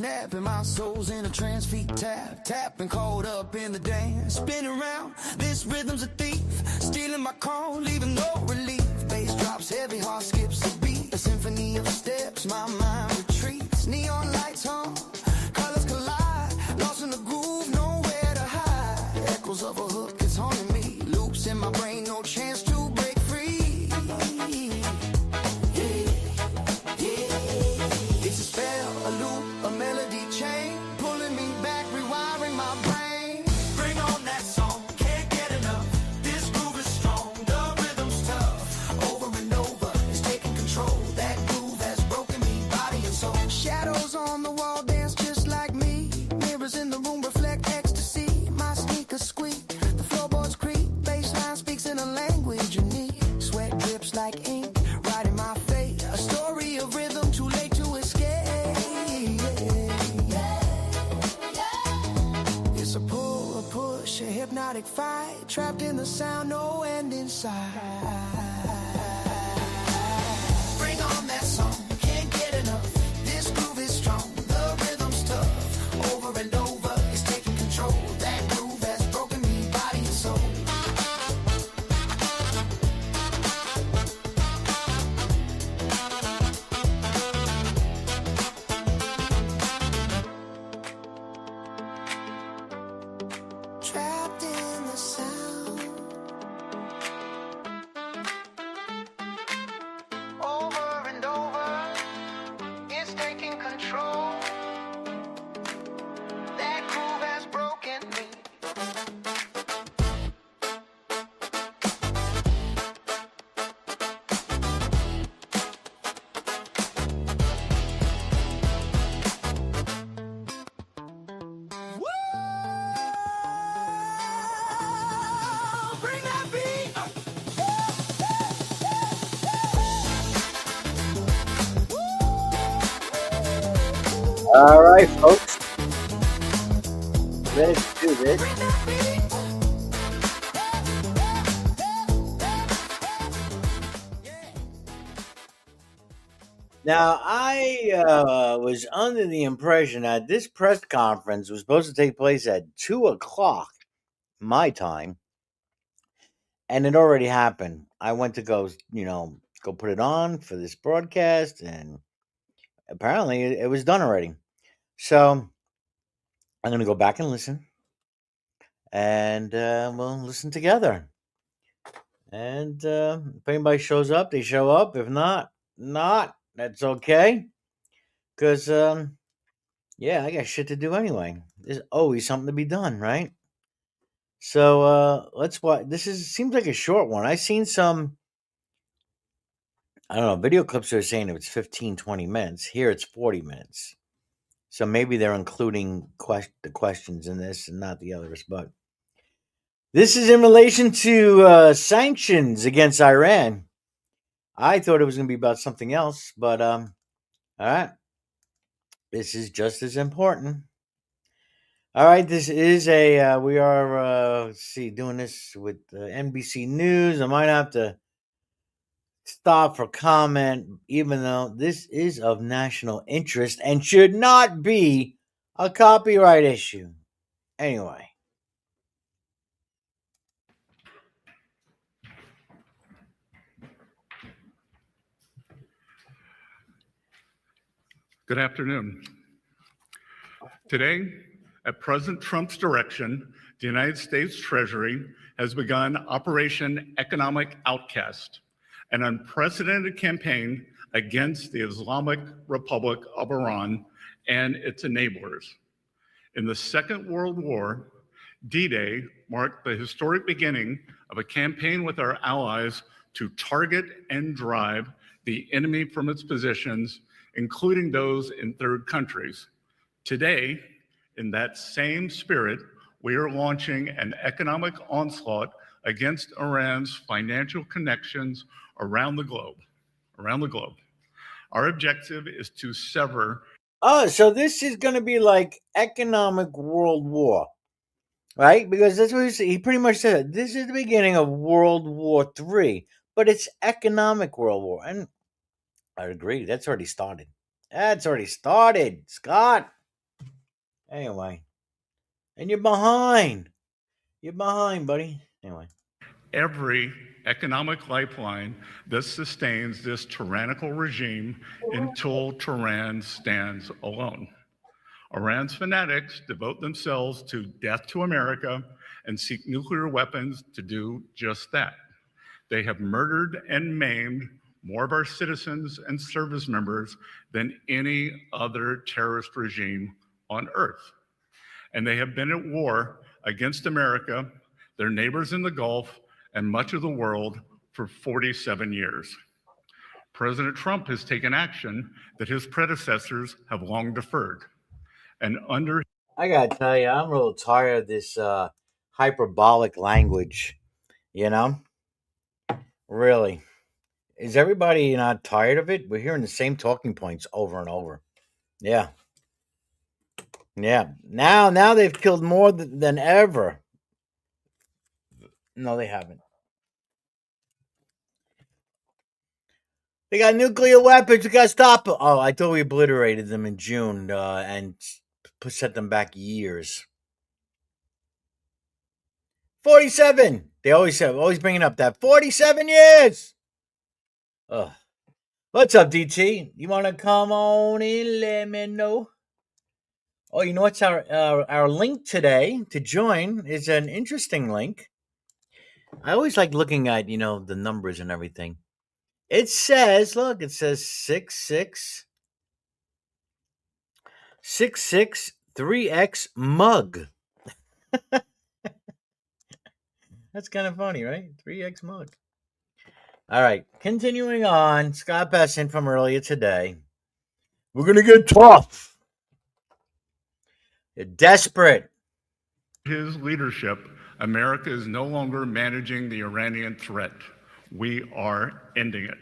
snap and my soul's in a trance, feet tap, tapping, caught up in the dance, spinning around, this rhythm's a thief, stealing my calm, leaving no relief, bass drops heavy, heart skips a beat, a symphony of steps, my mind retreats, neon lights on, colors collide, lost in the groove, nowhere to hide, echoes of a hook is haunting me, loops in my brain, no chance to break free. It's a spell, a loop, a melody chain, pulling me back, rewiring my brain. Bring on that song, can't get enough. This groove is strong, the rhythm's tough. Over and over, it's taking control. That groove has broken me, body and soul. Shadows on the wall dance just like me. Mirrors in the room reflect ecstasy. My sneakers squeak, the floorboards creak. Bassline speaks in a language unique. Sweat drips like ink, writing my fate. A story of rhythm, too late to escape. It's a pull, a push, a hypnotic fight. Trapped in the sound, no end in sight. Bring on that song, can't get enough. This groove is strong, the rhythm's tough. Over and over, it's taking control. That groove has broken me, body and soul. Trapped in the sound. Over and over, it's taking control. That groove has broken me. Bring that beat. All right, folks. Ready to do this. Bring that beat. Now, I was under the impression that this press conference was supposed to take place at 2 o'clock my time, and it already happened. I went to go put it on for this broadcast, and apparently it was done already. So I'm going to go back and listen, and we'll listen together. And if anybody shows up, they show up. If not, that's okay. Because, yeah, I got shit to do anyway. There's always something to be done, right? So let's watch. Seems like a short one. I seen some, I don't know, video clips are saying it's 15, 20 minutes. Here it's 40 minutes. So maybe they're including the questions in this and not the others. But this is in relation to sanctions against Iran. I thought it was going to be about something else, but all right. This is just as important. All right, this is we are, doing this with NBC News. I might have to stop for comment, even though this is of national interest and should not be a copyright issue. Anyway. Good afternoon. Today, at President Trump's direction, the United States Treasury has begun Operation Economic Outcast, an unprecedented campaign against the Islamic Republic of Iran and its enablers. In the Second World War, D-Day marked the historic beginning of a campaign with our allies to target and drive the enemy from its positions, including those in third countries. Today, in that same spirit, we are launching an economic onslaught against Iran's financial connections around the globe. Our objective is to sever. Oh, so this is going to be like economic world war, right? Because that's what he pretty much said. This is the beginning of World War III, but it's economic world war. And I agree. That's already started. Scott. Anyway, and you're behind. You're behind, buddy. Anyway. Every economic lifeline that sustains this tyrannical regime until Tehran stands alone. Iran's fanatics devote themselves to death to America and seek nuclear weapons to do just that. They have murdered and maimed more of our citizens and service members than any other terrorist regime on earth. And they have been at war against America, their neighbors in the Gulf, and much of the world for 47 years. President Trump has taken action that his predecessors have long deferred. And under I gotta tell you, I'm a little tired of this hyperbolic language. You know, really, is everybody not tired of it? We're hearing the same talking points over and over. Yeah, yeah. Now they've killed more than ever. No, they haven't. They got nuclear weapons. We gotta stop them. Oh, I thought we obliterated them in June and set them back years. 47. They always bringing up that 47 years. Ugh. What's up, DT? You want to come on in? Let me know. Oh, you know what's our link today to join is an interesting link. I always like looking at the numbers and everything. It says 3x mug. That's kind of funny, right? 3x mug. All right, continuing on. Scott Bessent from earlier today. We're gonna get tough. You're desperate. his leadership, America is no longer managing the Iranian threat. We are ending it.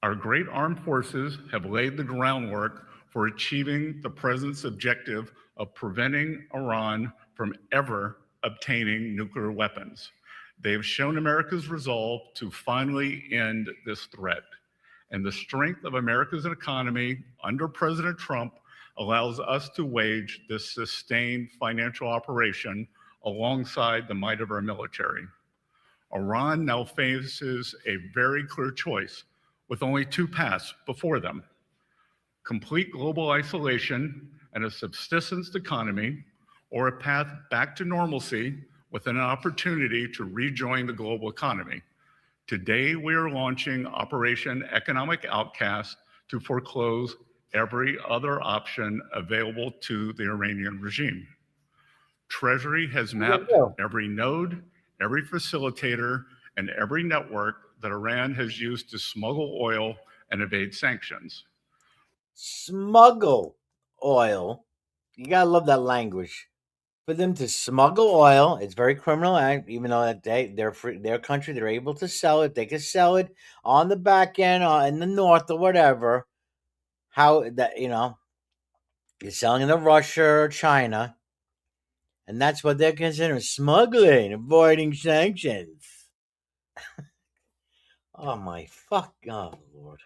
Our great armed forces have laid the groundwork for achieving the president's objective of preventing Iran from ever obtaining nuclear weapons. They have shown America's resolve to finally end this threat. And the strength of America's economy under President Trump allows us to wage this sustained financial operation alongside the might of our military. Iran now faces a very clear choice with only two paths before them: complete global isolation and a subsistence economy, or a path back to normalcy with an opportunity to rejoin the global economy. Today, we are launching Operation Economic Outcast to foreclose every other option available to the Iranian regime. Treasury has mapped every node, every facilitator, and every network that Iran has used to smuggle oil and evade sanctions. Smuggle oil. You gotta love that language. For them to smuggle oil, it's very criminal act. Even though that they're free, their country, they're able to sell it. They can sell it on the back end, in the north or whatever. How that you're selling it to Russia or China, and that's what they're considering smuggling, avoiding sanctions. Oh my fuck, oh Lord!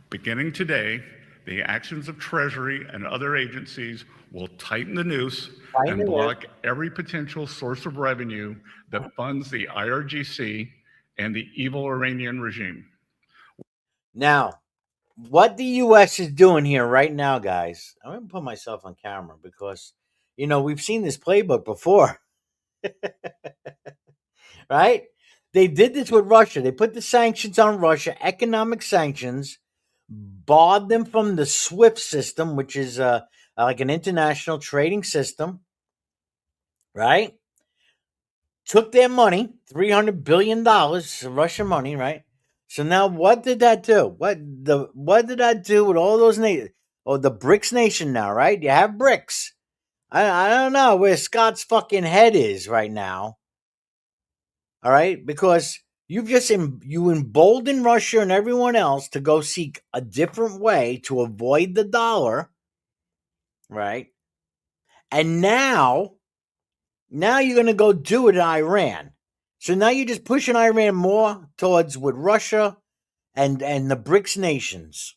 Beginning today, the actions of Treasury and other agencies will tighten the noose and block every potential source of revenue that funds the IRGC and the evil Iranian regime. Now, what the U.S. is doing here right now, guys, I'm going to put myself on camera because, we've seen this playbook before, right? They did this with Russia. They put the sanctions on Russia, economic sanctions, barred them from the SWIFT system, which is like an international trading system, right? Took their money, $300 billion, Russian money, right? So now what did that do? What did that do with all those nations? Oh, the BRICS nation now, right? You have BRICS. I don't know where Scott's fucking head is right now. All right? Because you embolden Russia and everyone else to go seek a different way to avoid the dollar, right? And now you're going to go do it in Iran. So now you're just pushing Iran more towards with Russia and the BRICS nations.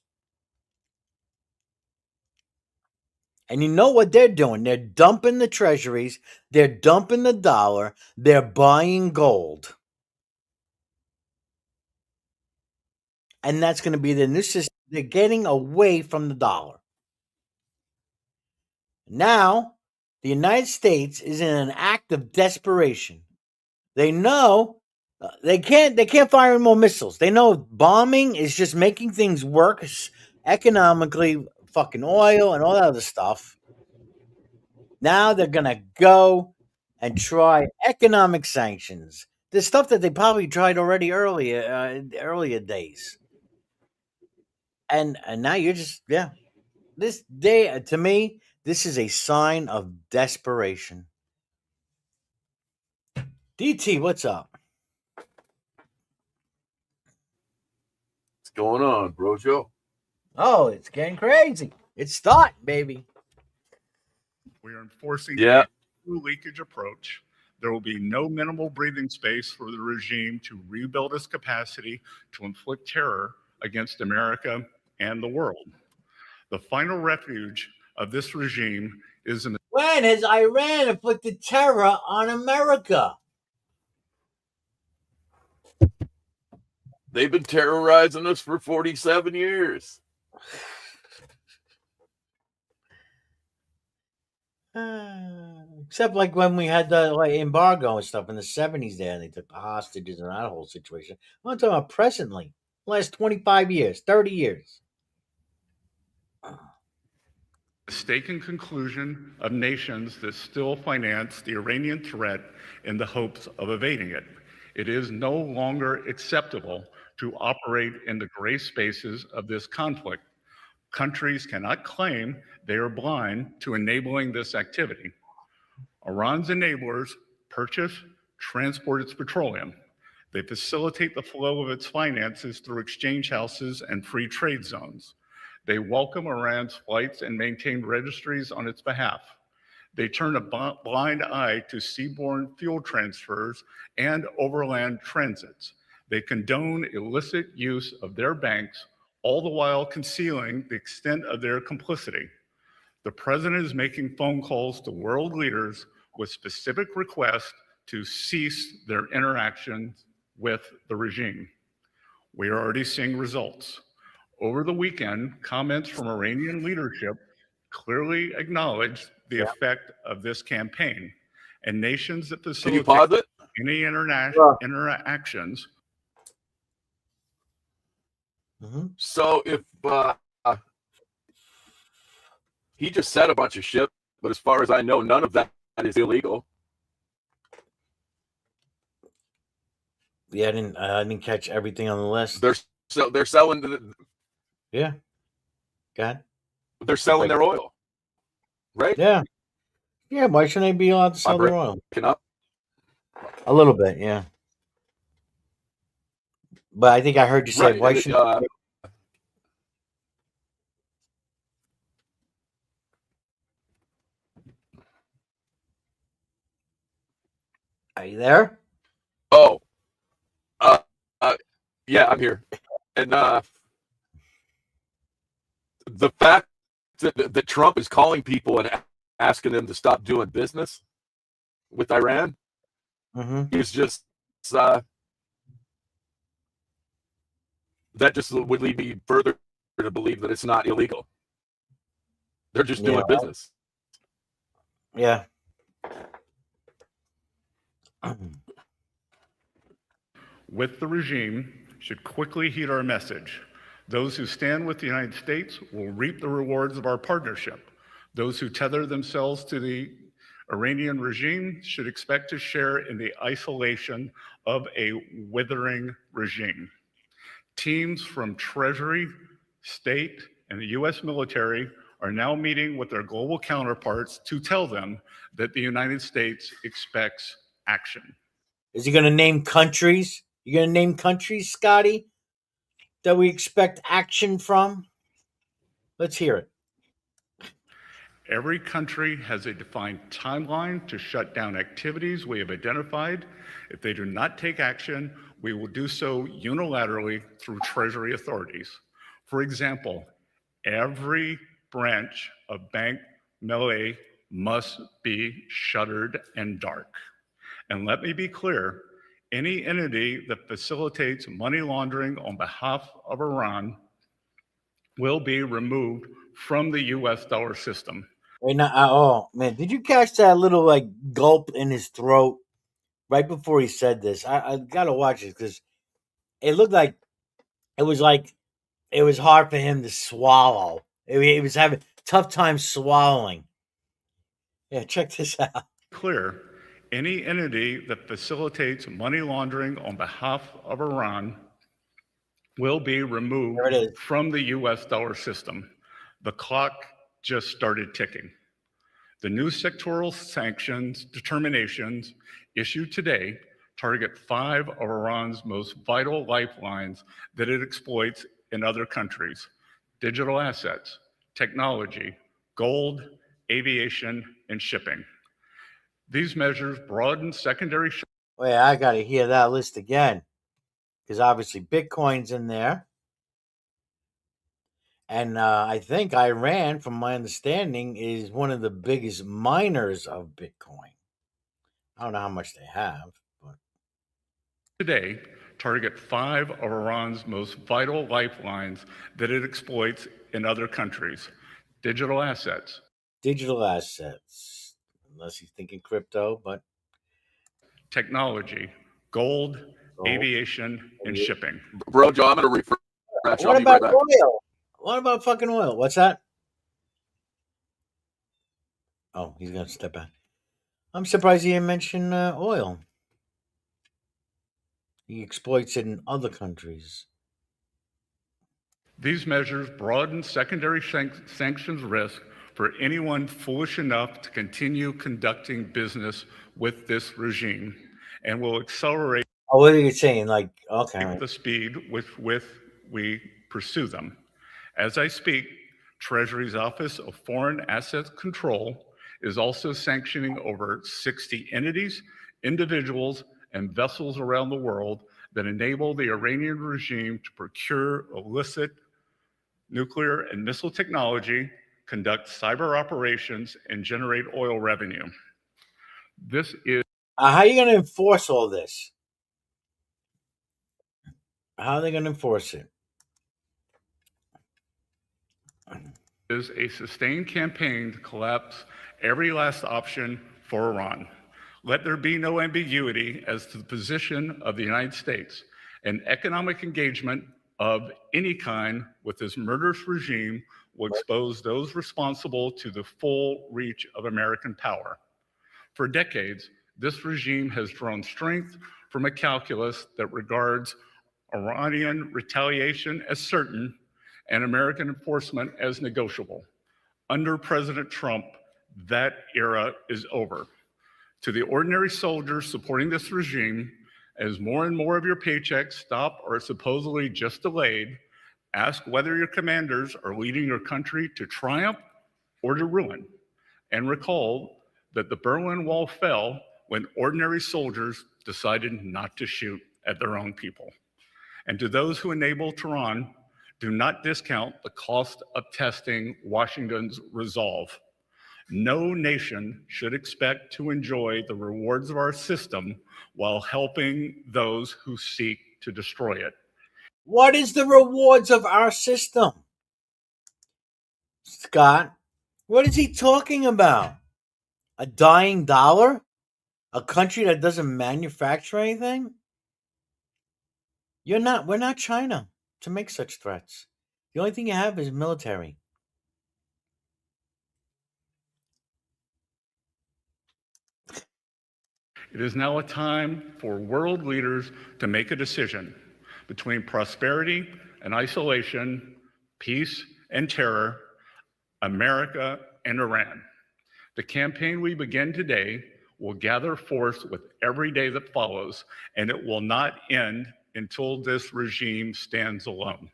And you know what they're doing? They're dumping the treasuries, they're dumping the dollar, they're buying gold. And that's going to be the new system. They're getting away from the dollar. Now, the United States is in an act of desperation. They know they can't fire any more missiles. They know bombing is just making things work economically, fucking oil and all that other stuff. Now they're gonna go and try economic sanctions. The stuff that they probably tried already earlier days. And now you're just This day to me, this is a sign of desperation. DT, what's up? What's going on, bro, Joe? Oh, it's getting crazy. It's starting, baby. We are enforcing Yeah. a true leakage approach. There will be no minimal breathing space for the regime to rebuild its capacity to inflict terror against America and the world. The final refuge of this regime is in the When has Iran inflicted terror on America? They've been terrorizing us for 47 years. Except like when we had the embargo and stuff in the 70s there, and they took the hostages and that whole situation. I'm talking about presently, last 25 years, 30 years. mistaken conclusion of nations that still finance the Iranian threat in the hopes of evading it. It is no longer acceptable to operate in the gray spaces of this conflict. Countries cannot claim they are blind to enabling this activity. Iran's enablers purchase, transport its petroleum. They facilitate the flow of its finances through exchange houses and free trade zones. They welcome Iran's flights and maintain registries on its behalf. They turn a blind eye to seaborne fuel transfers and overland transits. They condone illicit use of their banks, all the while concealing the extent of their complicity. The president is making phone calls to world leaders with specific requests to cease their interactions with the regime. We are already seeing results. Over the weekend, comments from Iranian leadership clearly acknowledged the effect of this campaign, and nations that Can you facilitate pause it? any interactions. So if he just said a bunch of shit, but as far as I know, none of that is illegal. Yeah, I didn't catch everything on the list. They're selling Yeah. God. they're selling their oil, right? Yeah. Yeah, why shouldn't they be allowed to sell their oil? Up. A little bit, yeah. But I think I heard you say, Right, why and should Are you there? Oh. Yeah, I'm here. And the fact that Trump is calling people and asking them to stop doing business with Iran is just that just would lead me further to believe that it's not illegal. They're just doing business. Yeah. With the regime should quickly heed our message. Those who stand with the United States will reap the rewards of our partnership. Those who tether themselves to the Iranian regime should expect to share in the isolation of a withering regime. Teams from Treasury, State, and the US military are now meeting with their global counterparts to tell them that the United States expects action. Is he going to name countries? You going to name countries, Scotty, that we expect action from? Let's hear it. Every country has a defined timeline to shut down activities we have identified. If they do not take action, we will do so unilaterally through Treasury authorities. For example, every branch of bank melee must be shuttered and dark. And let me be clear, any entity that facilitates money laundering on behalf of Iran will be removed from the US dollar system. Wait, now, oh man, did you catch that little like gulp in his throat right before he said this? I gotta watch it because it looked like it was hard for him to swallow. He was having tough time swallowing. Yeah, check this out. Clear, any entity that facilitates money laundering on behalf of Iran will be removed There it is. from the US dollar system. The clock just started ticking. The new sectoral sanctions determinations issued today target 5 of Iran's most vital lifelines that it exploits in other countries: digital assets, technology, gold, aviation, and shipping. These measures broaden secondary. Wait, I gotta hear that list again because obviously Bitcoin's in there. And I think Iran, from my understanding, is one of the biggest miners of Bitcoin. I don't know how much they have, but Today target 5 of Iran's most vital lifelines that it exploits in other countries: digital assets, digital assets, unless he's thinking crypto, but technology, gold, gold. aviation, and shipping. Bro, Joe, I'm going to refresh. What about oil? What about fucking oil? What's that? Oh, he's gonna step back. I'm surprised he didn't mention oil. He exploits it in other countries. These measures broaden secondary sanctions risk for anyone foolish enough to continue conducting business with this regime, and will accelerate what are you saying? Like, okay, the speed with which we pursue them. As I speak, Treasury's Office of Foreign Assets Control is also sanctioning over 60 entities, individuals, and vessels around the world that enable the Iranian regime to procure illicit nuclear and missile technology, conduct cyber operations, and generate oil revenue. This is how are you going to enforce all this? How are they going to enforce it? is a sustained campaign to collapse every last option for Iran. Let there be no ambiguity as to the position of the United States. An economic engagement of any kind with this murderous regime will expose those responsible to the full reach of American power. For decades, this regime has drawn strength from a calculus that regards Iranian retaliation as certain and American enforcement as negotiable. Under President Trump, that era is over. To the ordinary soldiers supporting this regime, as more and more of your paychecks stop or are supposedly just delayed, ask whether your commanders are leading your country to triumph or to ruin. And recall that the Berlin Wall fell when ordinary soldiers decided not to shoot at their own people. And to those who enable Tehran, do not discount the cost of testing Washington's resolve. No nation should expect to enjoy the rewards of our system while helping those who seek to destroy it. What is the rewards of our system? Scott, what is he talking about? A dying dollar? A country that doesn't manufacture anything? We're not China to make such threats. The only thing you have is military. It is now a time for world leaders to make a decision between prosperity and isolation, peace and terror, America and Iran. The campaign we begin today will gather force with every day that follows, and it will not end until this regime stands alone.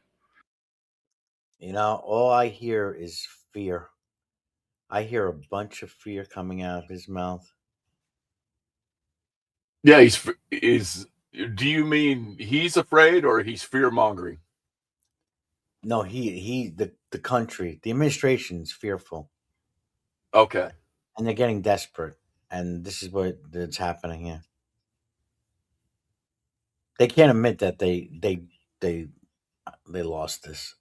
All I hear is fear. I hear a bunch of fear coming out of his mouth. Yeah, he's. Do you mean he's afraid or he's fear mongering? No, the country, the administration is fearful. Okay. And they're getting desperate. And this is that's happening here. They can't admit that they lost this.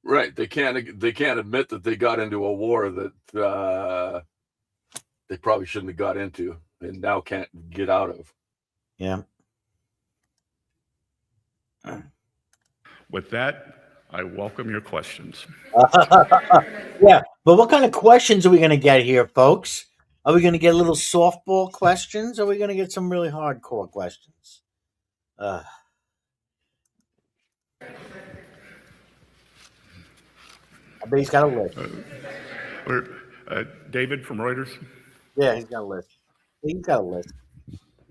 Right. They can't admit that they got into a war that they probably shouldn't have got into and now can't get out of. Yeah. With that, I welcome your questions. Yeah, but what kind of questions are we going to get here, folks? Are we going to get little softball questions, or are we going to get some really hardcore questions? I bet he's got a list. David from Reuters. Yeah, he's got a list. He's got a list.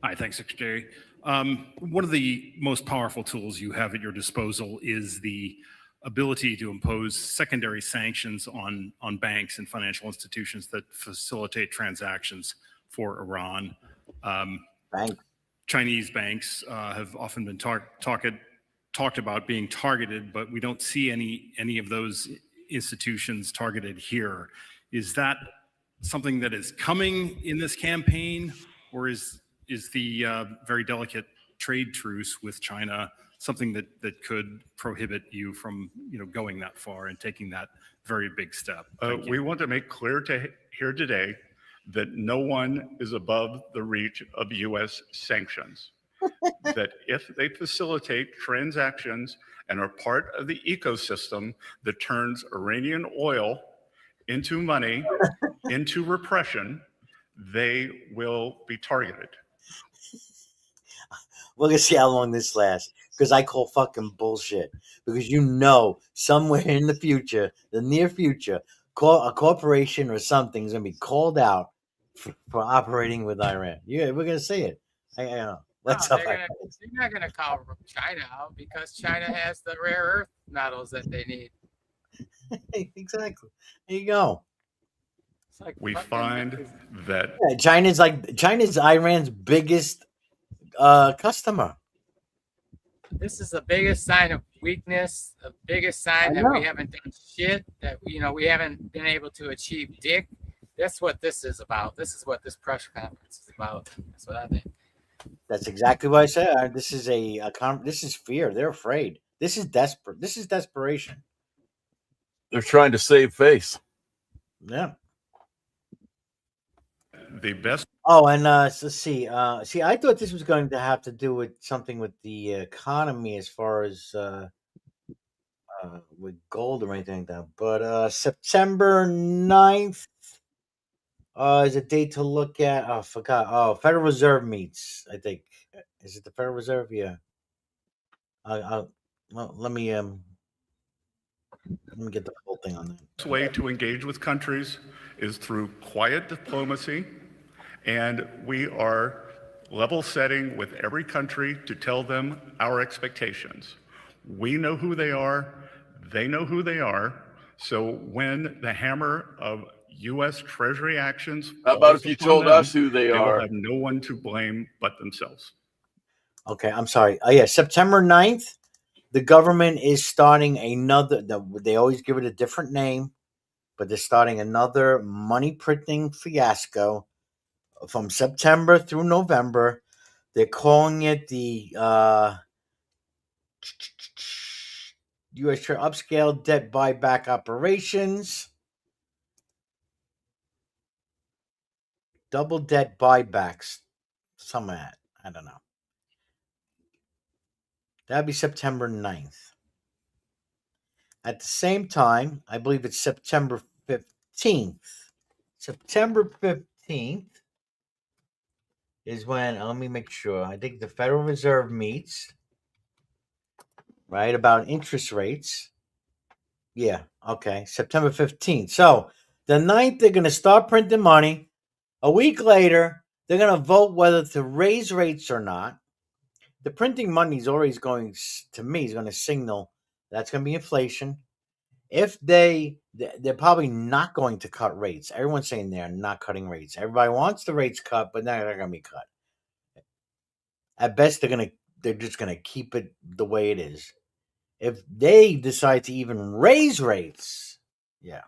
Hi, thanks, Secretary. One of the most powerful tools you have at your disposal is the ability to impose secondary sanctions on banks and financial institutions that facilitate transactions for Iran. Banks. Chinese banks have often been talked about being targeted, but we don't see any of those institutions targeted here. Is that something that is coming in this campaign, or is the very delicate trade truce with China something that could prohibit you from going that far and taking that very big step? We want to make clear here today that no one is above the reach of U.S. sanctions. That if they facilitate transactions and are part of the ecosystem that turns Iranian oil into money, into repression, they will be targeted. We're gonna see how long this lasts, because I call fucking bullshit. Because somewhere in the future, the near future, a corporation or something is gonna be called out for operating with Iran. Yeah, we're gonna see it. I know. What's up? They're not gonna call China out because China has the rare earth metals that they need. Exactly. There you go. Like we find that China's Iran's biggest customer. This is the biggest sign of weakness, the biggest sign that we haven't done shit, that we haven't been able to achieve dick. That's what this is about. This is what this press conference is about. That's what I think. That's exactly what I said. This is this is fear. They're afraid. This is desperate. This is desperation. They're trying to save face. Yeah. The best. Oh, and let's see. I thought this was going to have to do with something with the economy, as far as with gold or anything like that. But September 9th is a date to look at. Oh, I forgot. Oh, Federal Reserve meets. I think, is it the Federal Reserve? Yeah. Well, let me get the whole thing on that. The way to engage with countries is through quiet diplomacy, and we are level setting with every country to tell them our expectations. We know who they are, they know who they are, so when the hammer of U.S. Treasury actions How about if you told us who they are? Will have no one to blame but themselves. Okay, I'm sorry. Oh, yeah, September 9th, the government is starting another, they always give it a different name, but they're starting another money printing fiasco from September through November. They're calling it the U.S. upscale debt buyback operations. Double debt buybacks. Some of that. I don't know. That'd be September 9th. At the same time, I believe it's September 15th. September 15th is when, let me make sure, I think the Federal Reserve meets, right, about interest rates. Yeah, okay, September 15th. So the 9th, they're going to start printing money. A week later, they're going to vote whether to raise rates or not. The printing money is always going to signal that's going to be inflation. If they're probably not going to cut rates. Everyone's saying they're not cutting rates. Everybody wants the rates cut, but they're not going to be cut. At best, they're just going to keep it the way it is. If they decide to even raise rates, yeah.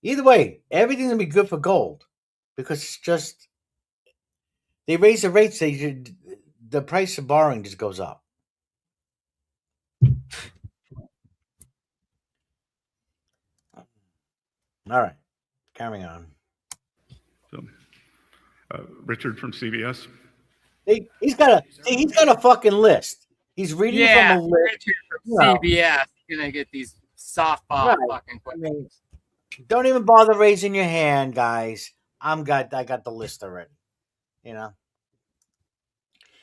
Either way, everything's gonna be good for gold because it's just they raise the rates. The price of borrowing just goes up. All right, carrying on. So, Richard from CBS. He's got a fucking list. He's reading from a list. Richard from CBS gonna get these softball fucking questions. Don't even bother raising your hand, guys. I got the list already. You know.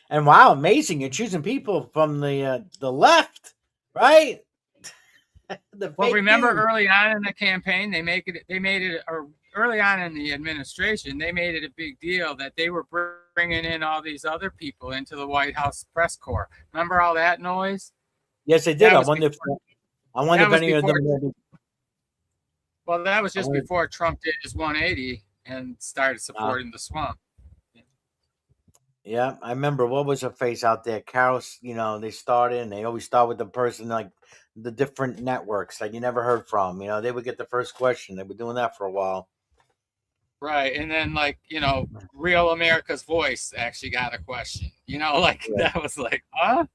And wow, amazing! You're choosing people from the left, right? Well, remember early on in the campaign, they made it, or early on in the administration, they made it a big deal that they were bringing in all these other people into the White House press corps. Remember all that noise? Yes, they did. I wonder if any of them. Well, that was just before Trump did his 180 and started supporting the swamp. Yeah, I remember what was her face out there. Carol, they started and they always start with the person like the different networks that you never heard from. They would get the first question. They were doing that for a while. Right. And then Real America's Voice actually got a question. That was like, huh?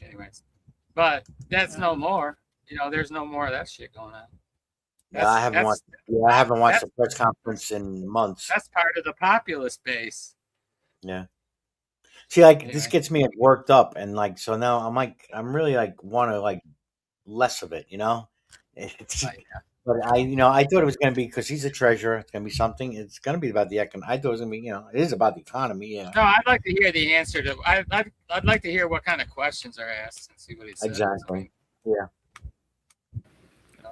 Anyways. But that's no more. There's no more of that shit going on. I haven't watched the press conference in months. That's part of the populist base. Yeah. See, this gets me worked up, and so now I'm really want to less of it, But I thought it was going to be because he's a treasurer. It's going to be something. It's going to be about the economy. I thought it was going to be, it is about the economy. Yeah. No, I'd like to hear the answer to. I'd like to hear what kind of questions are asked and see what he says. Exactly. Yeah.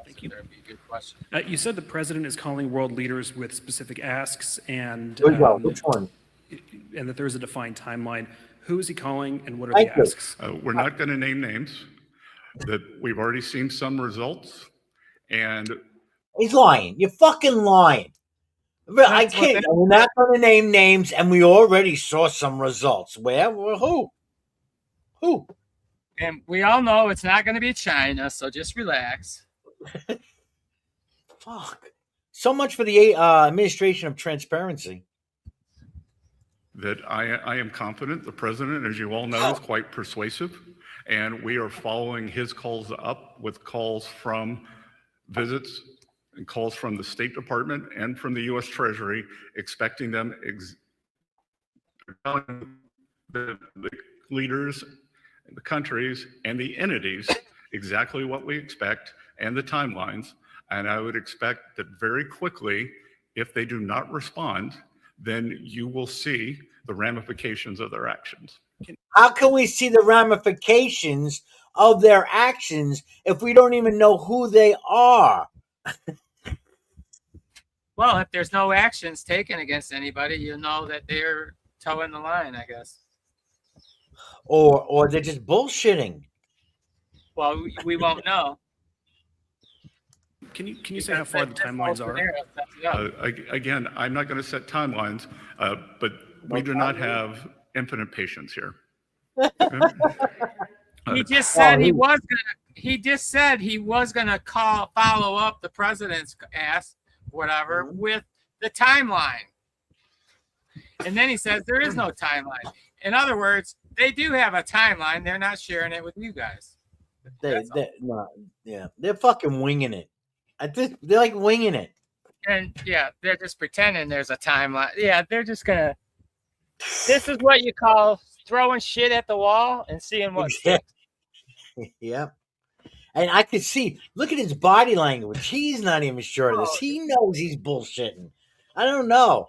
Thank you. That'd be a good question. You said the president is calling world leaders with specific asks, and which one? And that there is a defined timeline. Who is he calling, and what are the asks? We're not going to name names. That we've already seen some results, and he's lying. You're fucking lying. I can't. We're not going to name names, and we already saw some results. Where? Who? And we all know it's not going to be China, so just relax. Fuck. So much for the administration of transparency. That I am confident the president, as you all know, is quite persuasive, and we are following his calls up with calls from visits and calls from the State Department and from the U.S. Treasury, expecting them, the leaders, the countries, and the entities exactly what we expect and the timelines. And I would expect that very quickly, if they do not respond, then you will see the ramifications of their actions. How can we see the ramifications of their actions if we don't even know who they are? Well, if there's no actions taken against anybody, you know that they're towing the line, I guess. Or they're just bullshitting. Well, we won't know. Can you say how far the timelines are? Again, I'm not going to set timelines, but we do not have infinite patience here. He just said he was gonna. He just said he was gonna follow up the president's ask, whatever, with the timeline. And then he says there is no timeline. In other words, they do have a timeline. They're not sharing it with you guys. They're fucking winging it. They're like winging it. And they're just pretending there's a timeline. Yeah, they're just gonna. This is what you call throwing shit at the wall and seeing what sticks. Yeah. And I could see, look at his body language. He's not even sure of this. He knows he's bullshitting. I don't know.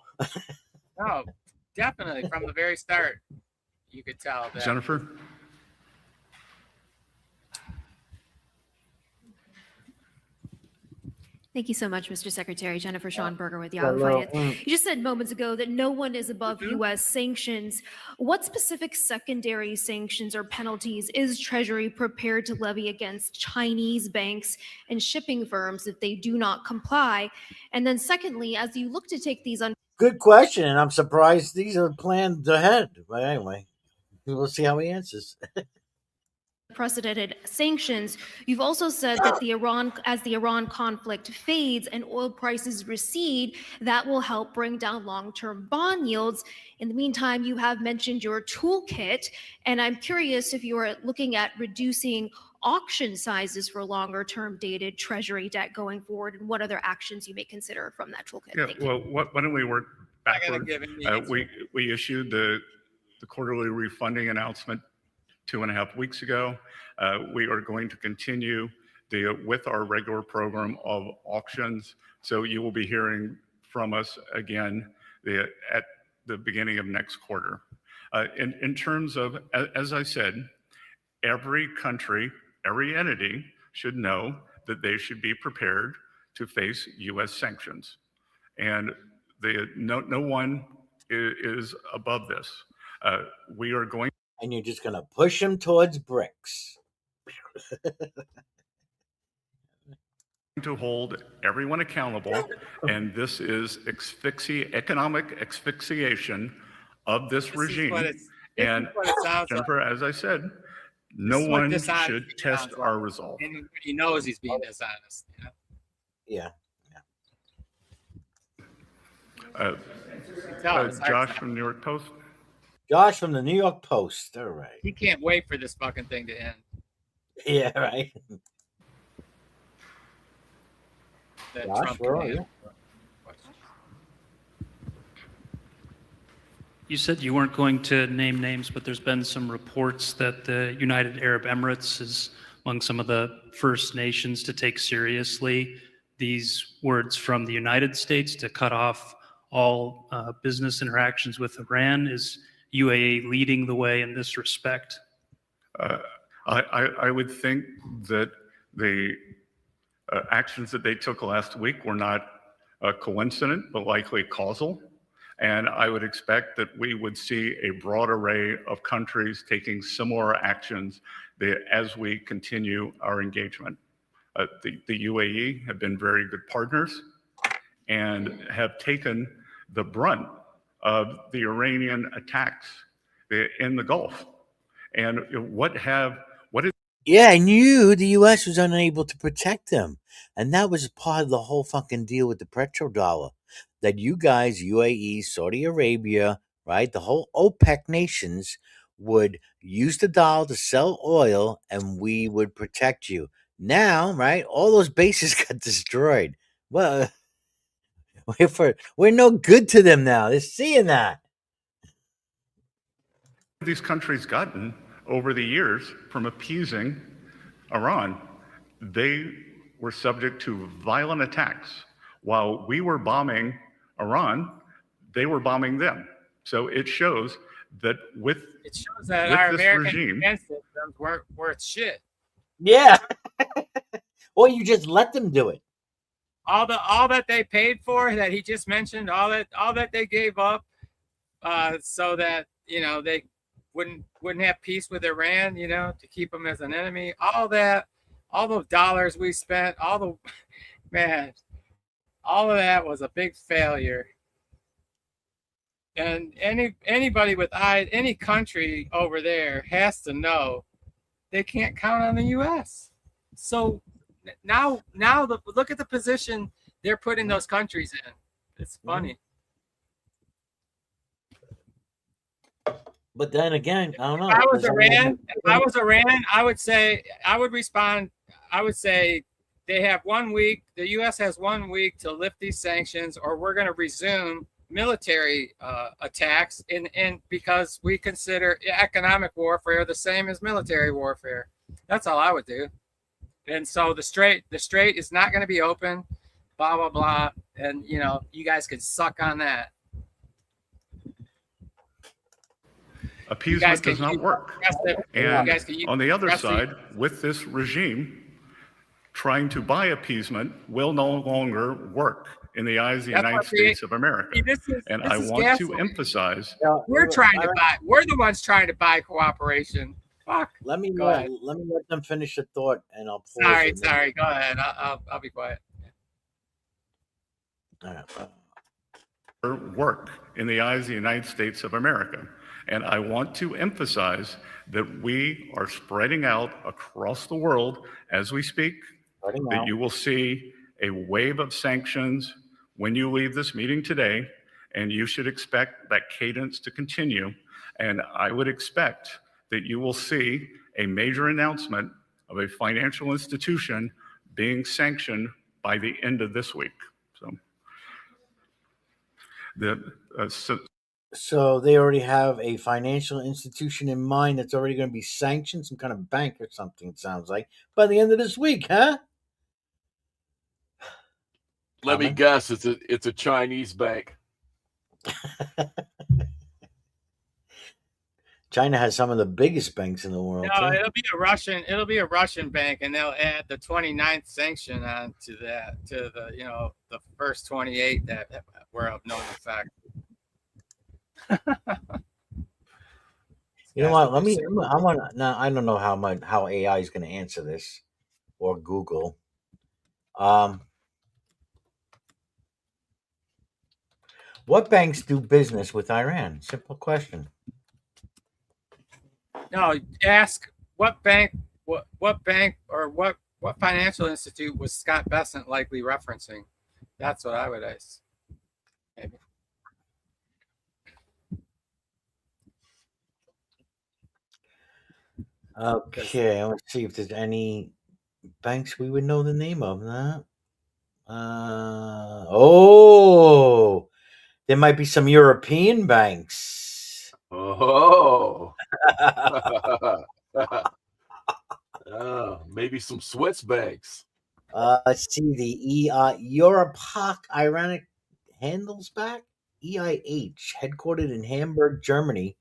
No, definitely from the very start, you could tell that. Jennifer? Thank you so much, Mr. Secretary. Jennifer Schonberger with Yahoo Finance. You just said moments ago that no one is above U.S. sanctions. What specific secondary sanctions or penalties is Treasury prepared to levy against Chinese banks and shipping firms if they do not comply? And then secondly, as you look to take these on... Good question, and I'm surprised these are planned ahead. But anyway, we'll see how he answers. unprecedented sanctions. You've also said that as the Iran conflict fades and oil prices recede, that will help bring down long-term bond yields. In the meantime, you have mentioned your toolkit, and I'm curious if you are looking at reducing auction sizes for longer-term dated Treasury debt going forward, and what other actions you may consider from that toolkit. Yeah, Thank you. well, why don't we work backwards? We issued the quarterly refunding announcement 2.5 weeks ago. We are going to continue with our regular program of auctions. So you will be hearing from us again at the beginning of next quarter. In terms of, as I said, every country, every entity should know that they should be prepared to face U.S. sanctions. And no one is above this. We are going. And you're just going to push them towards bricks. To hold everyone accountable, and this is economic asphyxiation of this regime. And Jennifer, as I said, no one should test our resolve. And he knows he's being dishonest. Yeah. Josh from New York Post. Josh from the New York Post. All right. He can't wait for this fucking thing to end. Yeah, right. Josh, where are you? You said you weren't going to name names, but there's been some reports that the United Arab Emirates is among some of the first nations to take seriously these words from the United States to cut off all business interactions with Iran. Is UAE leading the way in this respect? I would think that the actions that they took last week were not coincident, but likely causal. And I would expect that we would see a broad array of countries taking similar actions as we continue our engagement. The UAE have been very good partners and have taken the brunt of the Iranian attacks in the Gulf. And what is... Yeah, I knew the U.S. was unable to protect them. And that was part of the whole fucking deal with the petrodollar. That you guys, UAE, Saudi Arabia, right, the whole OPEC nations would use the dollar to sell oil and we would protect you. Now, right, all those bases got destroyed. Well, we're no good to them now. They're seeing that. These countries gotten over the years from appeasing Iran? They were subject to violent attacks. While we were bombing Iran, they were bombing them. So it shows that our American regime, defense systems weren't worth shit. Yeah. Or you just let them do it. All that they paid for, that he just mentioned, all that they gave up, so that they wouldn't have peace with Iran, to keep them as an enemy. All those dollars we spent, all of that was a big failure. And anybody with any country over there has to know they can't count on the U.S. So now look at the position they're putting those countries in. It's funny. But then again, I don't know. If I was Iran, I would respond. I would say they have 1 week. The U.S. has 1 week to lift these sanctions, or we're going to resume military attacks. And because we consider economic warfare the same as military warfare. That's all I would do. And so the strait is not going to be open. Blah blah blah. And you guys can suck on that. Appeasement does not work. And on the other side, with this regime, trying to buy appeasement will no longer work in the eyes of the United States of America. And I want to emphasize, we're the ones trying to buy cooperation. Fuck. Let me let them finish the thought, and I'll. Sorry. Go ahead. I'll be quiet. All right. Work in the eyes of the United States of America. And I want to emphasize that we are spreading out across the world as we speak, that you will see a wave of sanctions when you leave this meeting today, and you should expect that cadence to continue. And I would expect that you will see a major announcement of a financial institution being sanctioned by the end of this week. So they already have a financial institution in mind that's already going to be sanctioned, some kind of bank or something, it sounds like, by the end of this week, huh? Let me guess, it's a Chinese bank. China has some of the biggest banks in the world. No, too. It'll be a Russian bank, and they'll add the 29th sanction on to that, to the first 28 that were of no effect. You know what? Let me. I want. Now I don't know how AI is going to answer this, or Google. What banks do business with Iran? Simple question. No, ask what bank, what bank, or what financial institute was Scott Bessent likely referencing? That's what I would ask. Maybe. Okay, let's see if there's any banks we would know the name of. That. Oh, there might be some European banks. Oh. Maybe some Swiss banks. Let's see the Europac Iranic Handelsbank EIH, headquartered in Hamburg, Germany,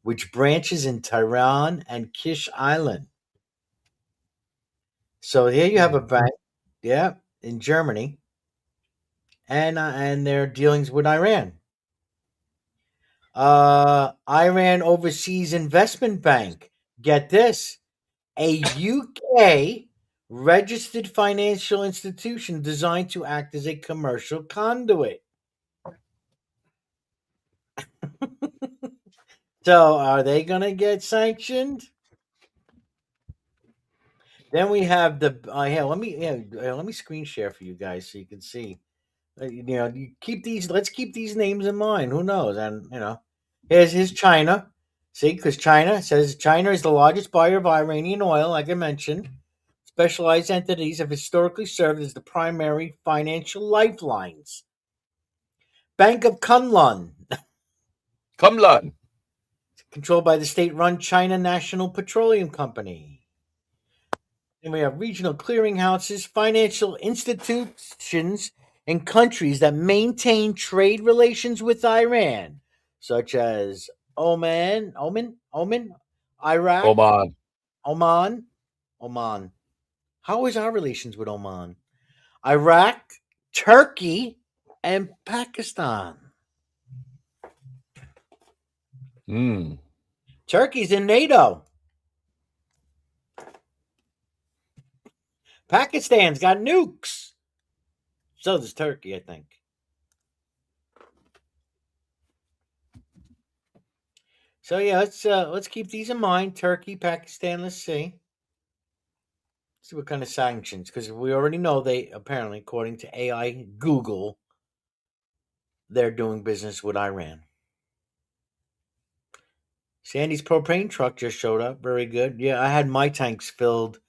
which branches in Tehran and Kish Island. So here you have a bank, yeah, in Germany, and their dealings with Iran. Iran Overseas Investment Bank. Get this, a UK registered financial institution designed to act as a commercial conduit. So, are they going to get sanctioned? Then we have the let me screen share for you guys so you can see. You keep these. Let's keep these names in mind. Who knows? And here's China. See, because China says China is the largest buyer of Iranian oil, like I mentioned. Specialized entities have historically served as the primary financial lifelines. Bank of Kunlun. Kunlun. Controlled by the state-run China National Petroleum Company. And we have regional clearinghouses, financial institutions in countries that maintain trade relations with Iran, such as Iraq, Oman. How is our relations with Oman? Iraq, Turkey, and Pakistan. Turkey's in NATO. Pakistan's got nukes. So does Turkey, I think. So yeah, let's keep these in mind. Turkey, Pakistan. Let's see what kind of sanctions, because we already know they apparently, according to AI Google, they're doing business with Iran. Sandy's propane truck just showed up. Very good. Yeah, I had my tanks filled a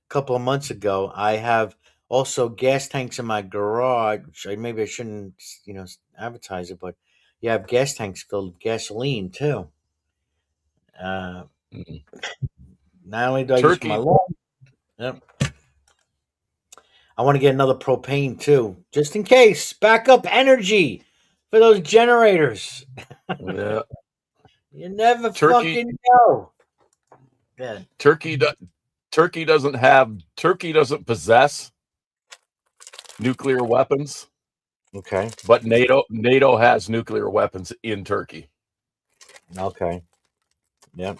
couple of months ago. I have also gas tanks in my garage. Maybe I shouldn't, advertise it, but yeah, I have gas tanks filled with gasoline too. Not only do I use for my lawn, yep. I want to get another propane too, just in case. Backup energy for those generators. Yeah. You never fucking know. Yeah. Turkey doesn't possess nuclear weapons. Okay. But NATO has nuclear weapons in Turkey. Okay. Yep.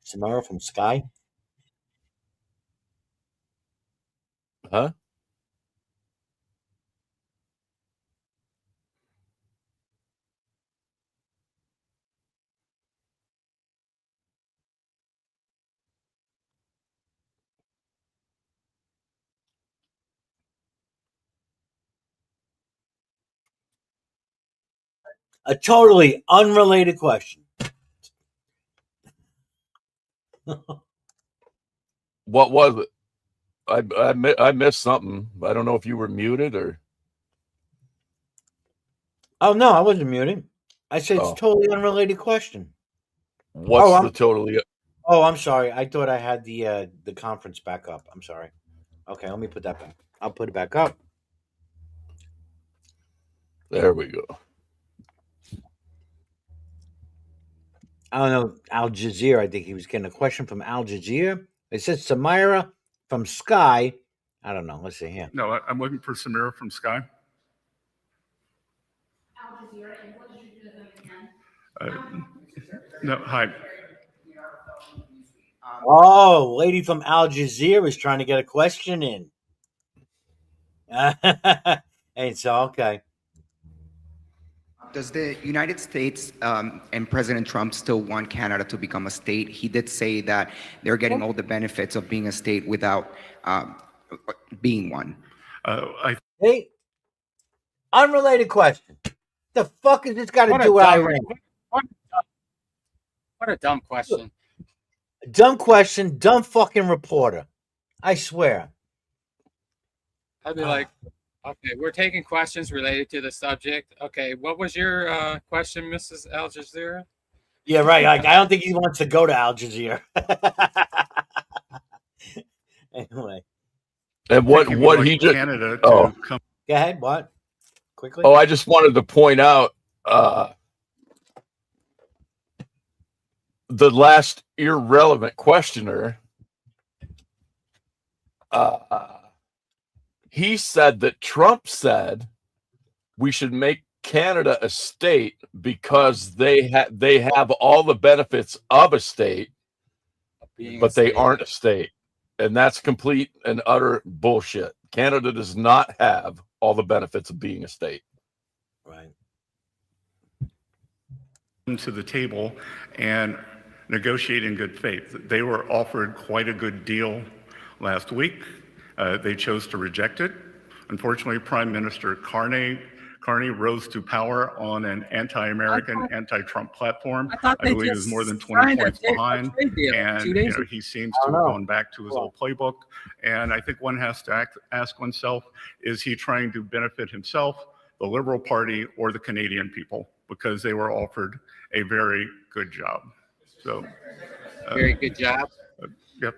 Samara from Sky. Huh? A totally unrelated question. What was it? I missed something. I don't know if you were muted or. Oh no, I wasn't muting. I said it's a Oh. totally unrelated question. What's the totally? Oh, I'm sorry. I thought I had the conference back up. I'm sorry. Okay, let me put that back. I'll put it back up. There we go. I don't know, Al Jazeera. I think he was getting a question from Al Jazeera. It says Samira from Sky. I don't know. Let's see here. No, I'm looking for Samira from Sky. Al Jazeera, and what did you do to them again? No, hi. Oh, lady from Al Jazeera is trying to get a question in. And so, okay. Does the United States and President Trump still want Canada to become a state? He did say that they're getting all the benefits of being a state without being one. Hey, unrelated question. The fuck is this got to do with Iran? What a dumb question. Dumb question, dumb fucking reporter. I swear. I'd be like, okay, we're taking questions related to the subject. Okay, what was your question, Mrs. Al Jazeera? Yeah, right. Like, I don't think he wants to go to Al Jazeera. Anyway. And what he just Canada to come. Go ahead. What? Quickly. Oh, I just wanted to point out the last irrelevant questioner. He said that Trump said we should make Canada a state because they have all the benefits of a state, but they aren't a state. And that's complete and utter bullshit. Canada does not have all the benefits of being a state. Right. To the table and negotiate in good faith. They were offered quite a good deal last week. They chose to reject it. Unfortunately, Prime Minister Carney rose to power on an anti-American, anti-Trump platform. I believe he was more than 20 points behind, and he seems to have gone back to his old playbook. And I think one has to ask oneself, is he trying to benefit himself, the Liberal Party, or the Canadian people? Because they were offered a very good job. So, very good job. Yep.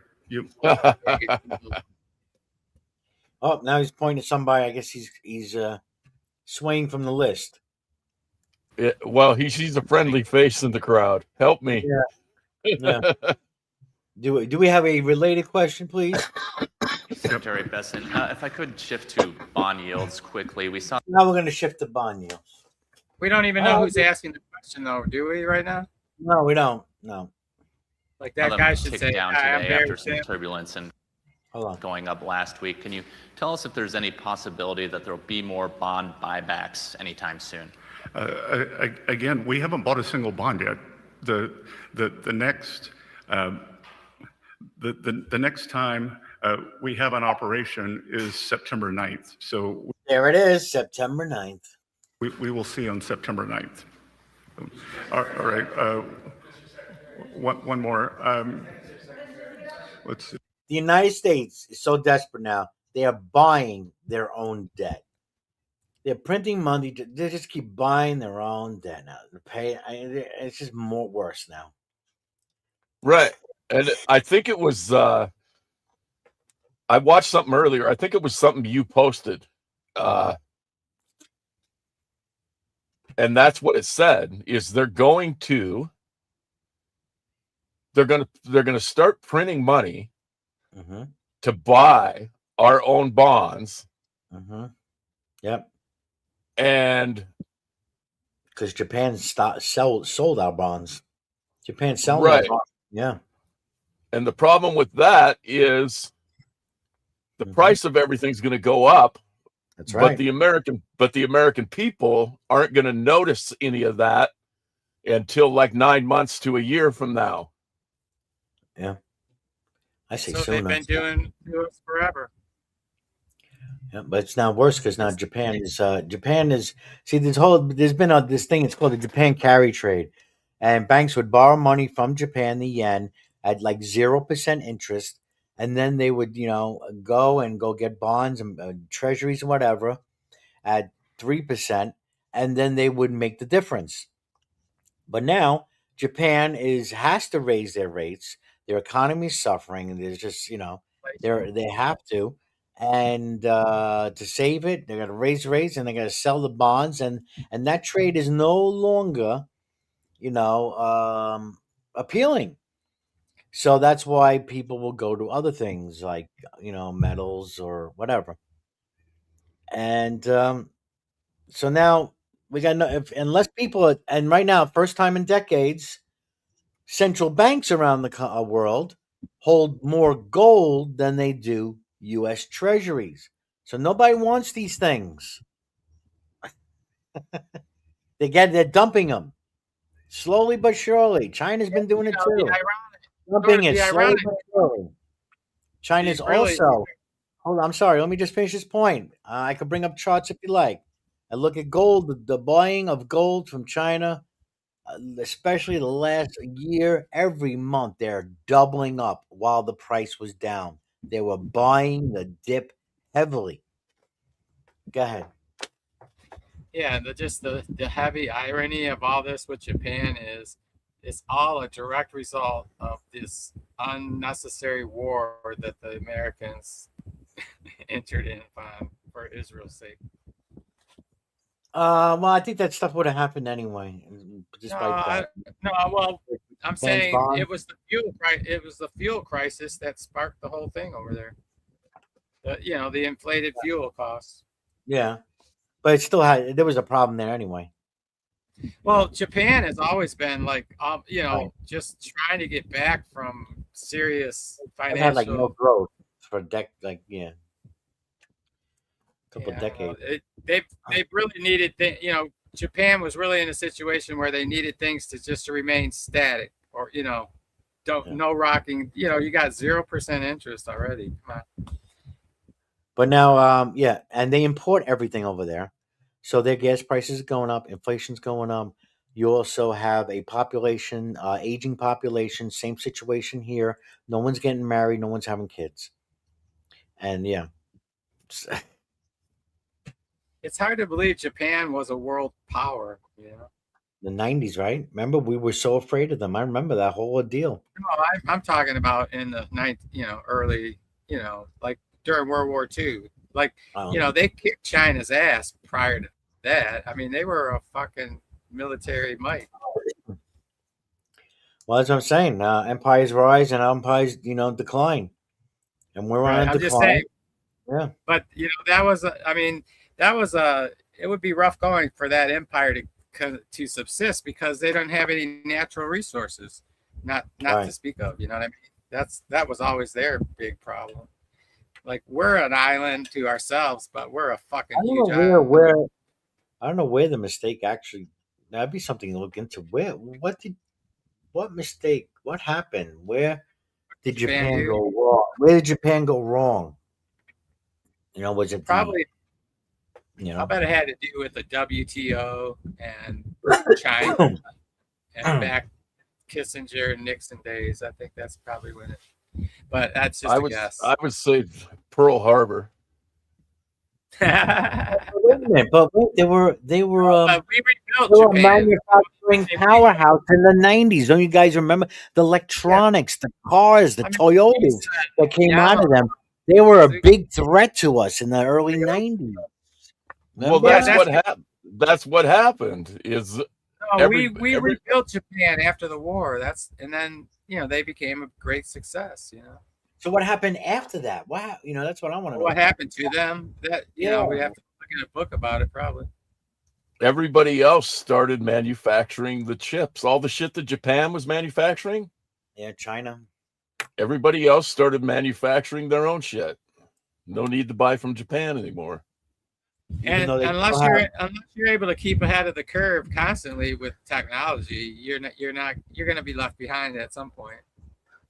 Oh, now he's pointing to somebody. I guess he's swaying from the list. Well, he sees a friendly face in the crowd. Help me. Yeah. Do we have a related question, please? Secretary Bessent, if I could shift to bond yields quickly. We saw. Now we're going to shift to bond yields. We don't even know who's asking the question, though, do we? Right now? No, we don't. No. Like that guy should say, down today after some turbulence and going up last week. Can you tell us if there's any possibility that there will be more bond buybacks anytime soon? Again, we haven't bought a single bond yet. The next time we have an operation is September 9th. So there it is, September 9th. We will see on September 9th. All right. One more. Let's see. The United States is so desperate now. They are buying their own debt. They're printing money. They just keep buying their own debt now. It's just more worse now. Right. And I think it was, I watched something earlier. I think it was something you posted. And that's what it said, is they're going to start printing money to buy our own bonds. Yep. And because Japan sold our bonds. Japan selling our bonds. Yeah. And the problem with that is the price of everything's going to go up. That's But right. the American people aren't going to notice any of that until like 9 months to a year from now. Yeah. I say So they've sooner. been doing it forever. Yeah, but it's now worse because now Japan is see there's been this thing, it's called the Japan carry trade, and banks would borrow money from Japan, the yen, at like 0% interest, and then they would go get bonds and treasuries and whatever at 3%, and then they would make the difference. But now Japan has to raise their rates. Their economy is suffering, and there's just they have to, and to save it, they're going to raise rates, and they're going to sell the bonds, and that trade is no longer appealing. So that's why people will go to other things like metals or whatever, and so now we got unless people and right now, first time in decades, central banks around the world hold more gold than they do U.S. treasuries. So nobody wants these things. They're dumping them slowly but surely. China's been doing it too. Dumping it slowly but surely. China's also. Hold on, I'm sorry. Let me just finish this point. I could bring up charts if you like. I look at gold, the buying of gold from China, especially the last year, every month they're doubling up while the price was down. They were buying the dip heavily. Go ahead. Yeah, the heavy irony of all this with Japan is it's all a direct result of this unnecessary war that the Americans entered in for Israel's sake. Well, I think that stuff would have happened anyway. Well, I'm saying it was the fuel crisis. It was the fuel crisis that sparked the whole thing over there. The inflated fuel costs. Yeah, but it still there was a problem there anyway. Well, Japan has always been like, just trying to get back from serious financial. It had like no growth for a couple decades. They really needed Japan was really in a situation where they needed things to remain static, or no rocking. You got 0% interest already. Come on. But now, and they import everything over there, so their gas prices are going up, inflation's going up. You also have a population, aging population. Same situation here. No one's getting married. No one's having kids, and yeah. It's hard to believe Japan was a world power, The 90s, right? Remember, we were so afraid of them. I remember that whole ordeal. No, I'm talking about in the early, like during World War II. Like, they kicked China's ass prior to that. I mean, they were a fucking military might. Well, that's what I'm saying. Empires rise and empires, decline. And we're on a decline. Just saying. Yeah. But, it would be rough going for that empire to subsist because they don't have any natural resources, not Right. to speak of. You know what I mean? That was always their big problem. Like, we're an island to ourselves, but we're a fucking huge island. I don't know where the mistake actually. That'd be something to look into. What mistake? What happened? Where did Japan go wrong? Where did Japan go wrong? Was it probably? I bet it had to do with the WTO and China and back Kissinger and Nixon days. I think that's probably when it. But that's just a guess. I would say Pearl Harbor. Wait a minute, but wait, they were we rebuilt a manufacturing powerhouse in the 90s. Don't you guys remember the electronics, the cars, the Toyotas that came out of them? They were a big threat to us in the early 90s. Well, that's what happened. We rebuilt Japan after the war. And then they became a great success. So what happened after that? Wow, that's what I want to know. What happened to them? That we have to look at a book about it probably. Everybody else started manufacturing the chips. All the shit that Japan was manufacturing. Yeah, China. Everybody else started manufacturing their own shit. No need to buy from Japan anymore. And though they unless still have- you're able to keep ahead of the curve constantly with technology, you're going to be left behind at some point.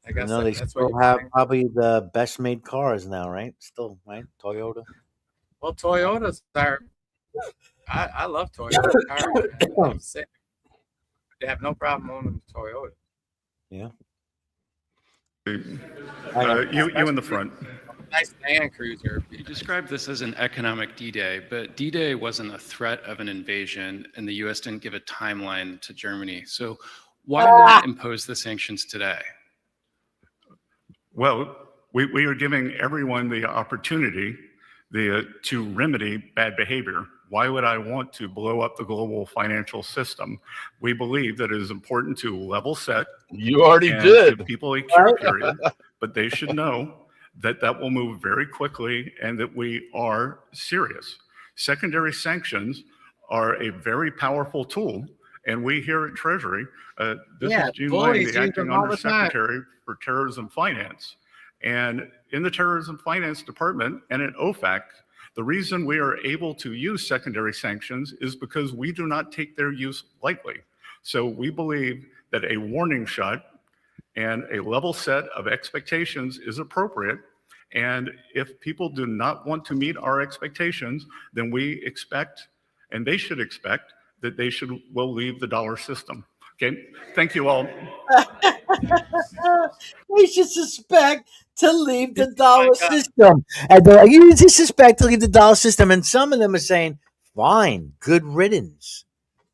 I guess they that's what still you're have saying. probably the best made cars now, right? Still, right? Toyota. Well, Toyotas are. I love Toyota cars. Man. I have to say, they have no problem owning a Toyota. Yeah. You in the front. Nice Land Cruiser. You described this as an economic D-Day, but D-Day wasn't a threat of an invasion, and the U.S. didn't give a timeline to Germany. So why not impose the sanctions today? Well, we are giving everyone the opportunity to remedy bad behavior. Why would I want to blow up the global financial system? We believe that it is important to level set. You already and did. Give people a cure period, but they should know that that will move very quickly and that we are serious. Secondary sanctions are a very powerful tool, and we here at Treasury, this is Gene Lang, bullies the use acting them all the time. Undersecretary for Terrorism Finance. And in the Terrorism Finance Department and at OFAC, the reason we are able to use secondary sanctions is because we do not take their use lightly. So we believe that a warning shot and a level set of expectations is appropriate. And if people do not want to meet our expectations, then we expect, and they should expect, that will leave the dollar system. Okay, thank you all. They should suspect to leave the dollar system. And they're like, you suspect to leave the dollar system. And some of them are saying, fine, good riddance.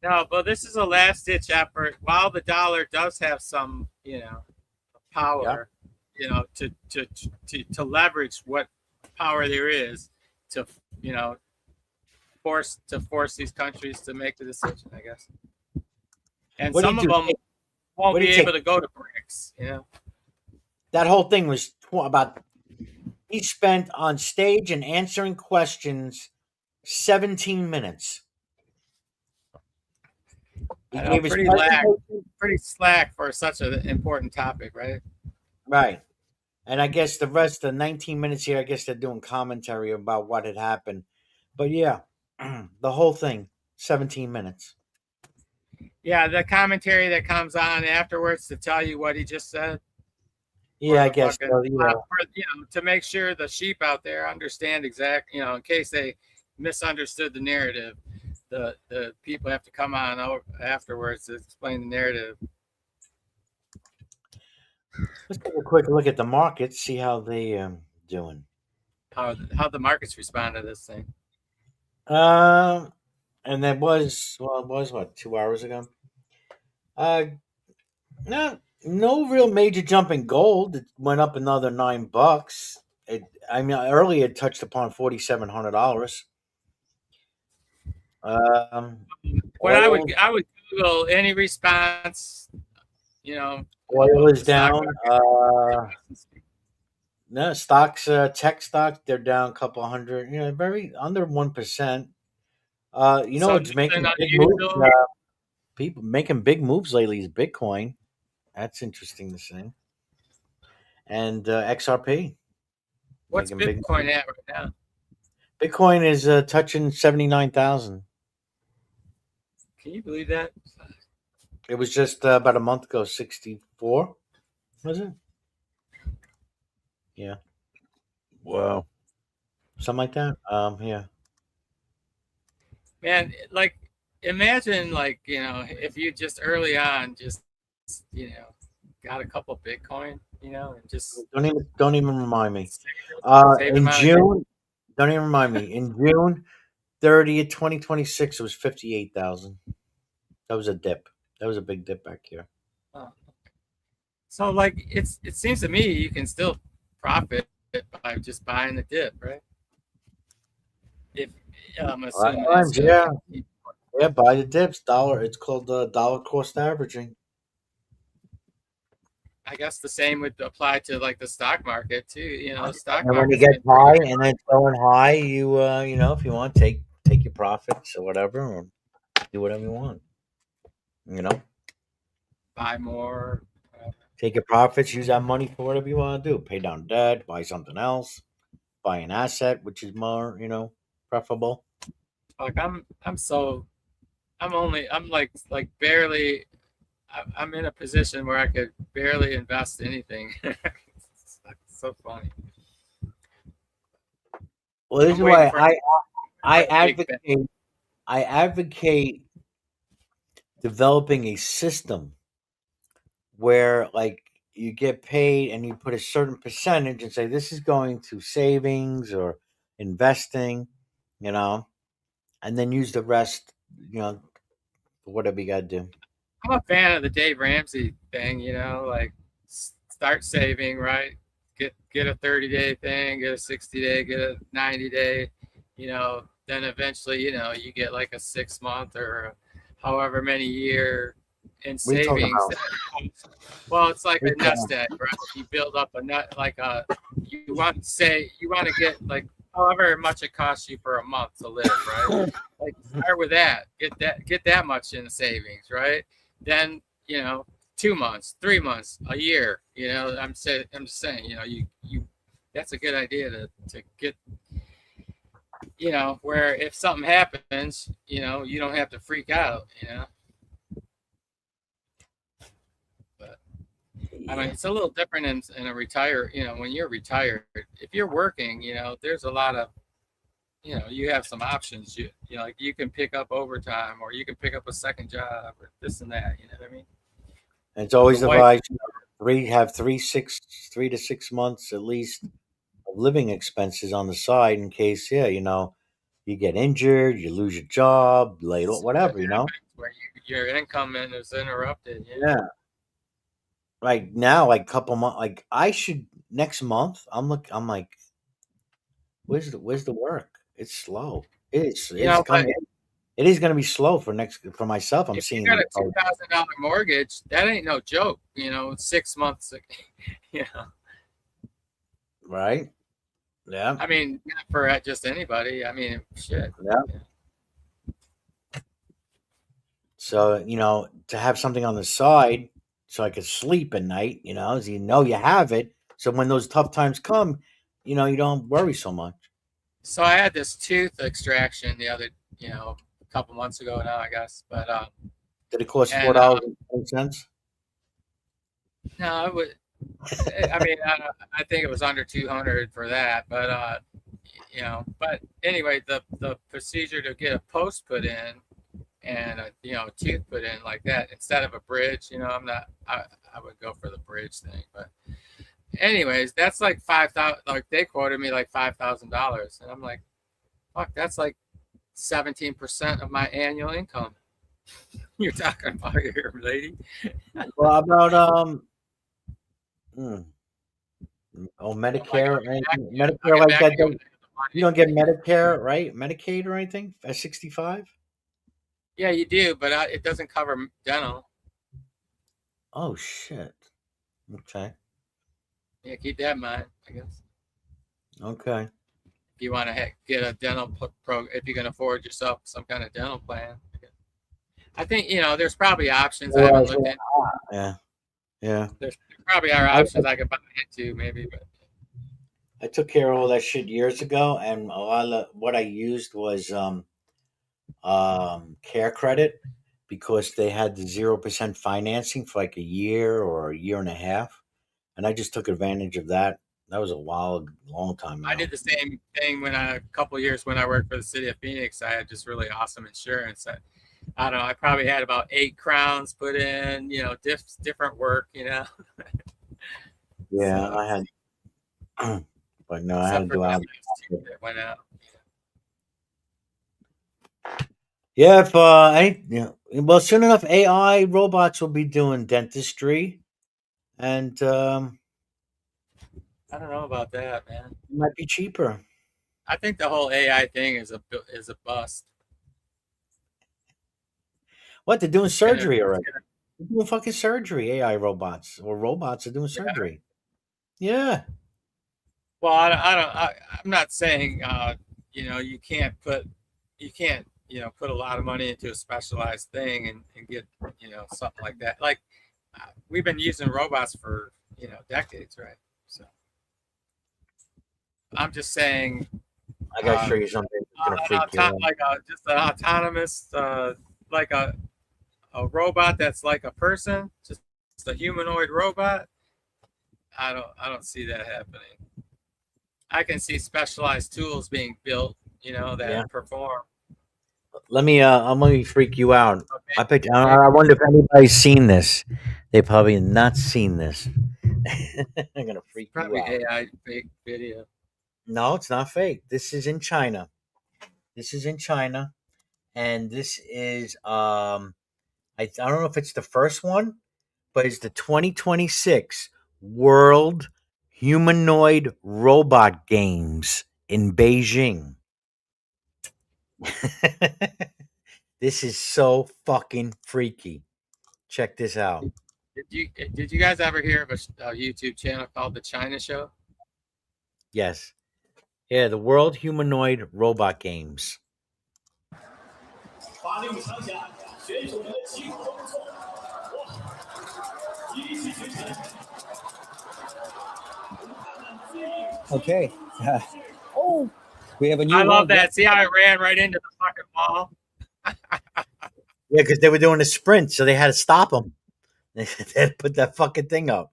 No, but this is a last-ditch effort. While the dollar does have some, power, to leverage what power there is to, force these countries to make the decision, I guess. And What do some you of do? them won't What do be you able take? to go to BRICS, That whole thing was he spent on stage and answering questions 17 minutes. He I know, gave his pretty slack for such an important topic, right? Right. And I guess the rest of the 19 minutes here, I guess they're doing commentary about what had happened. But yeah, the whole thing, 17 minutes. Yeah, the commentary that comes on afterwards to tell you what he just said. Yeah, I guess fucking, so, yeah. to make sure the sheep out there understand exactly, in case they misunderstood the narrative, the people have to come on afterwards to explain the narrative. Let's take a quick look at the markets, see how they doing. How the markets respond to this thing. And that was what, 2 hours ago? No real major jump in gold. It went up another $9. Earlier it touched upon $4,700. What I would Google any response, oil is down. No stocks, tech stocks, they're down a couple hundred. Very under 1%. It's making big moves. People making big moves lately is Bitcoin. That's interesting to see. And XRP. What's Bitcoin at right now? Bitcoin is touching 79,000. Can you believe that? It was just about a month ago, 64. Was it? Yeah. Wow. Something like that. Yeah. Man, imagine if you just early on got a couple Bitcoin, and just don't even remind me. In June, don't even remind me. In June 30th, 2026, it was 58,000. That was a dip. That was a big dip back here. So it seems to me you can still profit by just buying the dip, right? If I'm assuming yeah, buy the dips. Dollar. It's called dollar cost averaging. I guess the same would apply to the stock market too. Stock and market. When you get high and then it's going high, you if you want, take your profits or whatever, or do whatever you want. Buy more. Take your profits. Use that money for whatever you want to do. Pay down debt. Buy something else. buy an asset, which is more, preferable. Like I'm like barely. I'm in a position where I could barely invest anything. It's so funny. Well, this I'm is why waiting for I a big bet. advocate developing a system where like you get paid and you put a certain percentage and say this is going to savings or investing, you know, and then use the rest, for whatever you got to do. I'm a fan of the Dave Ramsey thing, like start saving, right? Get a 30-day thing, get a 60-day, get a 90-day, then eventually, you get like a 6-month or however many year in What are you talking savings. about? Well, it's like What are a you talking nest egg, right? You build up a nut, you want to get like however much it costs you for a month to live, right? Like start with that, get that much in savings, right? Then 2 months, 3 months, a year. I'm just saying, you that's a good idea to get, where if something happens, you don't have to freak out, But I mean, it's a little different in a retire. When you're retired, if you're working, there's a lot of, you have some options. Like you can pick up overtime, or you can pick up a second job, or this and that. You know what I mean? And it's always The wife, advised have 3 to 6 months at least of living expenses on the side in case, you get injured, you lose your job, laid off, whatever, where your income is interrupted. Yeah. Like now, like couple months, like I should next month. I'm like, where's the work? It's slow. It's But coming. It is going to be slow for myself. I'm if you seeing got the a $2,000 mortgage, that ain't no joke. 6 months. right. Yeah. I mean, not for just anybody. I mean, shit. Yeah. So to have something on the side, so I could sleep at night. So you have it. So when those tough times come, you don't worry so much. So I had this tooth extraction a couple months ago now, I guess. But Did it cost and $4.20? no, it was. I mean, I think it was under 200 for that. But But anyway, the procedure to get a post put in and a tooth put in like that instead of a bridge. I'm not. I would go for the bridge thing, but. Anyways, that's like 5,000. Like they quoted me like $5,000, and I'm like, fuck, that's like 17% of my annual income. You're talking about here, lady. Well, about Medicare, Medicare like that. You don't get Medicare, right? Medicaid or anything at 65? Yeah, you do, but it doesn't cover dental. Oh shit. Okay. Yeah, keep that in mind, I guess. Okay. If you want to get a dental if you can afford yourself some kind of dental plan. I think there's probably options I haven't looked into. Yeah. Yeah. There probably are options I could buy into maybe, but I took care of all that shit years ago, and a lot of what I used was care credit because they had the 0% financing for like a year or a year and a half, and I just took advantage of that. That was a long time ago. I did the same thing a couple of years when I worked for the city of Phoenix. I had just really awesome insurance. I don't know. I probably had about 8 crowns put in. Different work. Yeah, So, I had, but no, I had to do out. That went out. Yeah, well, soon enough, AI robots will be doing dentistry, and I don't know about that, man. it might be cheaper. I think the whole AI thing is a bust. What, they're doing surgery already? They're doing fucking surgery. AI robots or robots are doing surgery. Yeah. Well, I'm not saying you can't put a lot of money into a specialized thing and get something like that. Like we've been using robots for decades, right? So I'm just saying. I gotta show you something that's gonna freak you out. Just an autonomous, like a robot that's like a person, just a humanoid robot. I don't see that happening. I can see specialized tools being built, that perform. Let me freak you out. Okay. I wonder if anybody's seen this. They probably have not seen this. I'm gonna freak you Probably out. AI fake video. No, it's not fake. This is in China. And this is I don't know if it's the first one, but it's the 2026 World Humanoid Robot Games in Beijing. This is so fucking freaky. Check this out. Did you guys ever hear of a YouTube channel called The China Show? Yes. Yeah, the World Humanoid Robot Games. Okay. Oh, we have a new. I love that. See how I ran right into the fucking wall? Yeah, because they were doing a sprint, so they had to stop them. They had to put that fucking thing up.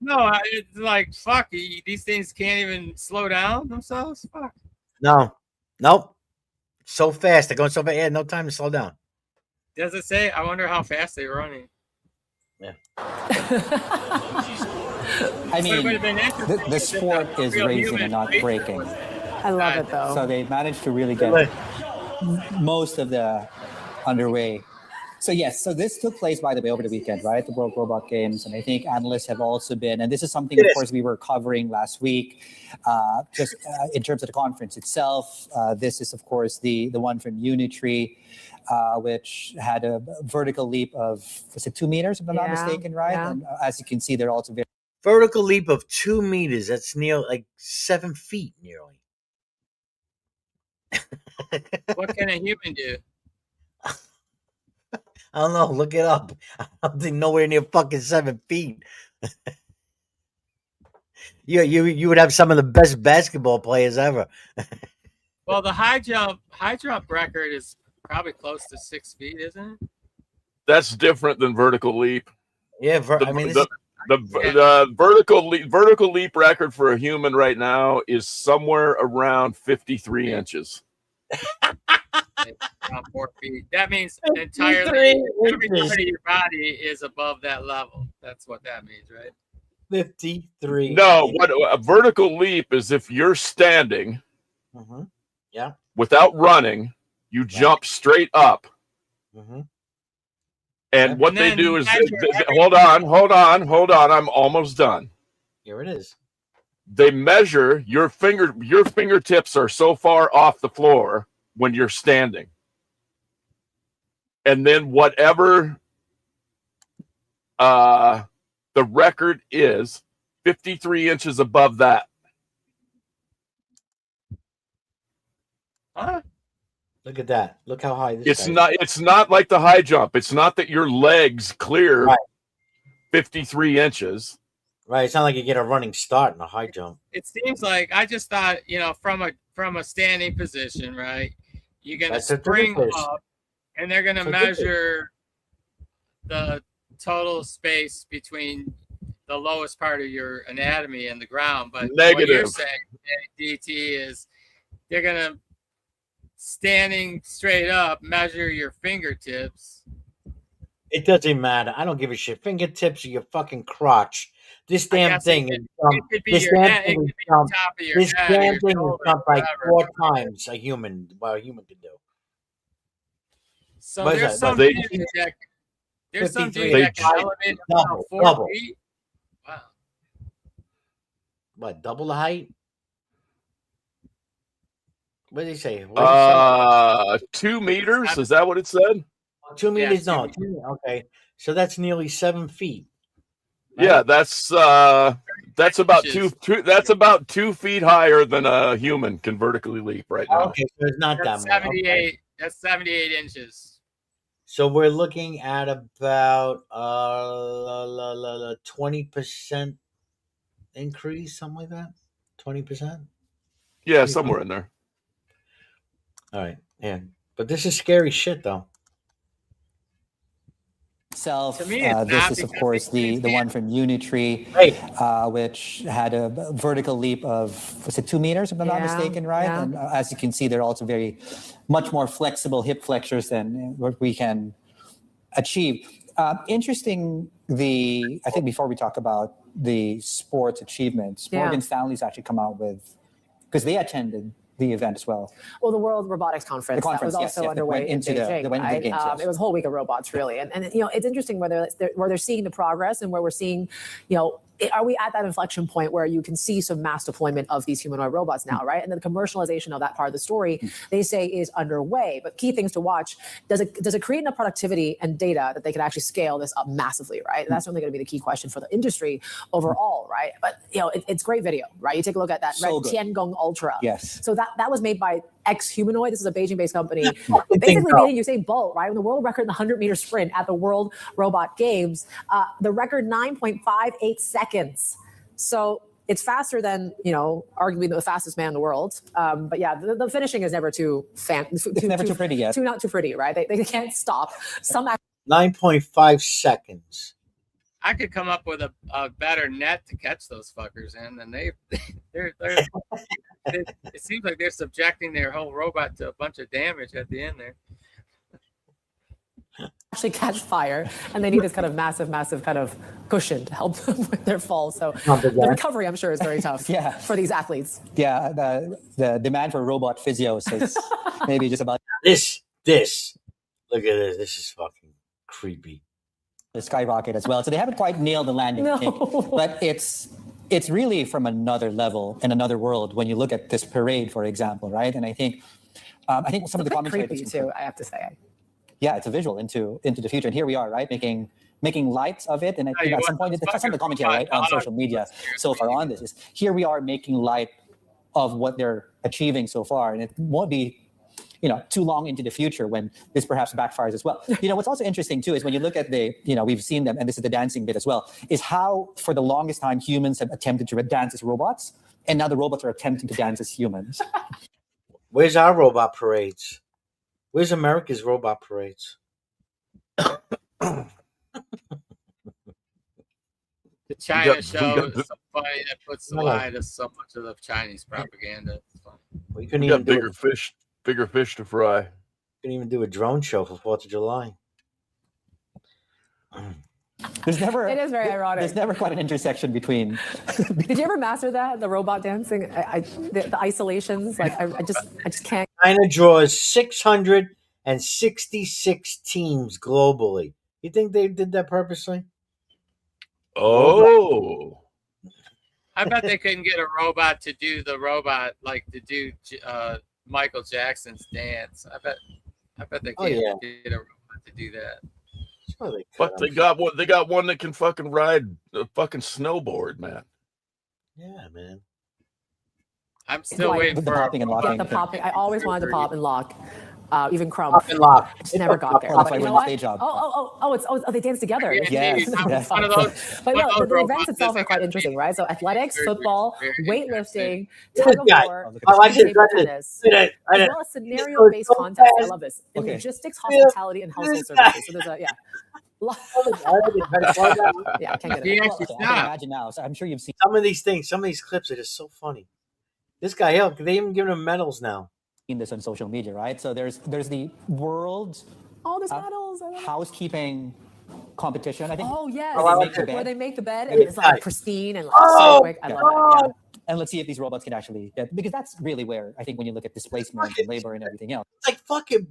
No, it's like, fuck, these things can't even slow down themselves? Fuck. No. Nope. So fast. They're going so fast. Yeah, no time to slow down. Does it say? I wonder how fast they're running. Yeah. I mean, the sport is racing and not braking. I love it, though. So they managed to really get most of the underway. So yes, so this took place, by the way, over the weekend, right? The World Robot Games, and I think analysts have also been, and this is something, of course, we were covering last week, just in terms of the conference itself. This is, of course, the one from Unitree, which had a vertical leap of, was it 2 meters, if I'm not mistaken, right? Yeah. And as you can see, they're also very... Vertical leap of 2 meters. That's near like 7 feet, nearly. What can a human do? I don't know. Look it up. I don't think nowhere near fucking 7 feet. You would have some of the best basketball players ever. Well, the high jump record is probably close to 6 feet, isn't it? That's different than vertical leap. Yeah, the vertical leap record for a human right now is somewhere around 53 inches. Around 4 feet. That means entirely every part of your body is above that level. That's what that means, right? 53. No, what a vertical leap is if you're standing, yeah, without running, you jump straight up. And what they do is, hold on, I'm almost done. Here it is. They measure your fingertips are so far off the floor when you're standing. And then whatever the record is, 53 inches above that. Huh? Look at that. Look how high this is. It's not like the high jump. It's not that your legs clear 53 inches. Right. It's not like you get a running start in a high jump. It seems like, I just thought, from a standing position, right? You're going to spring up, and they're going to measure the total space between the lowest part of your anatomy and the ground. But what you're saying, DT, is they're going to, standing straight up, measure your fingertips. It doesn't matter. I don't give a shit. Fingertips or your fucking crotch. This damn thing is this damn thing is jumped like 4 times a human could do. So there's some dude that can elevate about 4 feet. Wow. What, double the height? What did he say? 2 meters? Is that what it said? 2 meters? No. 2 meters. Okay. So that's nearly 7 feet. Right? Yeah, that's about that's about 2 feet higher than a human can vertically leap right now. Okay, so it's not that much. Okay. That's 78 inches. So we're looking at about 20% increase, something like that. 20%. Yeah, somewhere in there. All right, yeah, but this is scary shit, though. Itself, To me, it's this not, is of because course they the one from Unitree, which had a vertical leap of, was it 2 meters if I'm not mistaken, right? yeah. And as you can see, they're also very much more flexible hip flexors than what we can achieve. Interesting. I think before we talk about the sports achievements, Yeah. Morgan Stanley's actually come out with, because they attended the event as well. Well, the World Robotics Conference, that was yes, also that underway went in into Beijing, the, went into right? the games, yes. It was a whole week of robots, really. And it's interesting where they're seeing the progress and where we're seeing, are we at that inflection point where you can see some mass deployment of these humanoid robots now, right? And then the commercialization of that part of the story, they say, is underway. But key things to watch, does it create enough productivity and data that they can actually scale this up massively, right? And that's certainly going to be the key question for the industry overall, right? But, it's great video, right? You take a look at that, So right? good. Tiangong Ultra. Yes. So that was made by X-Humanoid. This is a Beijing-based company. Basically beating Usain Bolt, right? The world record in the 100-meter sprint at the World Robot Games. The record 9.58 seconds. So it's faster than, arguably the fastest man in the world. But yeah, the finishing is never too never too pretty yet. Not too pretty, right? They can't stop. 9.5 seconds. I could come up with a better net to catch those fuckers in, and it seems like they're subjecting their whole robot to a bunch of damage at the end there. Actually catch fire, and they need this kind of massive kind of cushion to help them with their fall. So the recovery, I'm sure, is very tough for these athletes. Yeah, the demand for robot physios is maybe just about This. Look at this. This is fucking creepy. the skyrocket as well. So they haven't quite nailed the landing, I think, but it's really from another level and another world when you look at this parade, for example, right? And I think some of the commentary creepy too, I have to say. Yeah, it's a visual into the future, and here we are, right, making light of it. And I think at some point, some of the commentary, right, on social media so far on this is here we are making light of what they're achieving so far, and it won't be too long into the future when this perhaps backfires as well. What's also interesting too is when you look at we've seen them, and this is the dancing bit as well, is how for the longest time humans have attempted to dance as robots, and now the robots are attempting to dance as humans. Where's our robot parades? Where's America's robot parades? The China show is so funny that puts to lie to so much of the Chinese propaganda. It's funny. We couldn't We even got bigger fish to fry. Couldn't even do a drone show for 4th of July. It is very ironic. There's never quite an intersection between. Did you ever master that, the robot dancing? The isolations, like I just can't. China draws 666 teams globally. You think they did that purposely? Oh. I bet they couldn't get a robot to do Michael Jackson's dance. I bet they can't get a robot to do that. Sure they could. But they got one that can fucking ride a fucking snowboard, man. Yeah, man. I'm still waiting for the popping and locking. The popping. I always wanted to pop and lock. Even Crump. Pop and lock. I just never got there. That's But why you we're know in the what? stage job. They dance together. Yes. One of those. But one no, of those the events robots itself is are quite like- interesting, right? So athletics, football, weightlifting, This tug of guy. war, I like this. table tennis, as well as scenario-based contests. I love this. In logistics, hospitality, and household services. So there's a yeah, I can't get He it. actually I can stopped. imagine now. So I'm sure you've seen Some of these clips are just so funny. This guy, hell, they even give him medals now. this on social media, right? So there's the world All these medals. I love it. housekeeping competition. I think. Oh yes, Oh, I like it. where they make the bed and it's like Right. pristine and like Oh, so quick. I love it. And let's see if these robots can actually, because that's really where I think when you look at displacement and labor and everything else. It's like fucking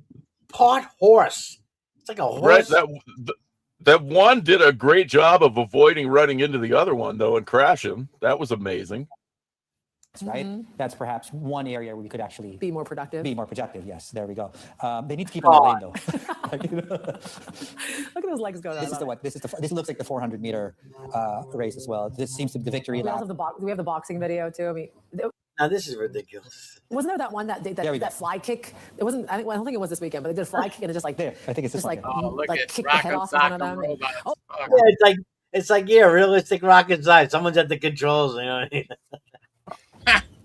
part horse. It's like a Right, horse. that one did a great job of avoiding running into the other one though and crashing. That was amazing. Right? That's perhaps one area where we could actually Be more productive. be more productive. Yes, there we go. They need to keep on the lane though. Look at those legs going. This looks like the 400-meter race as well. This seems to be the victory We lap. also have we have the boxing video too. I mean, Now this is ridiculous. wasn't there that one that There we go. that fly kick? It wasn't. I don't think it was this weekend, but they did a fly kick and it just like There, I think it's this just like one. Oh, look like at kick the head Rock'em off of one of Sock'em them. robots. Oh, Fuck. Yeah, it's like realistic rocket science. Someone's at the controls. You know what I mean?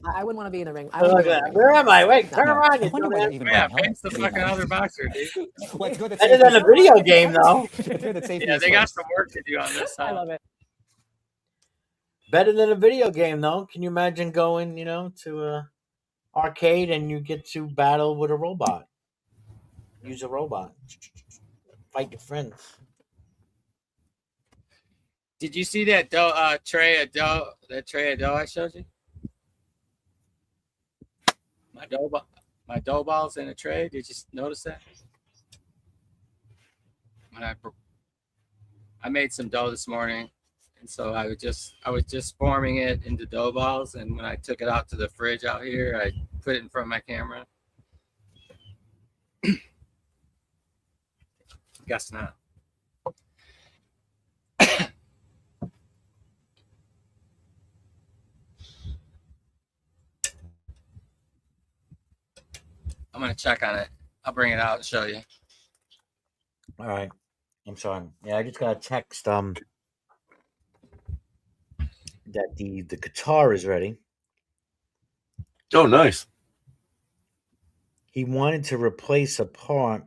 I wouldn't want to be in the ring. I Look wouldn't at be in that. the ring. Where am I? Wait, turn No, around, I you wonder whether dumbass. even Yeah, Brian Helm Payne's the would be fucking in that. other boxer, dude. Well, it's good that Better than a safety- video game, though. It's good that safety Yeah, is they got first. some work to do on this I side. love it. Better than a video game, though. Can you imagine going, to a arcade and you get to battle with a robot? Use a robot. Fight your friends. Did you see that tray of dough? That tray of dough I showed you? My dough balls in a tray. Did you notice that? When I made some dough this morning, and so I was just forming it into dough balls, and when I took it out to the fridge out here, I put it in front of my camera. Guess not. I'm gonna check on it. I'll bring it out and show you. All right. I'm sorry. Yeah, I just got a text that the guitar is ready. Oh, nice. He wanted to replace a part.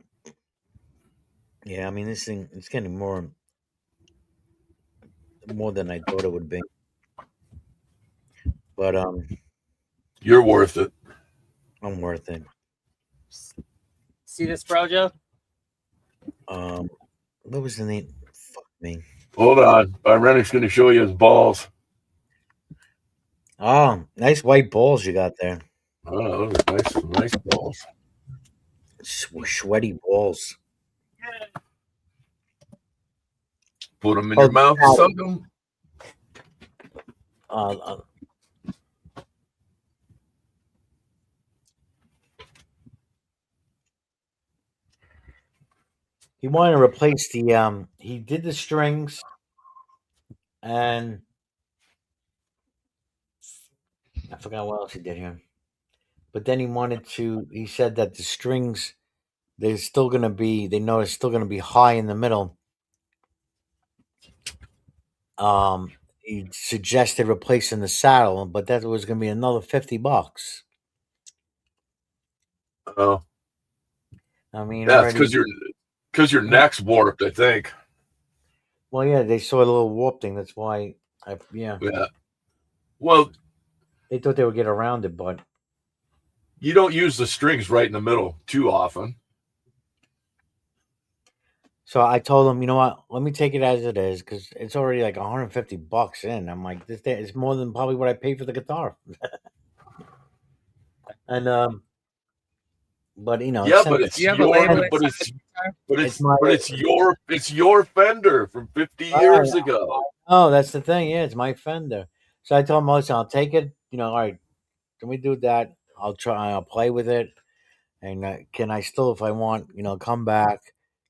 Yeah, I mean this thing it's getting more than I thought it would be. But You're worth it. I'm worth it. See this, bro, Joe? What was the name? Fuck me. Hold on. Irenic's going to show you his balls. Oh, nice white balls you got there. Oh, nice balls. Sweaty balls. Put them in your mouth and suck them. He wanted to replace the he did the strings and I forgot what else he did here. But then he said that the strings they know it's still gonna be high in the middle. He suggested replacing the saddle, but that was gonna be another $50. Oh. I mean, Yeah, it's because your neck's warped, I think. Well, yeah, they saw a little warp thing. That's why, yeah. Well, they thought they would get around it, but you don't use the strings right in the middle too often. So I told him, you know what? Let me take it as it is because it's already like $150 in. I'm like, this is more than probably what I paid for the guitar. And but yeah, but it's your Fender from 50 years ago. Oh, that's the thing. Yeah, it's my Fender. So I told him, listen, I'll take it. All right, can we do that? I'll try. I'll play with it. And can I still, if I want, come back,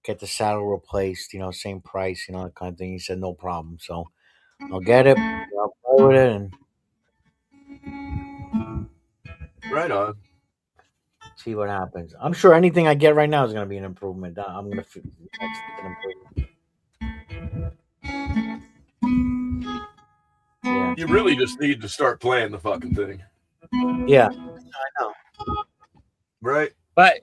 get the saddle replaced, same price, that kind of thing. He said, no problem. So I'll get it. I'll play with it. And right on. See what happens. I'm sure anything I get right now is going to be an improvement. I'm going to fix an improvement. Yeah. You really just need to start playing the fucking thing. Yeah, I know. Right. But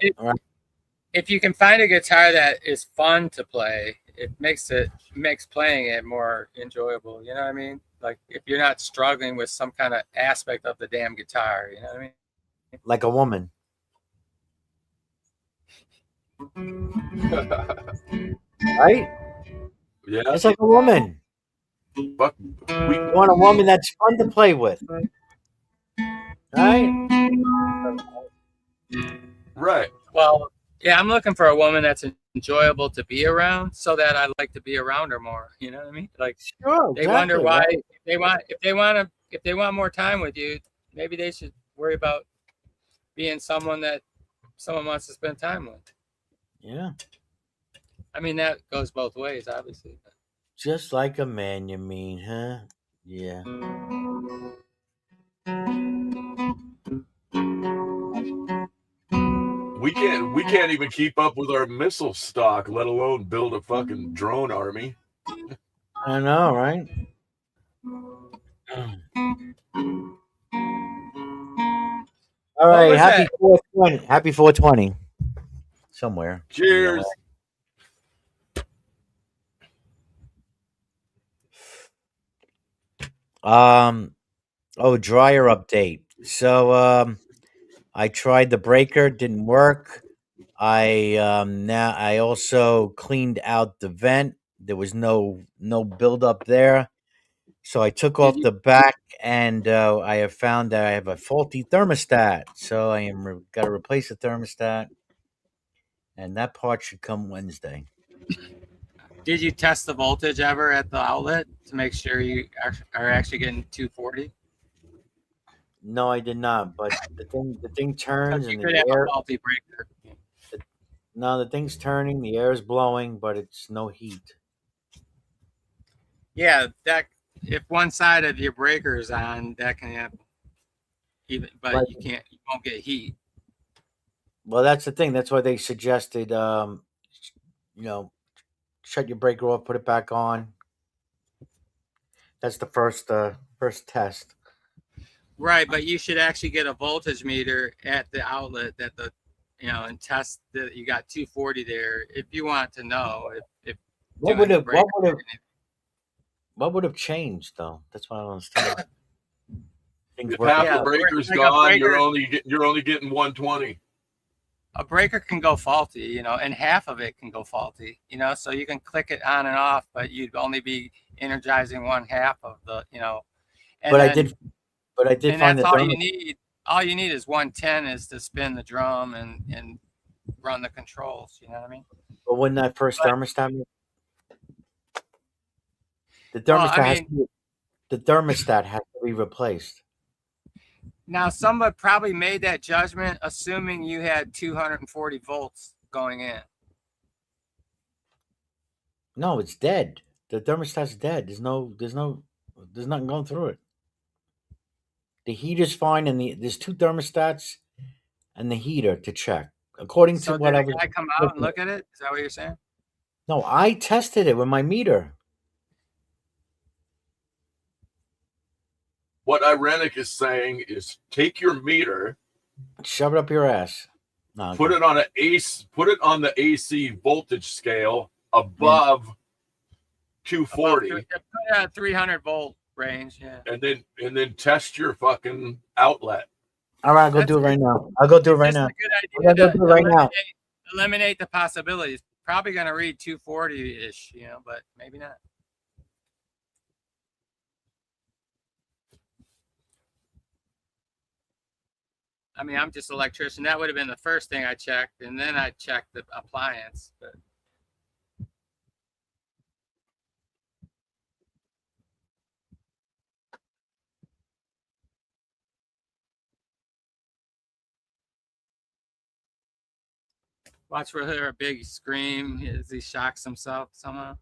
if you can find a guitar that is fun to play, it makes playing it more enjoyable. You know what I mean? Like if you're not struggling with some kind of aspect of the damn guitar, you know what I mean? Like a woman. Right? Yeah. It's like a woman. But we want a woman that's fun to play with. Right? Right. Well, yeah, I'm looking for a woman that's enjoyable to be around so that I like to be around her more. You know what I mean? Like sure, they wonder why if they want more time with you, maybe they should worry about being someone that someone wants to spend time with. Yeah. I mean, that goes both ways, obviously. Just like a man, you mean, huh? Yeah. We can't even keep up with our missile stock, let alone build a fucking drone army. I know, right? All What right, was happy that? 420. Happy 420. Somewhere. Cheers. Dryer update. So I tried the breaker, didn't work. I also cleaned out the vent. There was no buildup there. So I took Did off you the back, and I have found that I have a faulty thermostat. So I am got to replace the thermostat, and that part should come Wednesday. did you test the voltage ever at the outlet to make sure you are actually getting 240? No, I did not. But the thing turns, Because you and could the have a air. faulty breaker. No, the thing's turning. The air is blowing, but it's no heat. Yeah, that if one side of your breaker is on, that can happen. Even, Right. but you won't get heat. Well, that's the thing. That's why they suggested, you know, shut your breaker off, put it back on. That's the first test. Right, but you should actually get a voltage meter at the outlet and test that you got 240 there if you want to know if What doing would the have breaker. what would have changed though? That's what I don't understand. Things If work. half Yeah, the breaker's like a gone, breaker, you're only getting 120. a breaker can go faulty, and half of it can go faulty, so you can click it on and off, but you'd only be energizing one half of and But I then did, but I did and find that's the all you thermostat. need. All you need is 110 is to spin the drum and run the controls. You know what I mean? But when that first But thermostat, well, I mean, the thermostat has to be replaced. now somebody probably made that judgment assuming you had 240 volts going in. No, it's dead. The thermostat's dead. There's nothing going through it. The heater's fine, and there's two thermostats and the heater to check. According to So what did I a was guy come out and looking at. look at it? Is that what you're saying? No, I tested it with my meter. What Irenic is saying is take your meter, Shove it up your ass. No, put okay. it on the AC voltage scale Yeah. above About 240, 300 volt range. Yeah. and then test your fucking outlet. All right, I'll go do it right now. I'll go do it It's right just now. a good I'm idea gonna to go do it right now. eliminate the possibilities. Probably going to read 240-ish, but maybe not. I mean, I'm just an electrician. That would have been the first thing I checked, and then I checked the appliance. But watch for her a big scream as he shocks himself somehow.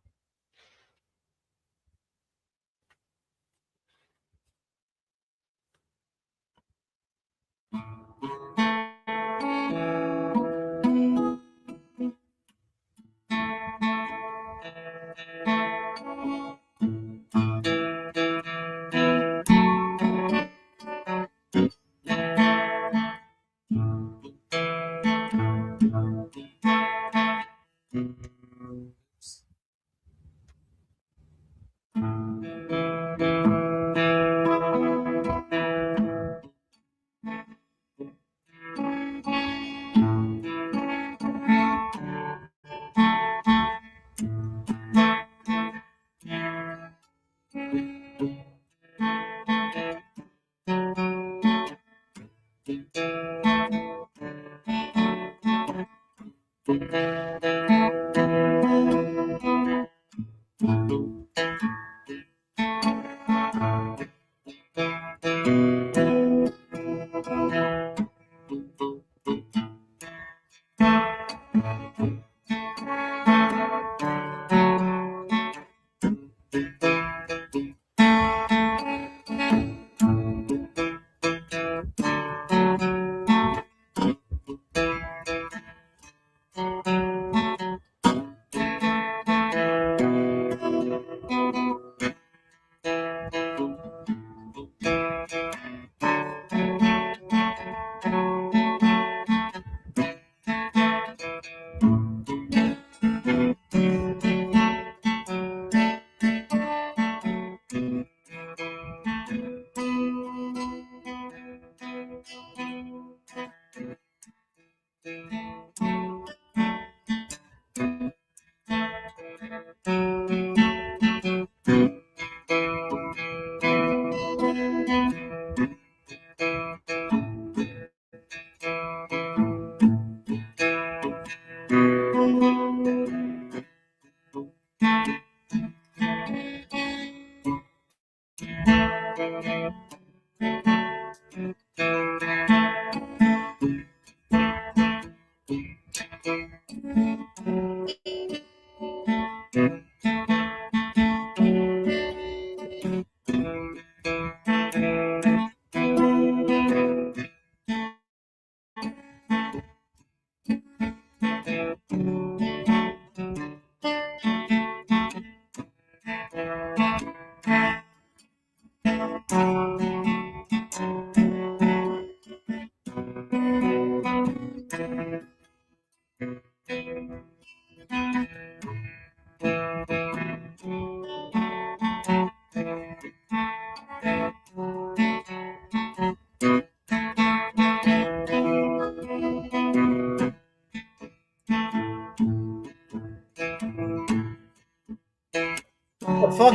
The fuck?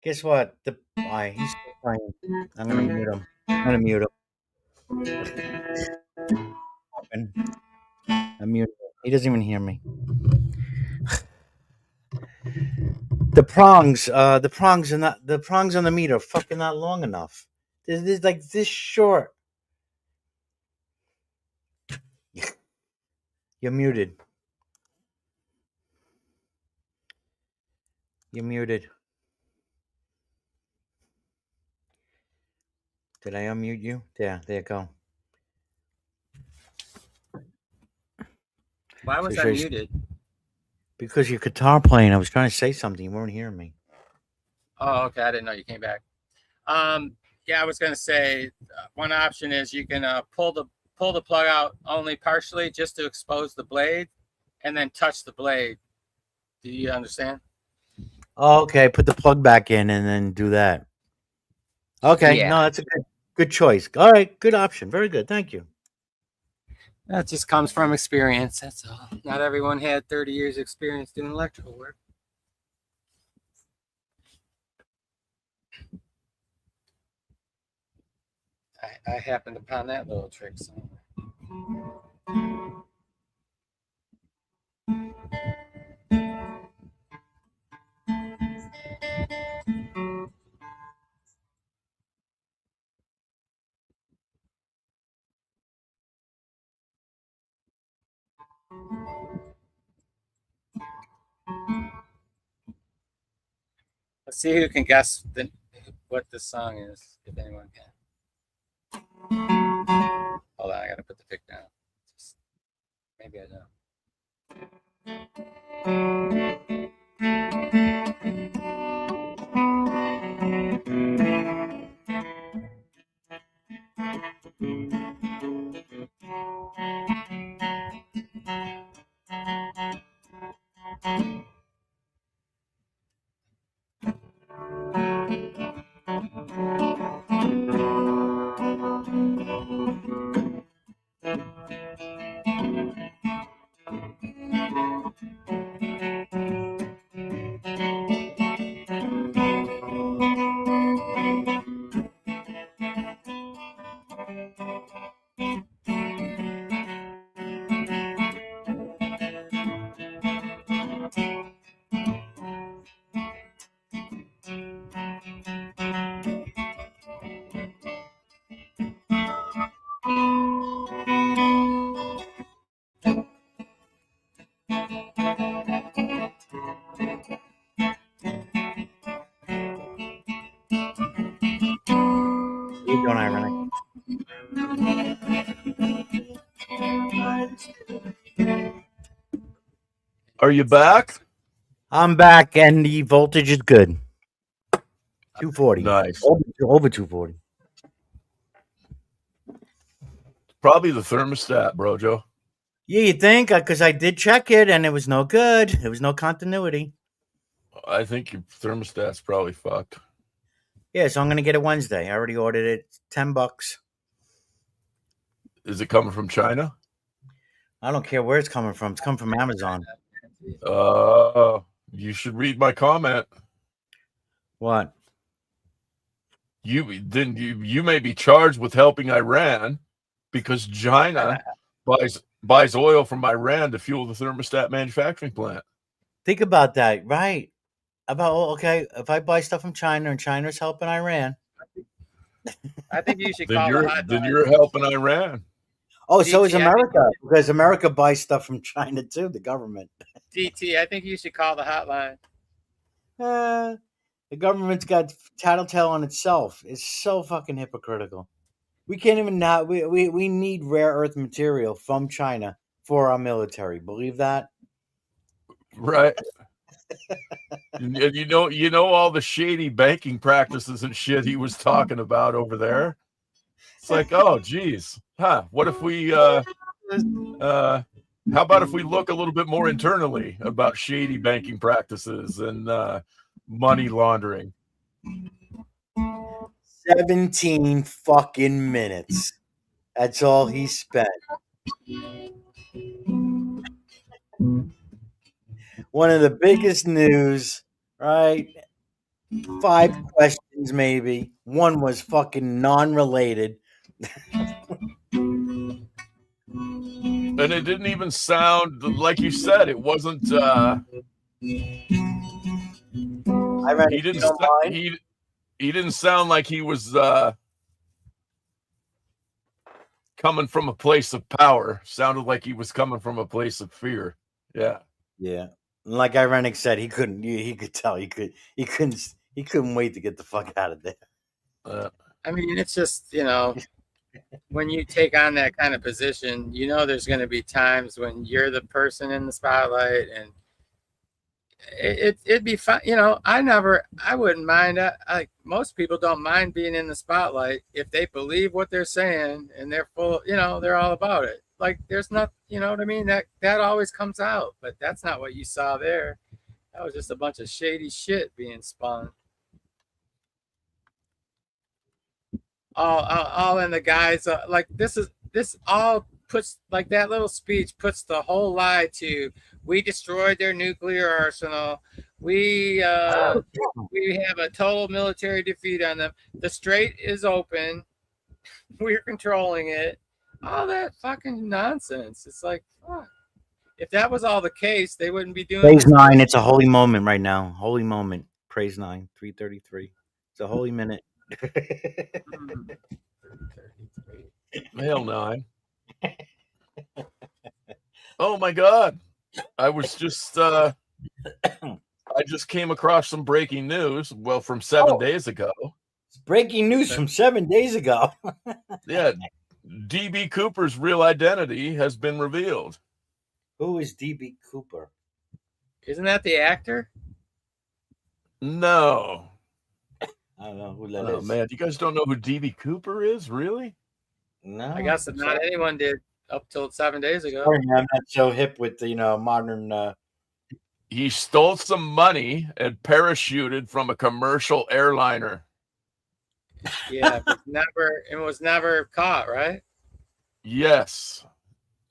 Guess what? He's still playing. I'm gonna mute him. I'm gonna mute him. I'm mute him. He doesn't even hear me. The prongs on the meter are fucking not long enough. This like this short. You're muted. You're muted. Did I unmute you? There you go. Why was I muted? Because your guitar playing. I was trying to say something. You weren't hearing me. Oh, okay. I didn't know you came back. Yeah, I was gonna say one option is you can pull the plug out only partially just to expose the blade, and then touch the blade. Do you understand? Oh, okay. Put the plug back in and then do that. Okay. Yeah. No, that's a good choice. All right. Good option. Very good. Thank you. That just comes from experience. That's all. Not everyone had 30 years experience doing electrical work. I happened upon that little trick somewhere. Let's see who can guess what this song is, if anyone can. Hold on, I gotta put the pick down. Maybe I don't. You doing, Ironic? Are you back? I'm back, and the voltage is good. 240. Nice. Over 240. Probably the thermostat, Brojo. Yeah, you think? Because I did check it, and it was no good. There was no continuity. I think your thermostat's probably fucked. Yeah, so I'm going to get it Wednesday. I already ordered it. $10. Is it coming from China? I don't care where it's coming from. It's coming from Amazon. You should read my comment. What? You may be charged with helping Iran because China buys oil from Iran to fuel the thermostat manufacturing plant. Think about that, right? Okay, if I buy stuff from China and China's helping Iran. I think you should Then call the you're hotline. then you're helping Iran. Oh, so is DT, I think- America, because America buys stuff from China too, the government. DT, I think you should call the hotline. The government's got tattletale on itself. It's so fucking hypocritical. We can't even now. We need rare earth material from China for our military. Believe that? Right. And you know all the shady banking practices and shit he was talking about over there. It's like, oh geez, what if we how about if we look a little bit more internally about shady banking practices and money laundering? 17 fucking minutes. That's all he spent. One of the biggest news, right? 5 questions, maybe. One was fucking non-related. And it didn't even sound like you said. It wasn't. He didn't sound like he was coming from a place of power. Sounded like he was coming from a place of fear. Yeah. Yeah. Like Ironic said, he couldn't. He could tell. He couldn't wait to get the fuck out of there. I mean, it's just, when you take on that kind of position, there's going to be times when you're the person in the spotlight, and it'd be fun. I wouldn't mind. Like most people don't mind being in the spotlight if they believe what they're saying and they're full. They're all about it. Like there's not. You know what I mean? That always comes out, but that's not what you saw there. That was just a bunch of shady shit being spun. All in the guys like this all puts, like, that little speech puts the whole lie to, we destroyed their nuclear arsenal, we have a total military defeat on them, the strait is open, we're controlling it, all that fucking nonsense. It's like, fuck. If that was all the case, they wouldn't be doing Praise 9. It's a holy moment right now. Holy moment. Praise 9. 3:33. It's a holy minute. Hell 9. Oh my God. I was just I just came across some breaking news. Well, from 7 days ago. It's breaking news from 7 days ago. Yeah. DB Cooper's real identity has been revealed. Who is DB Cooper? Isn't that the actor? No. I don't know who that is. Man, you guys don't know who DB Cooper is? Really? No. I guess not anyone did up till 7 days ago. Sorry, I'm not so hip with the modern. He stole some money and parachuted from a commercial airliner. Yeah, but it was never caught, right? Yes.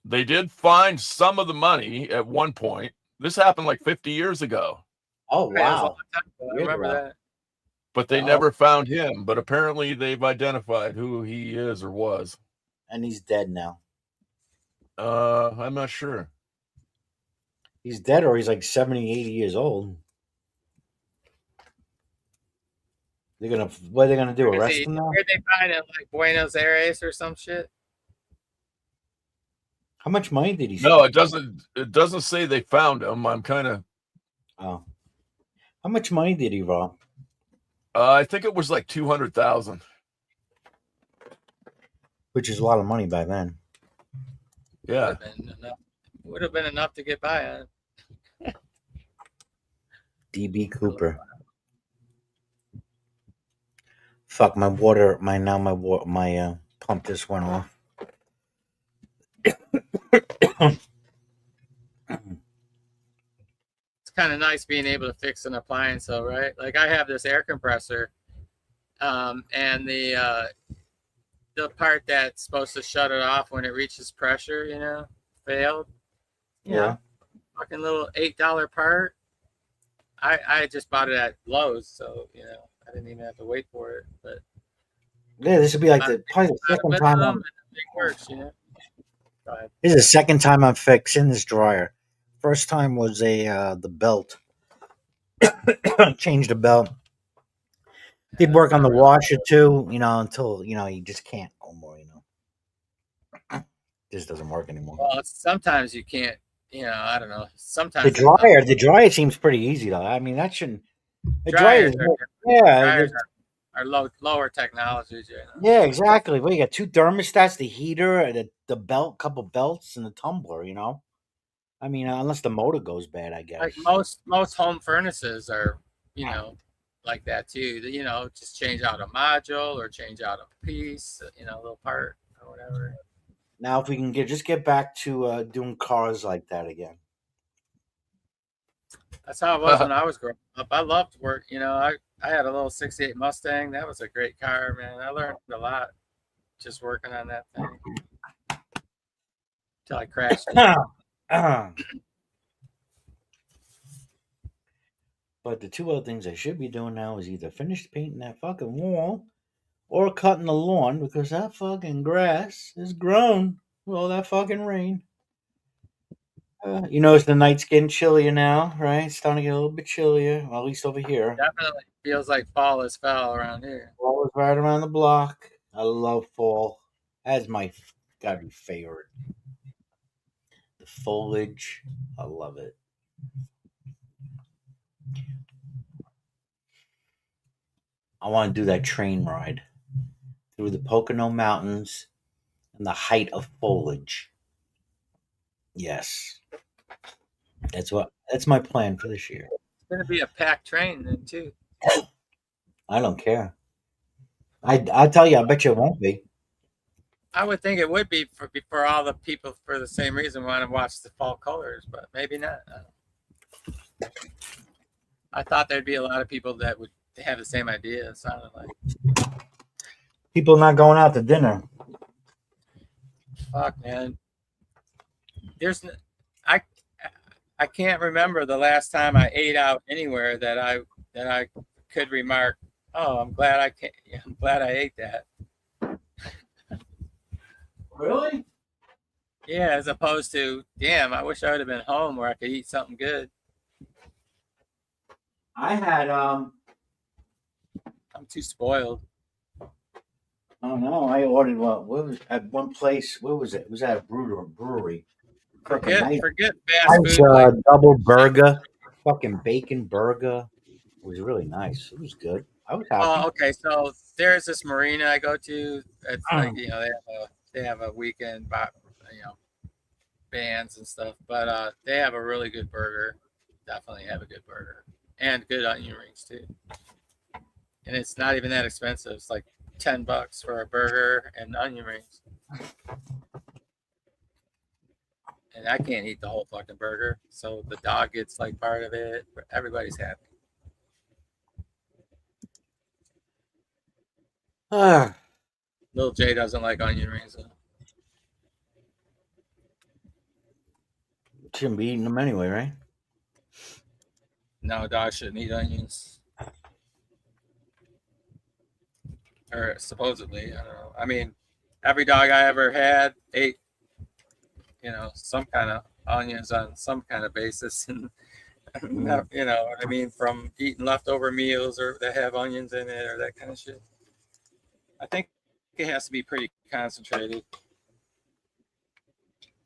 They did find some of the money at one point. This happened like 50 years ago. Oh, wow. I remember that. But they never found him. But apparently they've identified who he is or was. And he's dead now. I'm not sure. He's dead, or he's like 70, 80 years old. What are they gonna do? Arrest him now? Where'd they find him? Like Buenos Aires or some shit? How much money did he No, spend? it doesn't say they found him. I'm kind of. Oh. How much money did he rob? I think it was like 200,000. Which is a lot of money back then. Yeah. Would have been enough to get by on. DB Cooper. Fuck, my pump just went off. It's kind of nice being able to fix an appliance, though, right? Like I have this air compressor, and the part that's supposed to shut it off when it reaches pressure, failed. Yeah. Fucking little $8 part. I just bought it at Lowe's, so I didn't even have to wait for it. But yeah, this would be like probably the second time. It works, This is the second time I'm fixing this dryer. First time was the belt. Change the belt. Did work on the washer too, until you just can't no more. Just doesn't work anymore. Well, sometimes you can't. I don't know. The Sometimes dryer seems pretty easy though. I mean, that shouldn't. The dryers dryer, dryers are lower technologies. yeah, exactly. Well, you got 2 thermostats, the heater, the belt, couple belts, and the tumbler. I mean, unless the motor goes bad, I guess. Like most home furnaces are, like that too. Just change out a module or change out a piece, a little part or whatever. Now, if we can just get back to doing cars like that again. That's how it was when I was growing up. I loved work. I had a little '68 Mustang. That was a great car, man. I learned a lot just working on that thing until I crashed it. But the 2 other things I should be doing now is either finish painting that fucking wall or cutting the lawn, because that fucking grass is grown with all that fucking rain. It's the night's getting chillier now, right? It's starting to get a little bit chillier, well, at least over here. Definitely feels like fall has fell around here. Fall is right around the block. I love fall. That's my gotta be favorite. The foliage, I love it. I want to do that train ride through the Pocono Mountains and the height of foliage. Yes. That's my plan for this year. It's gonna be a packed train then too. I don't care. I tell you, I bet you it won't be. I would think it would be for all the people for the same reason want to watch the fall colors, but maybe not. I thought there'd be a lot of people that would have the same idea. It sounded like People not going out to dinner. fuck, man. I can't remember the last time I ate out anywhere that I could remark, oh, I'm glad I ate that. Really? Yeah, as opposed to, damn, I wish I would have been home where I could eat something good. I had I'm too spoiled. Oh no, I ordered what was at one place. Where was it? It was at a brewery. Forget fast Nice, food. double burger, fucking bacon burger. It was really nice. It was good. I was happy. Oh, okay. So there's this marina I go to. It's like they have a weekend, bands and stuff. But they have a really good burger. Definitely have a good burger and good onion rings too. And it's not even that expensive. It's like $10 for a burger and onion rings. And I can't eat the whole fucking burger, so the dog gets like part of it. Everybody's happy. Little Jay doesn't like onion rings. Though. Shouldn't be eating them anyway, right? No, dogs shouldn't eat onions. Or supposedly, I don't know. I mean, every dog I ever had ate, some kind of onions on some kind of basis, and what I mean, from eating leftover meals or that have onions in it or that kind of shit. I think it has to be pretty concentrated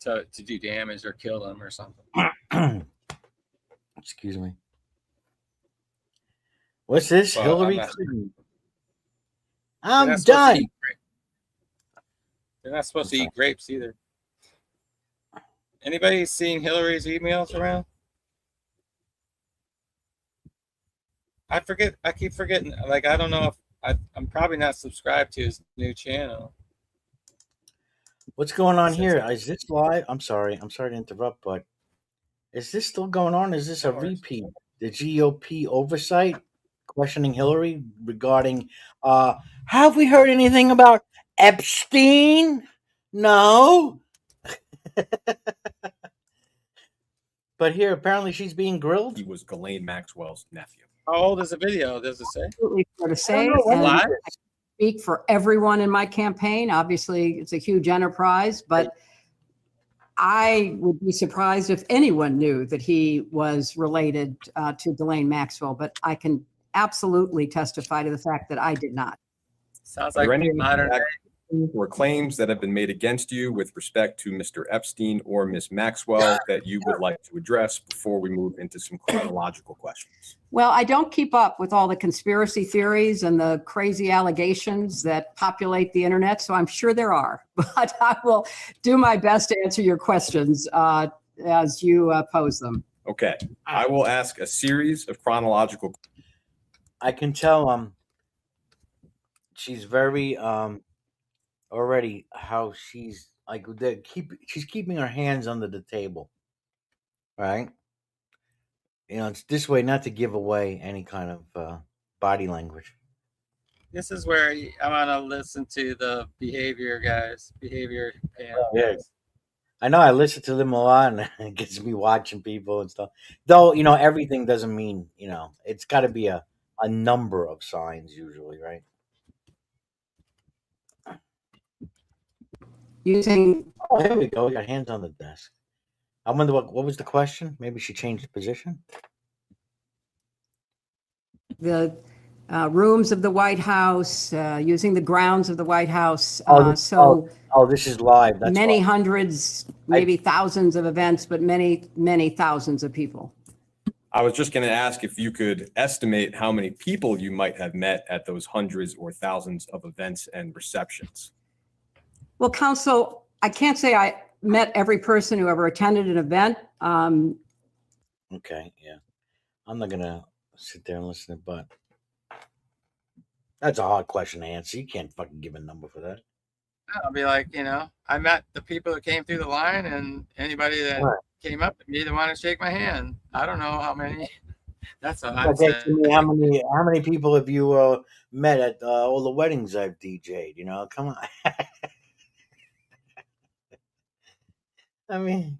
to do damage or kill them or something. Excuse me. What's this? Well, Hillary I'm Clinton. I'm done. They're not supposed to eat grapes either. Anybody seeing Hillary's emails around? I keep forgetting. Like, I don't know if I'm probably not subscribed to his new channel. What's going on here? Is this live? I'm sorry to interrupt, but is this still going on? Is this a repeat? The GOP oversight questioning Hillary regarding have we heard anything about Epstein? No. But here apparently she's being grilled. He was Ghislaine Maxwell's nephew. How old is the video? Does it say? Absolutely fair to say. And I speak for everyone in my campaign. Obviously, it's a huge enterprise, but I would be surprised if anyone knew that he was related to Ghislaine Maxwell, but I can absolutely testify to the fact that I did not. Sounds Are there like any modern day. or claims that have been made against you with respect to Mr. Epstein or Ms. Maxwell that you would like to address before we move into some chronological questions? Well, I don't keep up with all the conspiracy theories and the crazy allegations that populate the internet, so I'm sure there are. But I will do my best to answer your questions as you pose them. Okay. I will ask a series of chronological. I can tell she's very already how she's like she's keeping her hands under the table, right? You know, it's this way not to give away any kind of body language. This is where I want to listen to the behavior guys, behavior panel Yeah. guys. I know I listen to them a lot, and it gets me watching people and stuff. Though, you know, everything doesn't mean, you know, it's got to be a number of signs usually, right? Using Oh, here we go. We got hands on the desk. I wonder what was the question? Maybe she changed position. the rooms of the White House, using the grounds of the White House. This is live. That's many why. hundreds, maybe thousands of events, but many, many thousands of people. I was just going to ask if you could estimate how many people you might have met at those hundreds or thousands of events and receptions. Well, Council, I can't say I met every person who ever attended an event. Okay, yeah. I'm not gonna sit there and listen to, but that's a hard question to answer. You can't fucking give a number for that. I'll be like, you know, I met the people that came through the line, and anybody that came up to me that wanted to shake my hand. I don't know how many. That's what I'm saying. How many people have you met at all the weddings I've DJ'd? You know, come on. I mean,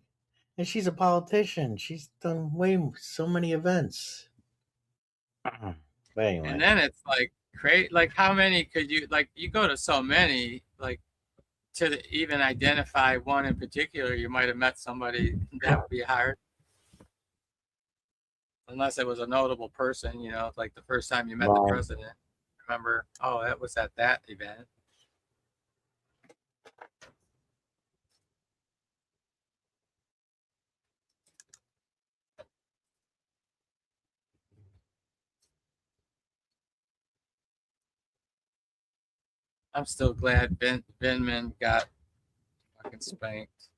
and she's a politician. She's done so many events. But anyway, And then it's like great. Like, how many could you like? You go to so many, like, to even identify one in particular. You might have met somebody that would be hard, unless it was a notable person. You know, like the first time you met the president. Remember? Oh, that was at that event. I'm still glad Benman got fucking spanked.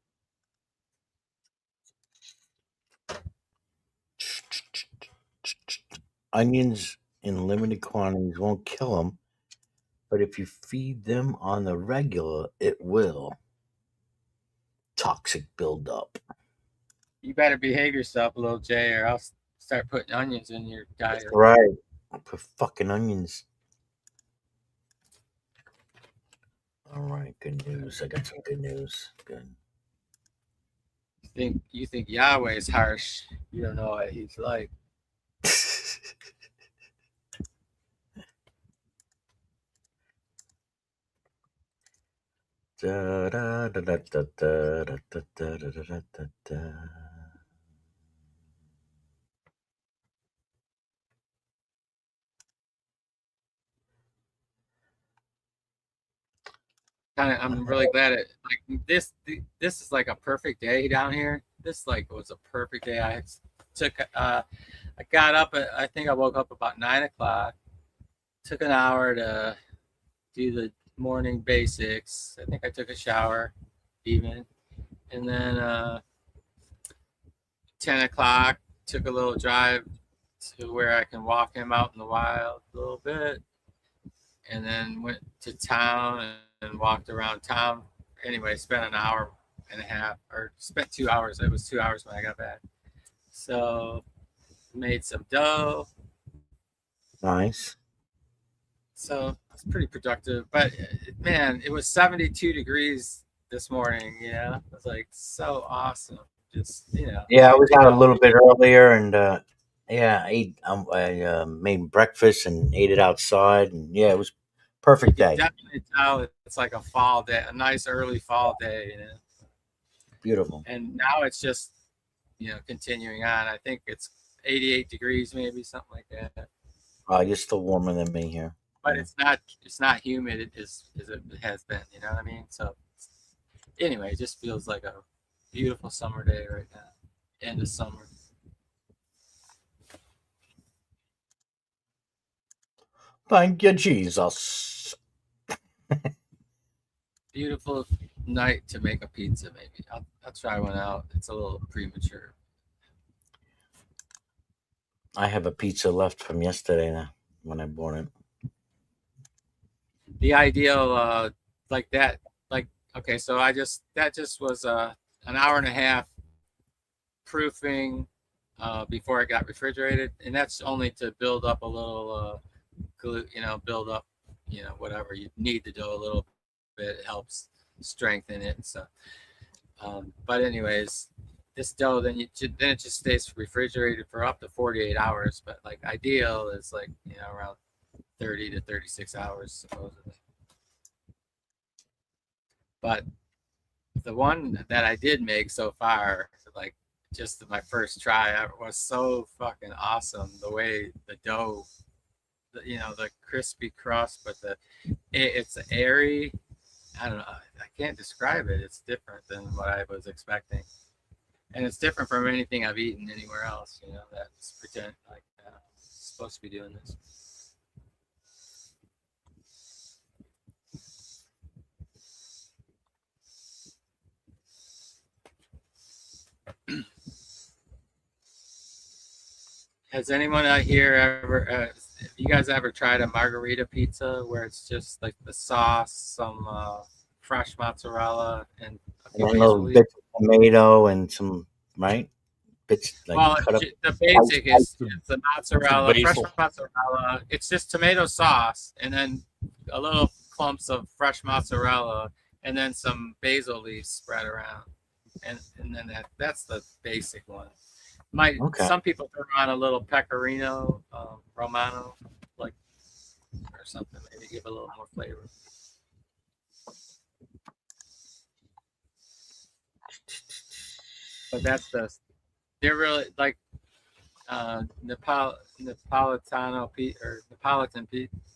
onions in limited quantities won't kill them, but if you feed them on the regular, it will. Toxic buildup. You better behave yourself, little Jay, or I'll start putting onions in your diet. Right. I'll put fucking onions. All right, good news. I got some good news. Good. You think Yahweh is harsh? You don't know what he's like. Da, da, da, da, da, da, da, da, da, da, da, da. I'm really glad it like this is like a perfect day down here. This like was a perfect day. I got up I think I woke up about 9 o'clock. Took an hour to do the morning basics. I think I took a shower even. And then 10 o'clock took a little drive to where I can walk him out in the wild a little bit. And then went to town and walked around town. Anyway, spent an hour and a half, or spent 2 hours. It was 2 hours when I got back. So made some dough. Nice. So it's pretty productive. But man, it was 72 degrees this morning. You know, it was like so awesome. Just Yeah, I was out a little bit earlier, and I made breakfast and ate it outside, and yeah, it was perfect day. Definitely tell it's like a fall day, a nice early fall day. You know? Beautiful. And now it's just, continuing on. I think it's 88 degrees, maybe something like that. You're still warmer than me here. But it's not humid as it has been. You know what I mean? So anyway, it just feels like a beautiful summer day right now. End of summer. Thank you, Jesus. Beautiful night to make a pizza. Maybe I'll try one out. It's a little premature. I have a pizza left from yesterday now when I bought it. The ideal, like that, okay. So that just was an hour and a half proofing before it got refrigerated, and that's only to build up a little glue. Build up, whatever you need the dough a little bit. It helps strengthen it and stuff. But anyways, this dough then it just stays refrigerated for up to 48 hours. But like ideal is like around 30 to 36 hours supposedly. But the one that I did make so far, like just my first try, was so fucking awesome. The way the dough, the crispy crust, but it's airy. I don't know. I can't describe it. It's different than what I was expecting, and it's different from anything I've eaten anywhere else. That's pretend like supposed to be doing this. Has anyone out here ever? Have you guys ever tried a margarita pizza where it's just like the sauce, some fresh mozzarella, and a few And a little bits of tomato and some bits like cut up. The basic is the mozzarella, fresh basil. mozzarella. It's just tomato sauce, and then a little clumps of fresh mozzarella, and then some basil leaves spread around, and then that's the basic one. Some people throw on a little pecorino romano, or something, maybe give a little more flavor. But they're really like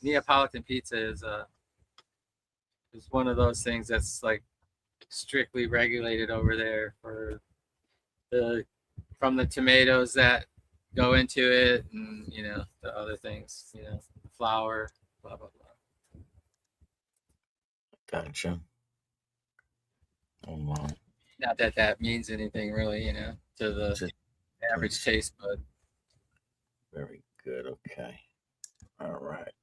Neapolitan pizza is one of those things that's like strictly regulated over there from the tomatoes that go into it, and the other things, the flour, blah blah blah. Gotcha. Oh wow. Not that means anything really, to the average taste bud. Very good. Okay. All right.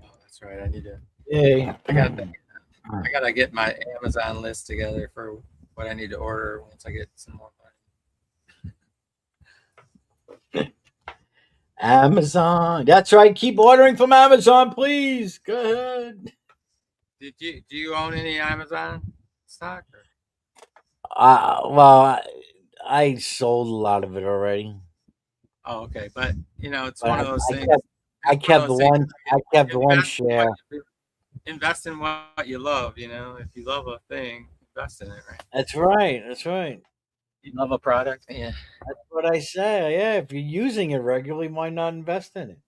Oh, that's right. I need to. Yay. I gotta get my Amazon list together for what I need to order once I get some more money. Amazon. That's right. Keep ordering from Amazon, please. Go ahead. Do you own any Amazon stock? Well, I sold a lot of it already. Oh, okay. But it's one of those things. I kept one share. Invest in what you love. If you love a thing, invest in it. Right. That's right. That's right. You love a product. Yeah. That's what I say. Yeah. If you're using it regularly, why not invest in it?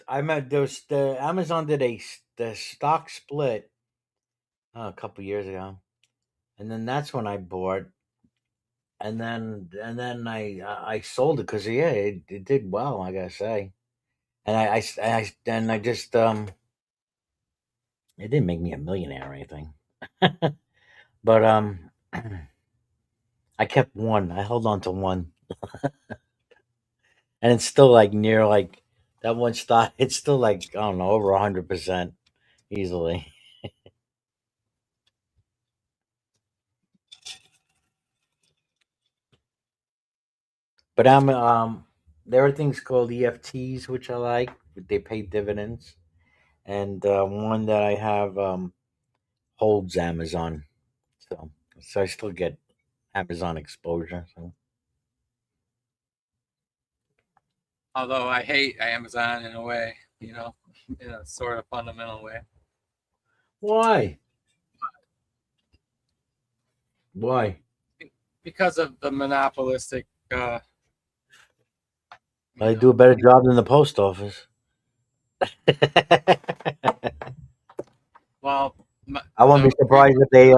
The Amazon did the stock split a couple years ago, and then that's when I bought, and then I sold it because it did well, I gotta say, and I just it didn't make me a millionaire or anything, but I kept one. I held on to one, and it's still like near like that one stock. It's still like I don't know over 100% easily. But there are things called EFTs which I like. They pay dividends, and one that I have holds Amazon, so I still get Amazon exposure. So Although I hate Amazon in a way, in a sort of fundamental way. Why? Why? Because of the monopolistic. They do a better job than the post office. Well, I wouldn't be surprised if they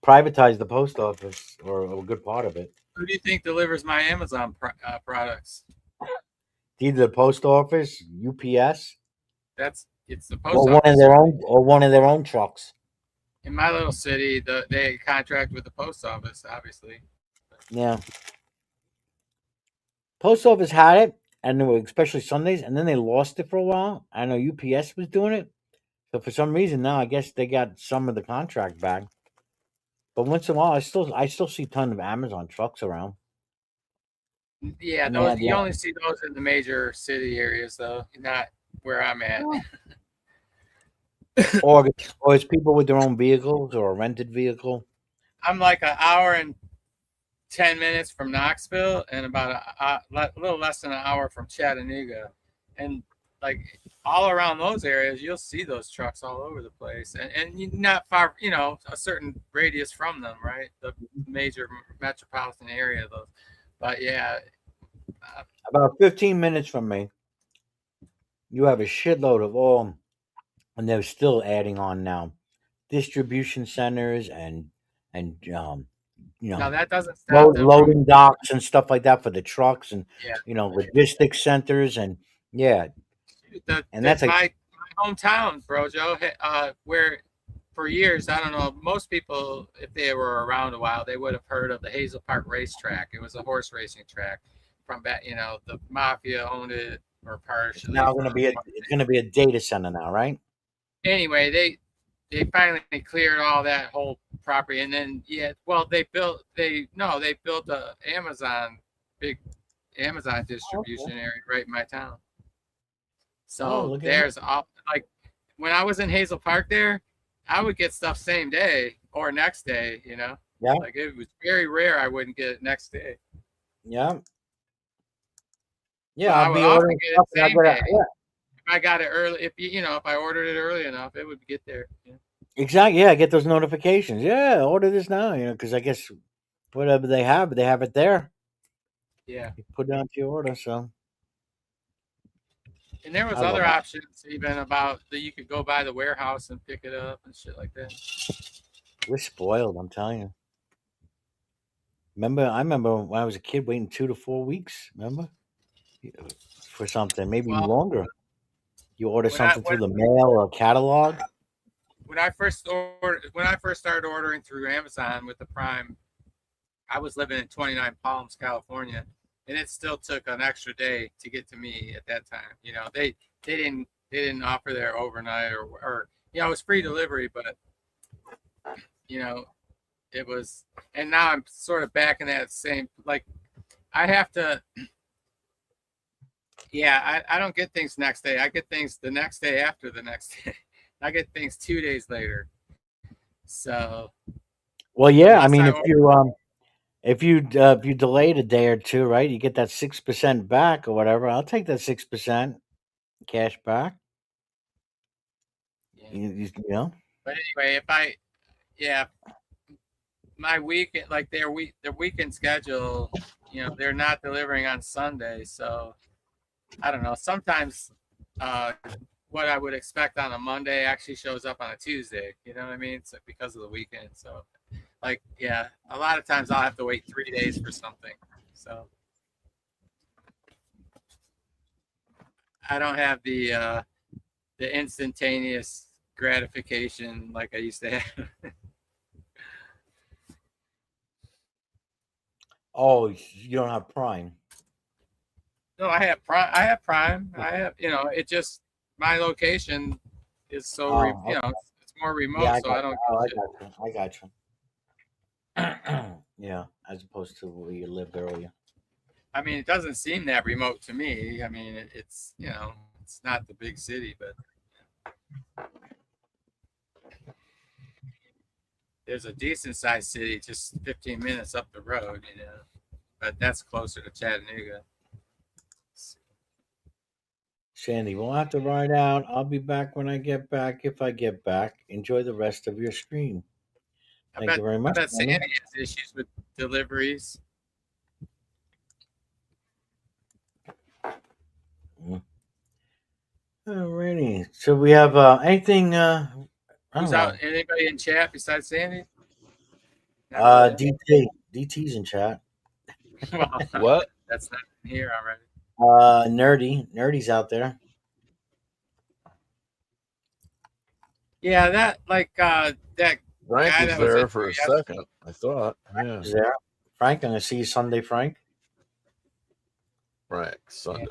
privatize the post office or a good part of it. Who do you think delivers my Amazon products? Either the post office, UPS, It's the post or office. one of their own trucks. In my little city, they contract with the post office, obviously. Yeah. Post office had it, and especially Sundays, and then they lost it for a while. I know UPS was doing it, so for some reason now I guess they got some of the contract back. But once in a while, I still see a ton of Amazon trucks around. Yeah, you only see those in the major city areas, though, not where I'm at. or it's people with their own vehicles or a rented vehicle. I'm like an hour and 10 minutes from Knoxville, and about a little less than an hour from Chattanooga, and like all around those areas, you'll see those trucks all over the place, and not far, a certain radius from them, right? The major metropolitan area, those. But yeah. About 15 minutes from me, you have a shitload of all, and they're still adding on now, distribution centers and now that doesn't stop them loading docks and stuff like that for the trucks, and yeah. Logistics centers, and That's my hometown, bro, Joe. Where for years, I don't know, most people, if they were around a while, they would have heard of the Hazel Park racetrack. It was a horse racing track from back, the mafia owned it, or partially. Now it's gonna be a data center now, right? Anyway, they finally cleared all that whole property, and then they built a big Amazon distribution area right in my town. So there's like when I was in Hazel Park there, I would get stuff same day or next day, Yeah. Like it was very rare I wouldn't get it next day. Yeah. Yeah, I would often get it same day. If I got it early, if I ordered it early enough, it would get there. Yeah. Exactly. Yeah, get those notifications. Yeah, order this now. Because I guess whatever they have it there. Yeah. You put it onto your order. So. And there was other options, even about that you could go by the warehouse and pick it up and shit like that. We're spoiled, I'm telling you. I remember when I was a kid waiting 2 to 4 weeks. Remember, for something, maybe longer. You order something through the mail or a catalog. When I first started ordering through Amazon with the Prime, I was living in 29 Palms, California, and it still took an extra day to get to me at that time. They didn't offer their overnight or it was free delivery, but it was. And now I'm sort of back in that same, like, I have to. Yeah, I don't get things next day. I get things the next day after the next day. I get things 2 days later. So. Well, yeah. I mean, if you delayed a day or two, right, you get that 6% back or whatever. I'll take that 6% cash back. Yeah. But anyway, my weekend, like their weekend schedule, they're not delivering on Sunday, so I don't know. Sometimes what I would expect on a Monday actually shows up on a Tuesday. You know what I mean? It's because of the weekend. So, like, yeah, a lot of times I'll have to wait 3 days for something. So I don't have the instantaneous gratification like I used to have. Oh, you don't have Prime? No, I have Prime. I have, it just, my location is so, it's more remote, Yeah, so I don't. I got you. Yeah, as opposed to where you lived earlier. I mean, it doesn't seem that remote to me. I mean, it's, it's not the big city, but there's a decent sized city just 15 minutes up the road, but that's closer to Chattanooga. Sandy, we'll have to ride out. I'll be back when I get back. If I get back, enjoy the rest of your stream. Thank you very I much. bet Sandy Sandy. has issues with deliveries. Alrighty. So we have anything? I Who's don't know. out? Anybody in chat besides Sandy? Not really. DT's in chat. Well, What? That's not in here already. Nerdy's out there. Yeah, that that Frank guy was that was there in for here a yesterday. second. I thought. Yeah. Is there? Frank, I'm gonna see you Sunday, Frank. Frank Sunday.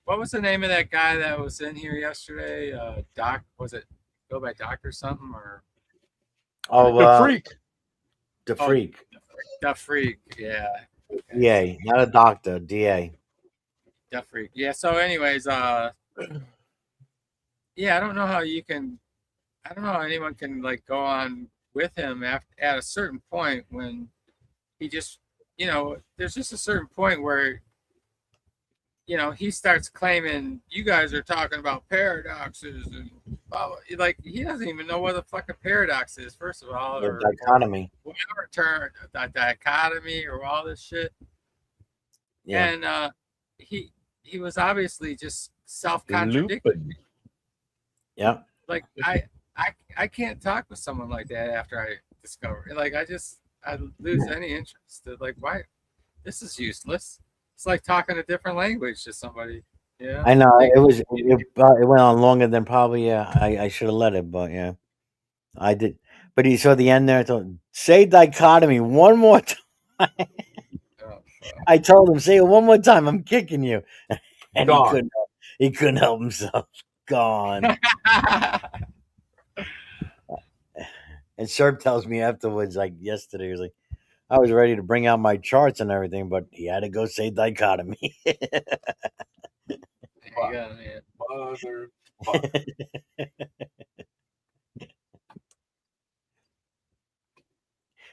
What was the name of that guy that was in here yesterday? Doc, was it go by Doc or something or? Oh, the Freak. The Freak. The Freak, yeah. DA, not a doctor. DA. The Freak. Yeah. So, anyways, yeah, I don't know how anyone can like go on with him at a certain point when he just, there's just a certain point where, he starts claiming you guys are talking about paradoxes and blah, blah. Like he doesn't even know what a fucking paradox is, first of all, The or dichotomy. whatever term, the dichotomy or all this shit. Yeah. And he was obviously just self-contradicting. Yeah. Like I can't talk with someone like that after I discover it. Like I lose any interest. Like why? This is useless. It's like talking a different language to somebody. Yeah. I know it went on longer than probably. I should have let it, but yeah, I did. But he saw the end there. I thought, say dichotomy one more time. I told him, say it one more time. I'm kicking you, and he couldn't help himself. Gone. And Serb tells me afterwards, like yesterday, he was like, I was ready to bring out my charts and everything, but he had to go say dichotomy.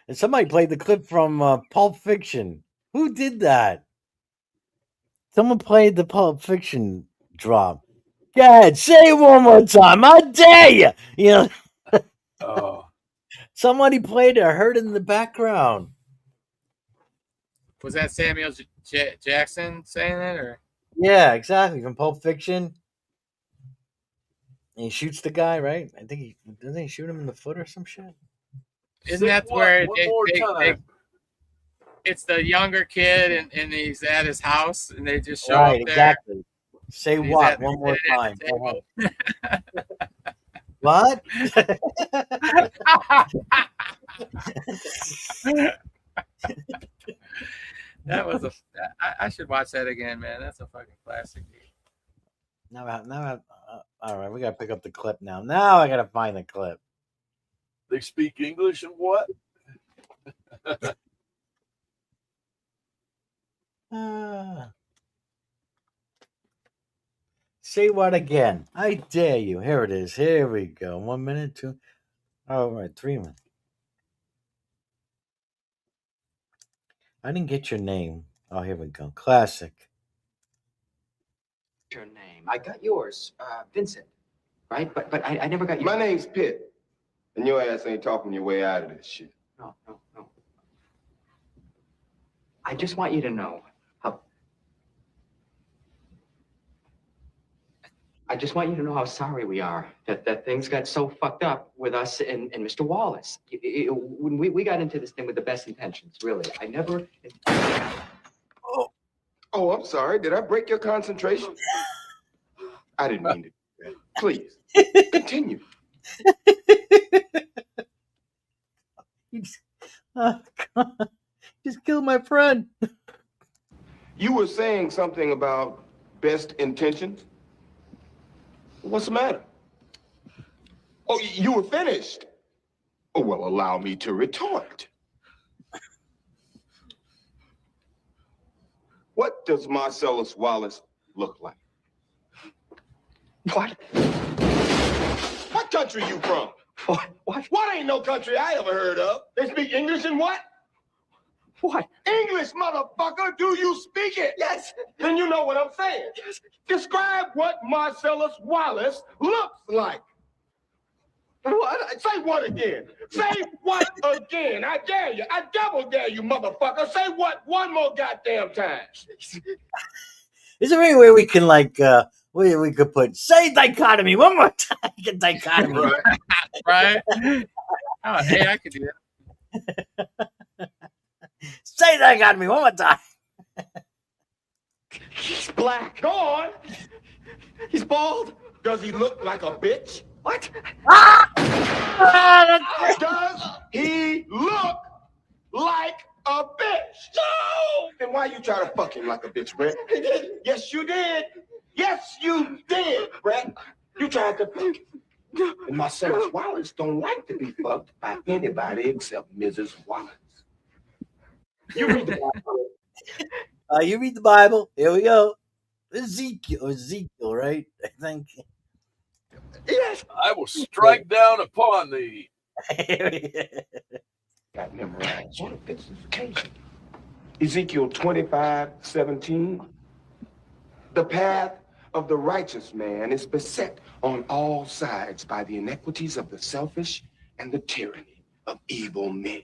And somebody played the clip from Pulp Fiction. Who did that? Someone played the Pulp Fiction drop. Go ahead, say it one more time. I dare you. Oh. Somebody played it. I heard it in the background. Was that Samuel Jackson saying that, or? Yeah, exactly. From Pulp Fiction. And he shoots the guy, right? I think doesn't he shoot him in the foot or some shit? Isn't that where it's the younger kid and he's at his house and they just show up there? Exactly. Say what one more time. What? That was I should watch that again, man. That's a fucking classic. Now, all right, we gotta pick up the clip now. Now I gotta find the clip. They speak English and what? Say what again? I dare you. Here it is. Here we go. 1 minute, 2. Oh, right, 3 minutes. I didn't get your name. Oh, here we go. Classic. Your name. I got yours, Vincent. Right? But I never got your My name's Pitt. And your ass ain't talking your way out of this shit. No. I just want you to know how sorry we are that things got so fucked up with us and Mr. Wallace. When we got into this thing with the best intentions, really. I never. Oh, I'm sorry. Did I break your concentration? I didn't mean to do that. Please, continue. Oh, God. Just killed my friend. You were saying something about best intentions? What's the matter? Oh, you were finished. Oh, well, allow me to retort. What does Marcellus Wallace look like? What? What country you from? What? What ain't no country I ever heard of? They speak English and what? What? English, motherfucker. Do you speak it? Yes. Then you know what I'm saying. Yes. Describe what Marcellus Wallace looks like. What? Say what again? Say what again? I dare you. I double dare you, motherfucker. Say what one more goddamn time. Is there any way we can we could put say dichotomy one more time? Get dichotomy. Right. Oh, hey, I could do that. Say dichotomy one more time. He's black. Go on. He's bald. Does he look like a bitch? What? Does he look like a bitch? No! Then why you try to fuck him like a bitch, Brett? I did. Yes, you did. Yes, you did, Brett. You tried to fuck him. And Marcellus Wallace don't like to be fucked by anybody except Mrs. Wallace. You read the Bible. You read the Bible. Here we go. Ezekiel, right? I think. Yes. I will strike down upon thee. Got memorized. What fits this occasion? Ezekiel 25:17. The path of the righteous man is beset on all sides by the iniquities of the selfish and the tyranny of evil men.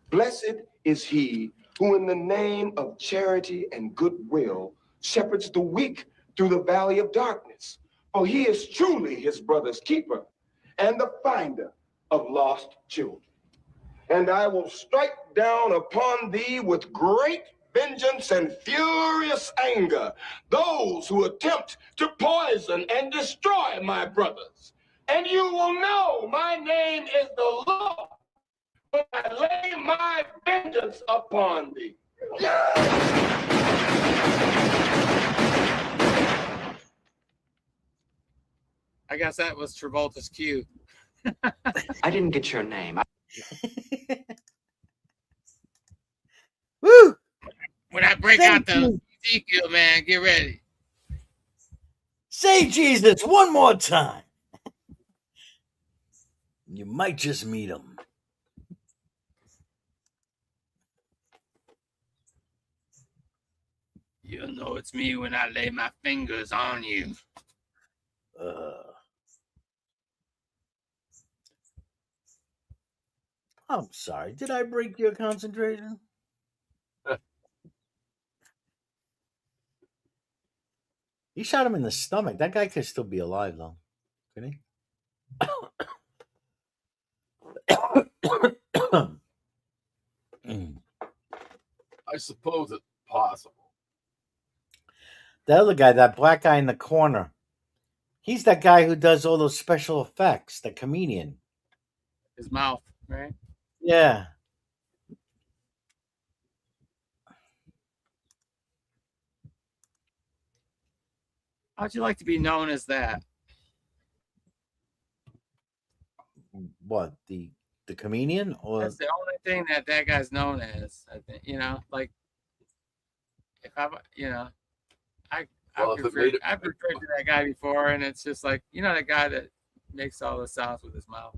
Blessed is he who in the name of charity and goodwill shepherds the weak through the valley of darkness. For he is truly his brother's keeper and the finder of lost children. And I will strike down upon thee with great vengeance and furious anger those who attempt to poison and destroy my brothers. And you will know my name is the Lord when I lay my vengeance upon thee. I guess that was Travolta's cue. I didn't get your name. Woo! When I break out the Ezekiel, man, get ready. Say Jesus one more time. You might just meet him. You'll know it's me when I lay my fingers on you. I'm sorry. Did I break your concentration? He shot him in the stomach. That guy could still be alive, though. Couldn't he? I suppose it's possible. The other guy, that black guy in the corner, he's that guy who does all those special effects, the comedian. His mouth, right? Yeah. How'd you like to be known as that? What, the comedian? Or That's the only thing that guy's known as. I think, like if I've referred to that guy before, and it's just like, the guy that makes all the sounds with his mouth.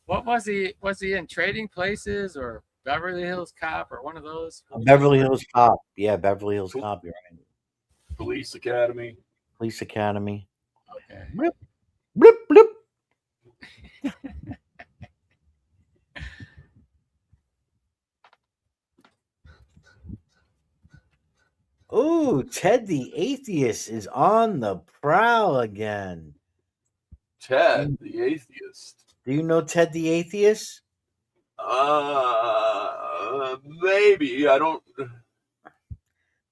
What was he? Was he in Trading Places or Beverly Hills Cop or one of those? Beverly Hills Cop. Yeah, Beverly Hills Cop. You're right. Police Academy. Police Academy. Okay. Bloop, bloop, bloop. Ooh, Ted the Atheist is on the prowl again. Ted the Atheist. Do you know Ted the Atheist? Maybe. I don't.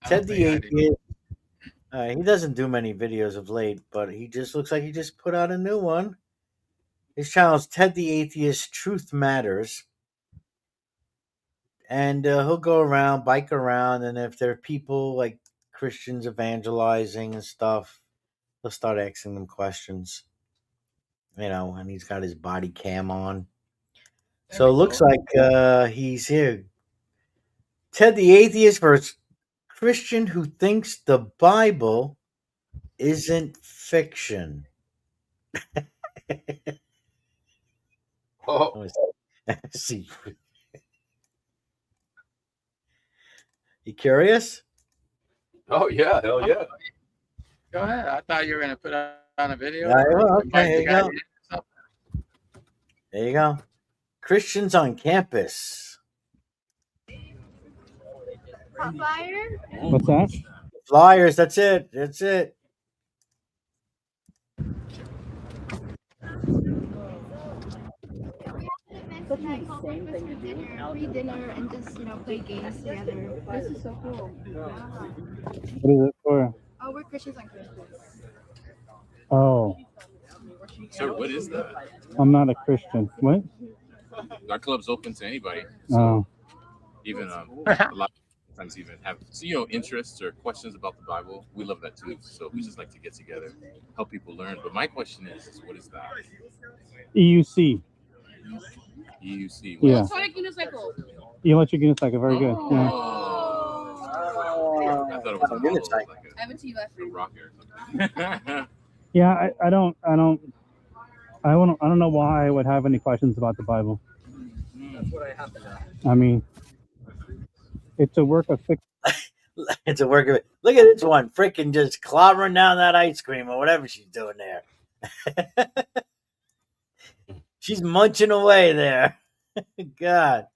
Ted the Atheist. He doesn't do many videos of late, but he just looks like he just put out a new one. His channel is Ted the Atheist Truth Matters. And he'll go around, bike around, and if there are people like Christians evangelizing and stuff, he'll start asking them questions. And he's got his body cam on. So it looks like he's here. Ted the Atheist versus Christian who thinks the Bible isn't fiction. Oh. See, you curious? Oh yeah, hell yeah. Go ahead. I thought you were gonna put on a video. Yeah, or well, invite okay, the here you guy go. in or something. There you go. Christians on campus. What's that? Flyers. That's it. That's it. Such an insane thing to do. Free dinner and just, play games together. This is so cool. What is it for? Oh, we're Christians on campus. Oh, Sir, what is that? I'm not a Christian. What? Our club's open to anybody. Oh. Even a lot of times even have interests or questions about the Bible. We love that too. So we just like to get together, help people learn. But my question is what is that? EUC. EUC. Yeah. Electronic unicycle. Electric unicycle. Very good. Yeah. I thought it was a model, like I have a T left. a rocket or something. Yeah. I don't know why I would have any questions about the Bible. That's what I have to know. I mean, it's a work of fiction. It's a work of it. Look at this one, freaking just clobbering down that ice cream or whatever she's doing there. She's munching away there. God,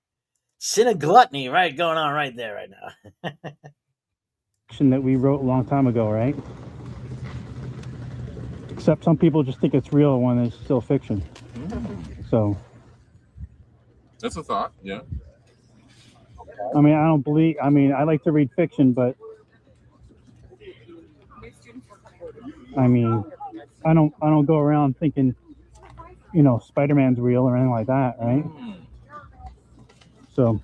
sin of gluttony, right, going on right there, right now. That we wrote a long time ago, right? Except some people just think it's real when it's still fiction. So, That's a thought, yeah. I mean, I like to read fiction, but I mean, I don't go around thinking, Spider-Man's real or anything like that, right? So,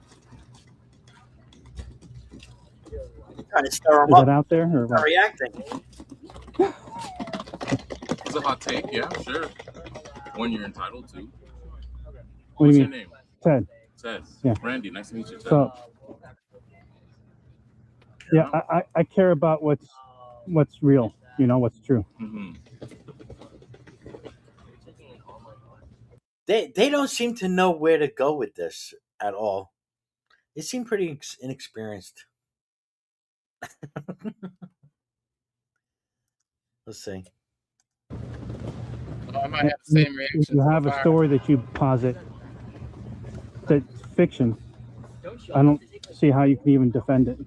Trying to stir is them up. that out there or Not what? reacting. It's a hot take, yeah, sure. One you're entitled to. What do What's you your mean? name? Ted. Ted. Yeah. Randy, nice to meet you, Ted. So, yeah, I care about what's real, what's true. Mm-hmm. They don't seem to know where to go with this at all. They seem pretty inexperienced. Let's see. I might have the same If reaction. you so have a far. story that you posit that's fiction, I don't see how you can even defend it.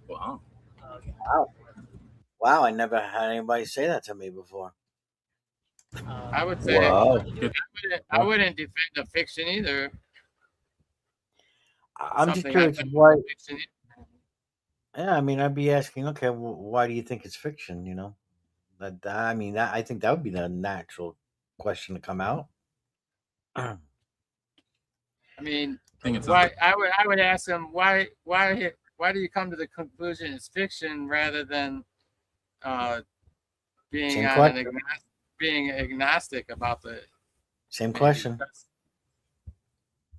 Wow. Wow, I never had anybody say that to me before. I would say Wow. I wouldn't defend the fiction either. I'm just Something curious happened why. with fiction. Yeah, I mean, I'd be asking, okay, why do you think it's fiction? I think that would be the natural question to come out. I mean, think it's why I would ask them why do you come to the conclusion it's fiction rather than being Same on question. being agnostic about the Same question.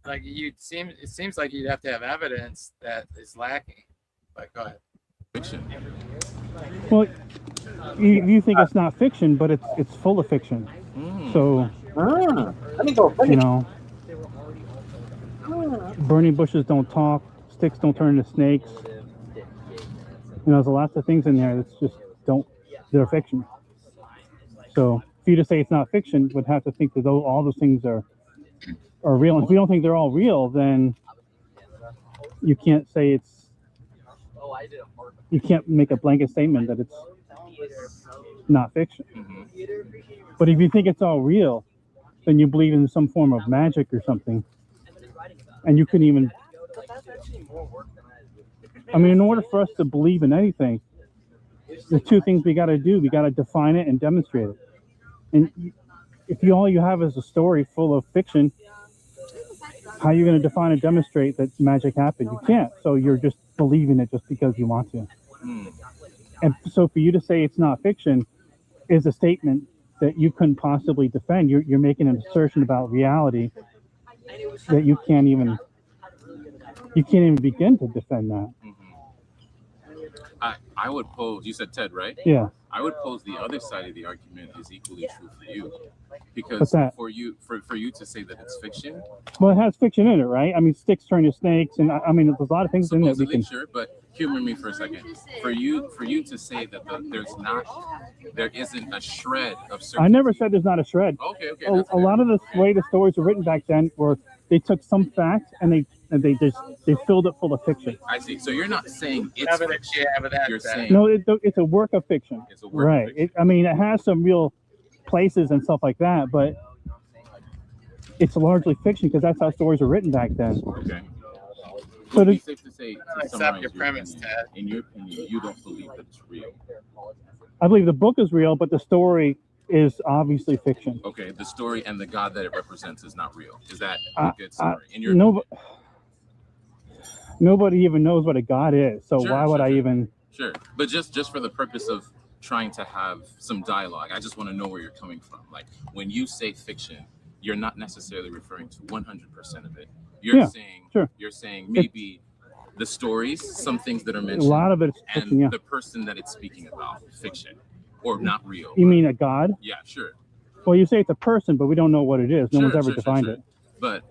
like it seems like you'd have to have evidence that is lacking. But go ahead. Fiction. Well, you think it's not fiction, but it's full of fiction. So, Let me go finish. Burning bushes don't talk, sticks don't turn into snakes. There's lots of things in there that's just they're fiction. So for you to say it's not fiction, would have to think that all those things are real. And if you don't think they're all real, then you can't say you can't make a blanket statement that it's not fiction. But if you think it's all real, then you believe in some form of magic or something. And you couldn't even, in order for us to believe in anything, there's two things we got to do. We got to define it and demonstrate it. And if all you have is a story full of fiction, how are you going to define and demonstrate that magic happened? You can't. So you're just believing it just because you want to. And so for you to say it's not fiction is a statement that you couldn't possibly defend. You're making an assertion about reality that you can't even begin to defend that. I would pose. You said Ted, right? Yeah. I would pose the other side of the argument is equally true for you, What's because that? for you to say that it's fiction. Well, it has fiction in it, right? I mean, sticks turn to snakes, and I mean, there's a lot of things in there we Supposedly, can. sure, but humor me for a second. For you to say that there isn't a shred of certainty. I never said there's not a shred. Okay, A lot of the way the stories were written back then were they took some facts and they filled it full of fiction. I see. So you're not saying it's fiction. You're saying No, it's a work of fiction. It's a work right. of fiction. I mean, it has some real places and stuff like that, but it's largely fiction because that's how stories were written back then. Okay. So Would it be safe to say, to accept summarize your premise, opinion, Ted. in your opinion, you don't believe that it's real? I believe the book is real, but the story is obviously fiction. Okay, the story and the God that it represents is not real. Is that a good summary? In your nobody even knows what a God is, so Sure, why would I even? Sure, but just for the purpose of trying to have some dialogue, I just want to know where you're coming from. Like when you say fiction, you're not necessarily referring to 100% of it. You're saying you're saying maybe the stories, some things that are mentioned, A lot of it's and fiction, yeah. the person that it's speaking about, fiction or not real. You mean a God? Yeah, sure. Well, you say it's a person, but we don't know what it is. No one's ever defined it. But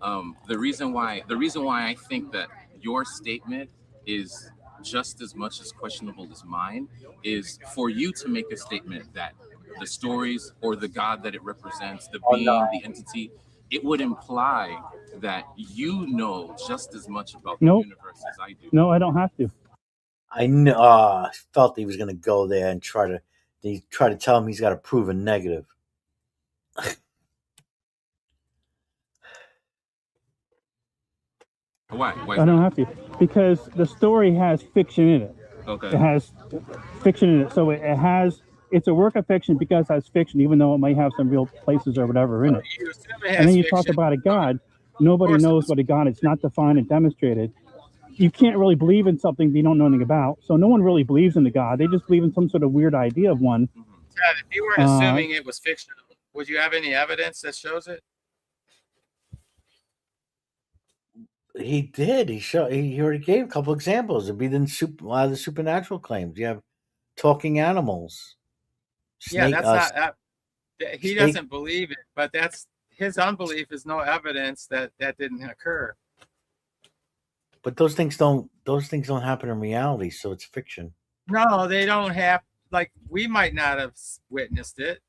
the reason why I think that your statement is just as much as questionable as mine is for you to make a statement that the stories or the God that it represents, the being, the entity, it would imply that you know just as much about the universe as I do. No, I don't have to. I know. I felt he was going to go there and try to tell him he's got to prove a negative. Why? I don't have to because the story has fiction in it. Okay. It has fiction in it, so it's a work of fiction because it has fiction, even though it might have some real places or whatever in it. And then you talk about a God. Nobody knows what a God is. It's not defined and demonstrated. You can't really believe in something that you don't know anything about. So no one really believes in the God. They just believe in some sort of weird idea of one. Ted, if you weren't assuming it was fictional, would you have any evidence that shows it? He did. He already gave a couple examples. It'd be the supernatural claims. You have talking animals. Yeah, that's not. He doesn't believe it, but that's his unbelief is no evidence that didn't occur. But those things don't happen in reality, so it's fiction. No, they don't have. Like we might not have witnessed it.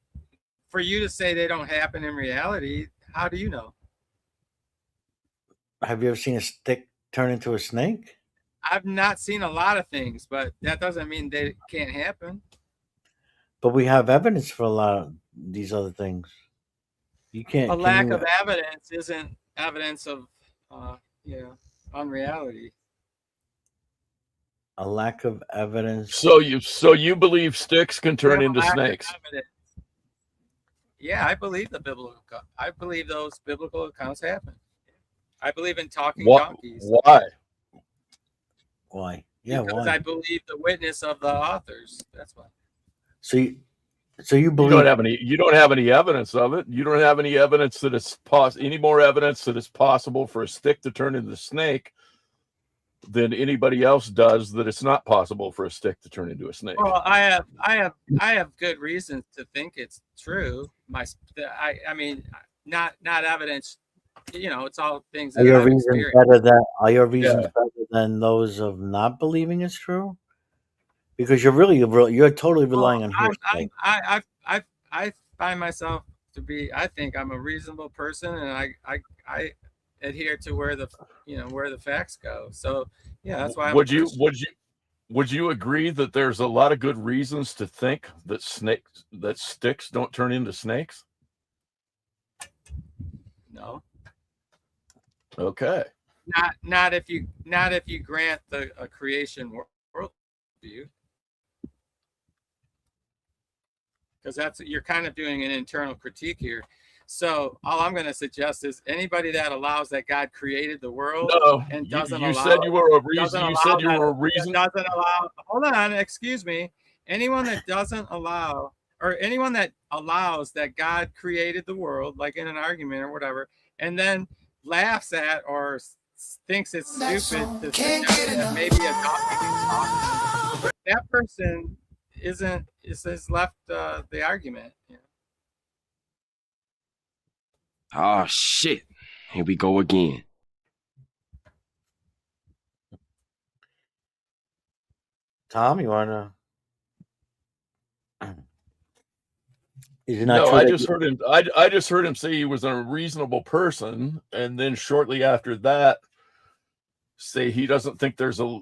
For you to say they don't happen in reality, how do you know? Have you ever seen a stick turn into a snake? I've not seen a lot of things, but that doesn't mean they can't happen. But we have evidence for a lot of these other things. You can't. A lack of evidence isn't evidence of, unreality. A lack of evidence. So you believe sticks can turn into snakes? Yeah, I believe I believe those biblical accounts happen. I believe in talking donkeys. Why? Why? Yeah, because why? I believe the witness of the authors. That's why. So you believe you don't have any evidence of it. You don't have any evidence that it's any more evidence that it's possible for a stick to turn into a snake than anybody else does that it's not possible for a stick to turn into a snake. Well, I have good reasons to think it's true. I mean, not evidence. It's all things. Are your reasons better than those of not believing it's true? Because you're totally relying on hearsay. I find myself to be. I think I'm a reasonable person, and I adhere to where the facts go. So yeah, that's why. Would you agree that there's a lot of good reasons to think that sticks don't turn into snakes? No. Okay. Not if you grant a creation world view, because you're kind of doing an internal critique here. So all I'm going to suggest is anybody that allows that God created the world and doesn't allow. You said you were a reason. You said you were a reason. Doesn't allow. Hold on, excuse me. Anyone that doesn't allow, or anyone that allows that God created the world, like in an argument or whatever, and then laughs at or thinks it's stupid to suggest that maybe a donkey can talk. that person is left the argument. You know? Oh shit! Here we go again. Tom, you want to? Is it not No, true I that just heard him. I just heard him say he was a reasonable person, and then shortly after that, say he doesn't think there's a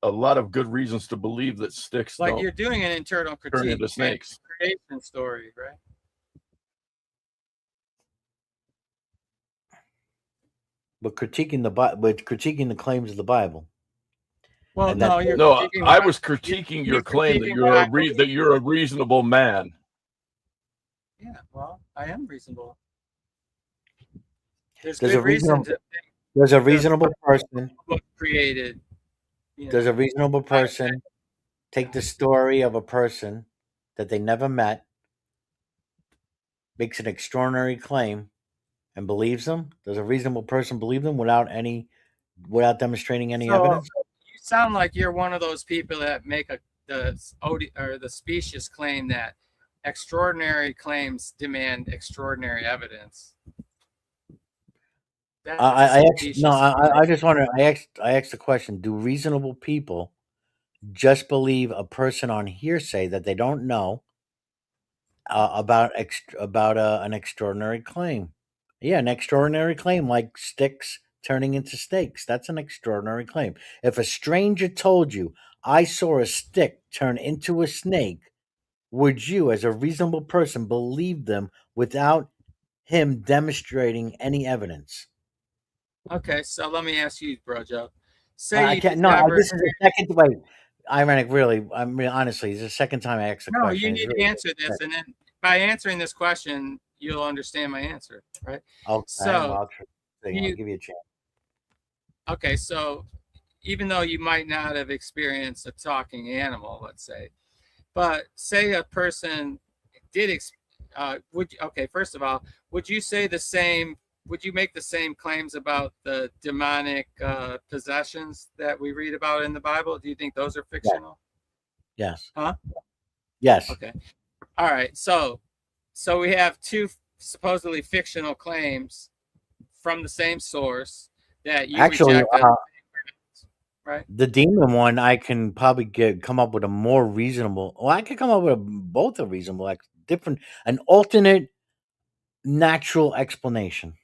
lot of good reasons to believe that sticks Like don't you're doing an internal turn critique, into snakes. creation story, right? but critiquing the claims of the Bible? Well, And no, that- you're No, critiquing I what was critiquing your you're claim that critiquing you're what I that you're a reasonable man. Yeah, well, I am reasonable. There's Does good a reason reasonable to think does a the reasonable person book created. You does know, a reasonable person take the story of a person that they never met, makes an extraordinary claim, and believes them? Does a reasonable person believe them without demonstrating any so evidence? you sound like you're one of those people that make the specious claim that extraordinary claims demand extraordinary evidence. That's I just wonder. I asked the question: do reasonable people just believe a person on hearsay that they don't know about an extraordinary claim? Yeah, an extraordinary claim like sticks turning into steaks. That's an extraordinary claim. If a stranger told you, "I saw a stick turn into a snake," would you, as a reasonable person, believe them without him demonstrating any evidence? Okay, so let me ask you, bro, Joe. Say I you can't. No, discover. this is the second. Wait, ironic. Really, I mean, honestly, it's the second time I asked the No, question. you It's need to really answer this, and then by answering this question, you'll understand my answer, right? okay. So Well, I'll give you a chance. okay, so even though you might not have experienced a talking animal, let's say, but say a person did, okay, first of all, would you say the same? Would you make the same claims about the demonic possessions that we read about in the Bible? Do you think those are fictional? Yes. Huh? Yes. Okay. All right. So we have two supposedly fictional claims from the same source that you Actually, reject. Right. The demon one, I can probably come up with a more reasonable. Well, I could come up with both a reasonable, an alternate natural explanation.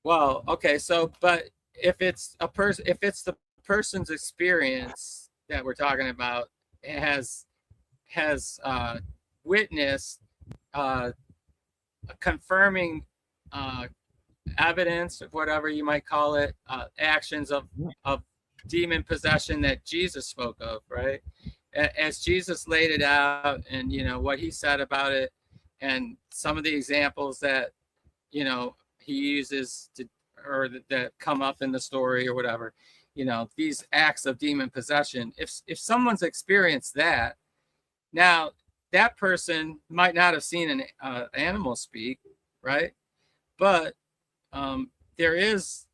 Well, okay. So, but if it's the person's experience that we're talking about has witnessed confirming evidence of whatever you might call it, actions of demon possession that Jesus spoke of, right? As Jesus laid it out, and what he said about it, and some of the examples that he uses that come up in the story or whatever, these acts of demon possession. If someone's experienced that, now that person might not have seen an animal speak, right? But there is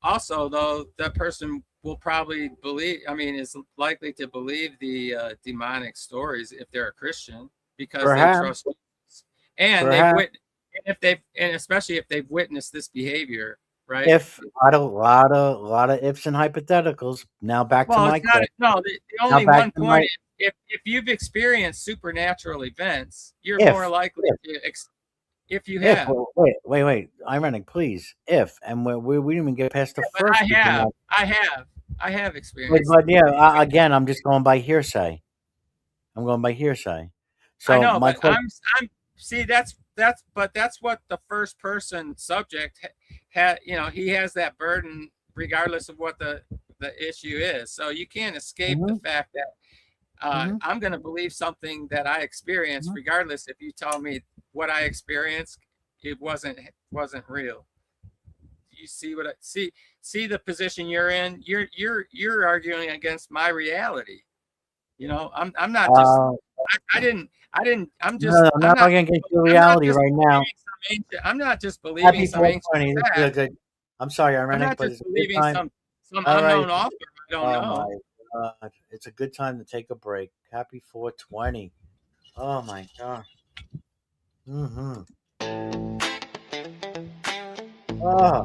also, though, that person will probably is likely to believe the demonic stories if they're a Christian, because Perhaps. they trust Jesus. And especially if they've witnessed this behavior, right? If a lot of ifs and hypotheticals. Now back to my question. The only one point is if you've experienced supernatural events, you're more likely to. If you have. Wait. Ironic, please. If, and we didn't even get past the first. I have experienced. But yeah, again, I'm just going by hearsay. I'm going by hearsay. So I know, my but question. I'm see that's what the first person subject had. He has that burden regardless of what the issue is. So you can't escape the fact that I'm going to believe something that I experienced, regardless if you tell me what I experienced, it wasn't real. You see what I see? See the position you're in. You're arguing against my reality. I'm not just. I didn't. I'm just. No, I'm not arguing against your reality right now. I'm not just believing some ancient fact. I'm sorry, Ironic, I'm not but just believing some Some All right. unknown author. I don't Oh know. my God. It's a good time to take a break. Happy 420. Oh my God. Mm-hmm. Oh.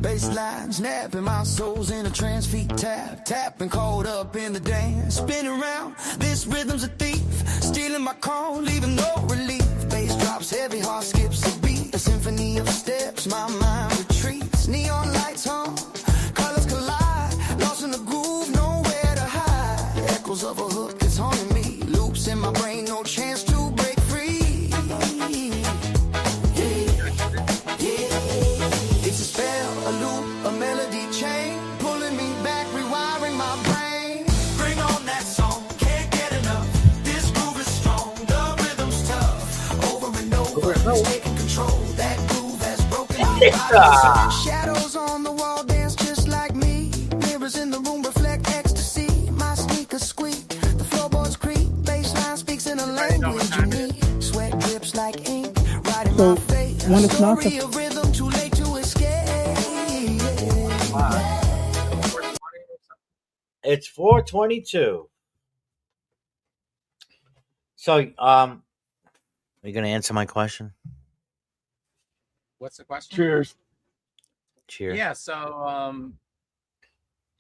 Baseline snapping, my soul's in a trance, feet tapping, caught up in the dance, spinning around. This rhythm's a thief, stealing my crown, leaving no relief. Bass drops heavy, heart skips a beat, a symphony of steps. My mind retreats, neon lights on, colors collide, lost in the groove, nowhere to hide. Echoes of a hook, it's haunting me, loops in my brain, no chance to break free. It's a spell, a loop, a melody chain, pulling me back, rewiring my brain. Bring on that song, can't get enough. This groove is strong, the rhythm's tough. Over and over, it's taking control. That groove has broken me. Shadows on the wall dance just like me. Mirrors in the room reflect ecstasy. My sneakers squeak, the floorboards creak. Baseline speaks in a language unique. Sweat drips like ink, writing my fate. When it's not Story of rhythm, too late to escape. It's 422. So, are you going to answer my question? What's the question? Cheers. Cheers. Yeah. So,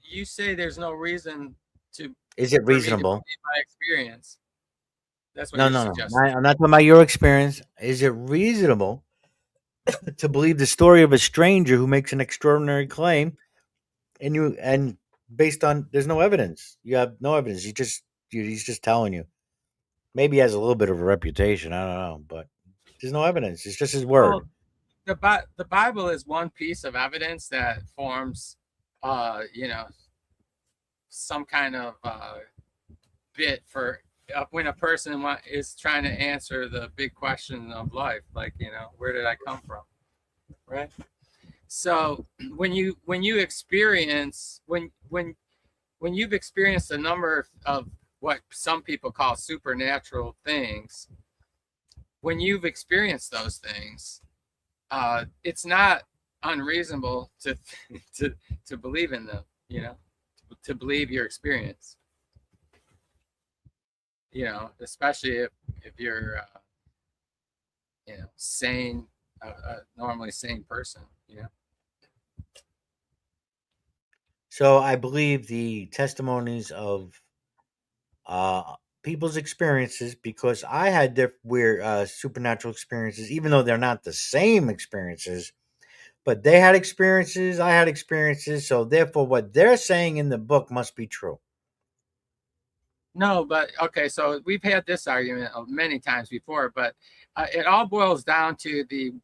you say there's no reason to. Is it for me to reasonable? believe my experience. That's what No, you're no, no. suggesting. I'm not talking about your experience. Is it reasonable to believe the story of a stranger who makes an extraordinary claim, and based on there's no evidence? You have no evidence. He's just telling you. Maybe he has a little bit of a reputation. I don't know, but there's no evidence. It's just his word. Well, the Bible is one piece of evidence that forms, some kind of bit for when a person is trying to answer the big question of life, like where did I come from, right? So when you've experienced a number of what some people call supernatural things, when you've experienced those things, it's not unreasonable to believe in them, to believe your experience, especially if you're sane, a normally sane person, So I believe the testimonies of people's experiences, because I had weird supernatural experiences, even though they're not the same experiences, but they had experiences, I had experiences, so therefore what they're saying in the book must be true. No, but okay, so we've had this argument many times before, but it all boils down to the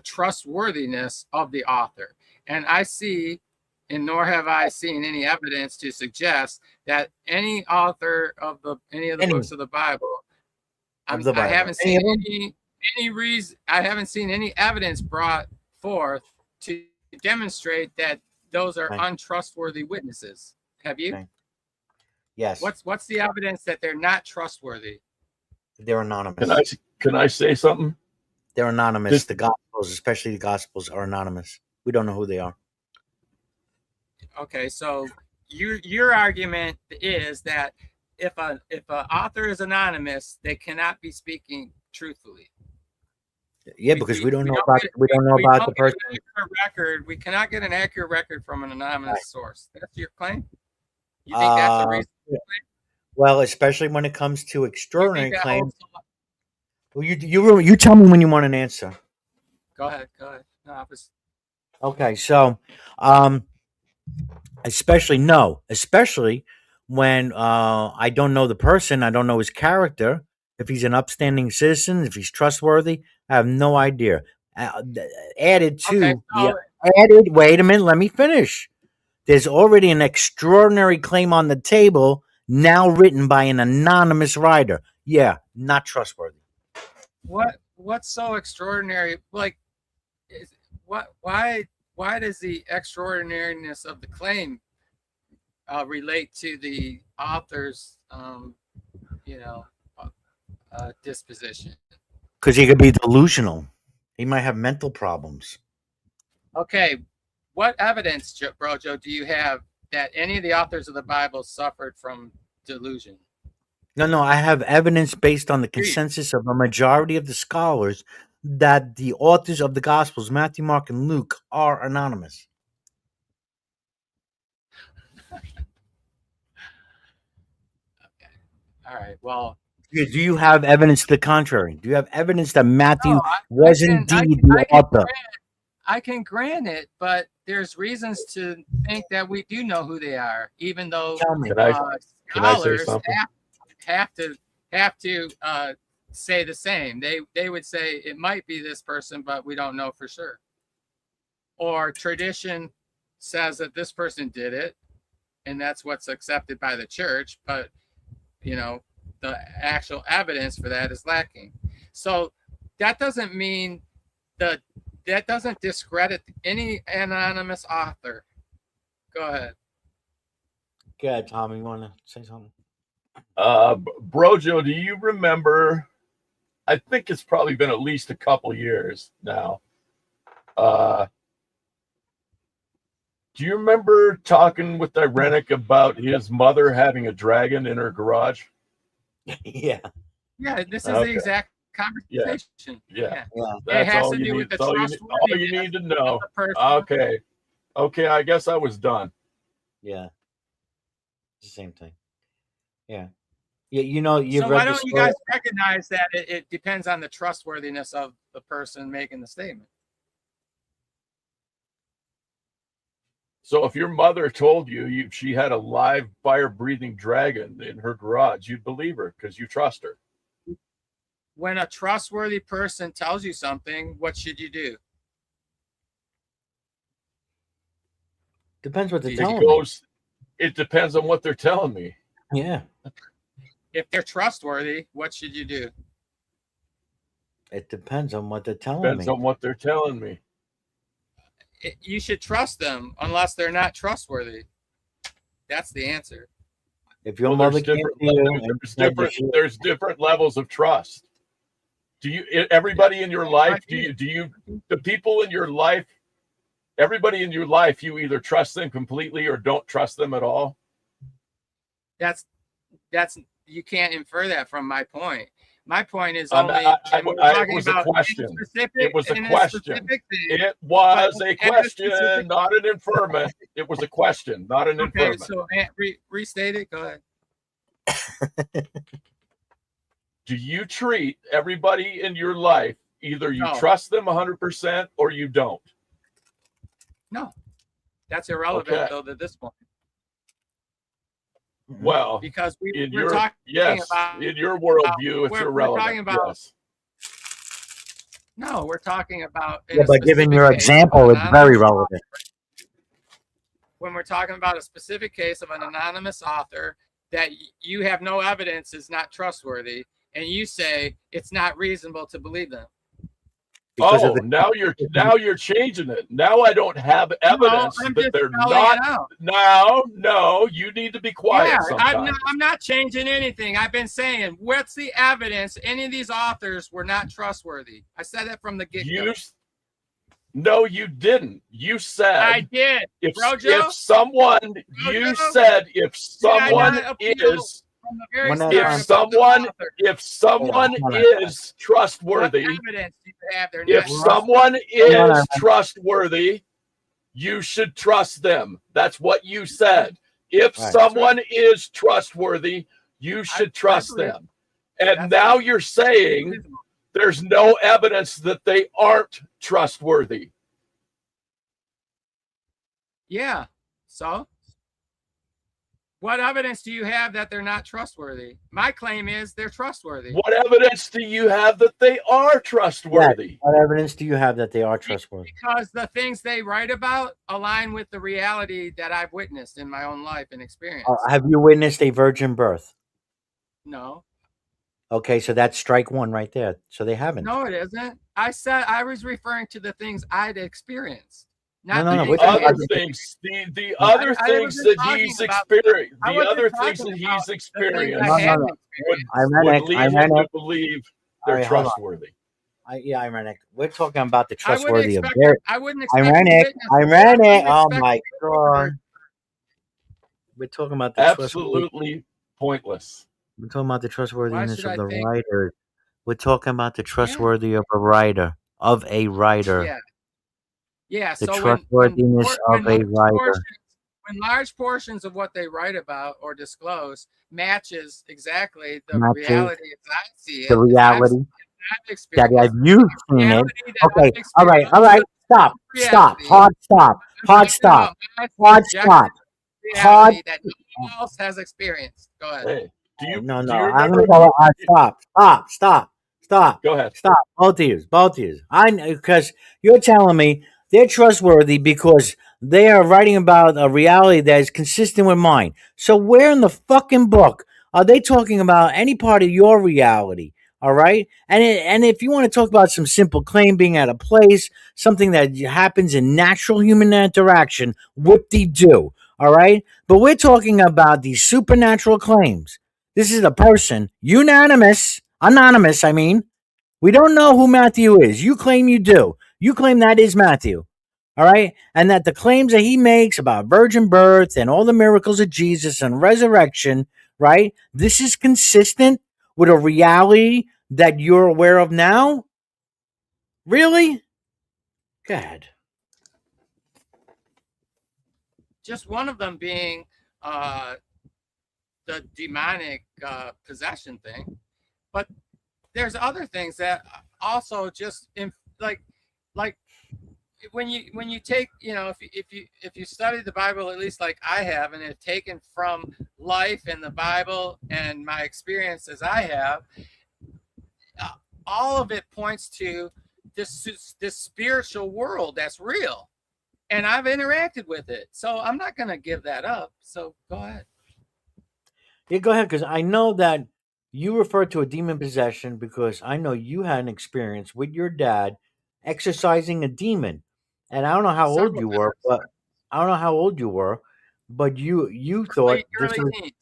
trustworthiness of the author. And I see, and nor have I seen any evidence to suggest that any author of any of the books of the Bible, I haven't seen any reason. I haven't seen any evidence brought forth to demonstrate that those are untrustworthy witnesses. Have you? Okay. Yes. What's the evidence that they're not trustworthy? They're anonymous. Can I say something? They're anonymous. The Gospels, especially the Gospels, are anonymous. We don't know who they are. Okay, so your argument is that if an author is anonymous, they cannot be speaking truthfully. Yeah, because we don't know about the person. We cannot get an accurate record from an anonymous source. That's your claim? You think that's a reason? Well, especially when it comes to extraordinary claims. Well, you tell me when you want an answer. Go ahead. No, Okay, so especially when I don't know the person, I don't know his character, if he's an upstanding citizen, if he's trustworthy, I have no idea. Wait a minute, let me finish. There's already an extraordinary claim on the table, now written by an anonymous writer. Yeah, not trustworthy. What's so extraordinary? Like, why why does the extraordinariness of the claim relate to the author's, disposition? Because he could be delusional. He might have mental problems. Okay, what evidence, Brojo, do you have that any of the authors of the Bible suffered from delusion? No, I have evidence based on the consensus of a majority of the scholars that the authors of the Gospels, Matthew, Mark, and Luke, are anonymous. All right, well. Do you have evidence to the contrary? Do you have evidence that Matthew was indeed the author? I can grant it, but there's reasons to think that we do know who they are, even though scholars have to say the same. They would say it might be this person, but we don't know for sure. Or tradition says that this person did it, and that's what's accepted by the church, but the actual evidence for that is lacking. So that doesn't mean that doesn't discredit any anonymous author. Go ahead. Go ahead, Tom. You want to say something? Brojo, do you remember? I think it's probably been at least a couple years now. Do you remember talking with Irenic about his mother having a dragon in her garage? Yeah. Yeah, this is the exact conversation. Yeah. It has to do with the trustworthiness. All you need to know. Okay. I guess I was done. Yeah. It's the same thing. Yeah. Yeah, so why don't you guys recognize that it depends on the trustworthiness of the person making the statement? So if your mother told you she had a live fire-breathing dragon in her garage, you'd believe her because you trust her. When a trustworthy person tells you something, what should you do? Depends what they're telling me. It depends on what they're telling me. Yeah. If they're trustworthy, what should you do? It depends on what they're telling me. Depends on what they're telling me. You should trust them unless they're not trustworthy. That's the answer. If your mother can't there's different levels of trust. Do you? Everybody in your life? The people in your life? Everybody in your life, you either trust them completely or don't trust them at all. That's you can't infer that from my point. My point is only. It was a question. It was a question. It was a question, not an inferment. It was a question, not an inferment. So restate it. Go ahead. Do you treat everybody in your life either you trust them 100% or you don't? No, that's irrelevant though at this point. Well, because we're talking about in your worldview, it's irrelevant. We're talking about, yes. No, we're talking about. By giving your example, it's very relevant. When we're talking about a specific case of an anonymous author that you have no evidence is not trustworthy, and you say it's not reasonable to believe them. Now you're changing it. Now I don't have evidence that they're not. No, you need to be quiet. Yeah, I'm not changing anything. I've been saying, what's the evidence any of these authors were not trustworthy? I said that from the get-go. No, you didn't. You said I did. If someone is trustworthy, you should trust them. That's what you said. If someone is trustworthy, you should trust them. And now you're saying there's no evidence that they aren't trustworthy. Yeah. So what evidence do you have that they're not trustworthy? My claim is they're trustworthy. What evidence do you have that they are trustworthy? Yeah. What evidence do you have that they are trustworthy? Because the things they write about align with the reality that I've witnessed in my own life and experience. Have you witnessed a virgin birth? No. Okay, so that's strike one right there. So they haven't. No, it isn't. I said I was referring to the things I'd experienced, Not no. the We're big talking about Other heads. things, the no, other I haven't things been that talking he's about. experienced, I the wasn't other things talking that about he's the things I no, experienced no, haven't no. would experienced. lead him to believe they're Hold on. trustworthy. Ironic. We're talking about the I wouldn't trustworthy of expect. their I wouldn't expect a ironic. witness. I Ironic. wouldn't Oh expect my a witness. god. We're talking about the trustworthy. Absolutely pointless. We're talking about the Why trustworthiness should of I the think? writer. We're talking about the Yeah. trustworthy of a writer. Of a writer. Yeah. Yeah. The So trustworthiness of a writer. when large portions of what they write about or disclose matches exactly the Matches reality as I see it, the reality I've that experienced, have you seen it. reality that Okay. I've All right. All right. Stop. Stop. reality. Hard stop. I'm Hard talking stop. about my Hard subjective stop. Hard. reality that no one else has experienced. Go ahead. Hey, No, do you I'm remember? gonna go. Stop. Go ahead. Stop. Both of you. I know because you're telling me they're trustworthy because they are writing about a reality that is consistent with mine. So where in the fucking book are they talking about any part of your reality? All right, and if you want to talk about some simple claim being out of place, something that happens in natural human interaction, whoop-de-doo. All right, but we're talking about these supernatural claims. This is a person, anonymous, I mean. We don't know who Matthew is. You claim you do. You claim that is Matthew. All right? And that the claims that he makes about virgin birth and all the miracles of Jesus and resurrection, right? This is consistent with a reality that you're aware of now? Really? Go ahead. Just one of them being the demonic possession thing, but there's other things that also just like when you take, if you study the Bible at least like I have and have taken from life and the Bible and my experience as I have, all of it points to this spiritual world that's real, and I've interacted with it, so I'm not going to give that up. So go ahead. Yeah, go ahead, because I know that you refer to a demon possession because I know you had an experience with your dad exorcising a demon. And I don't know how old you were, but you thought this Early was teens.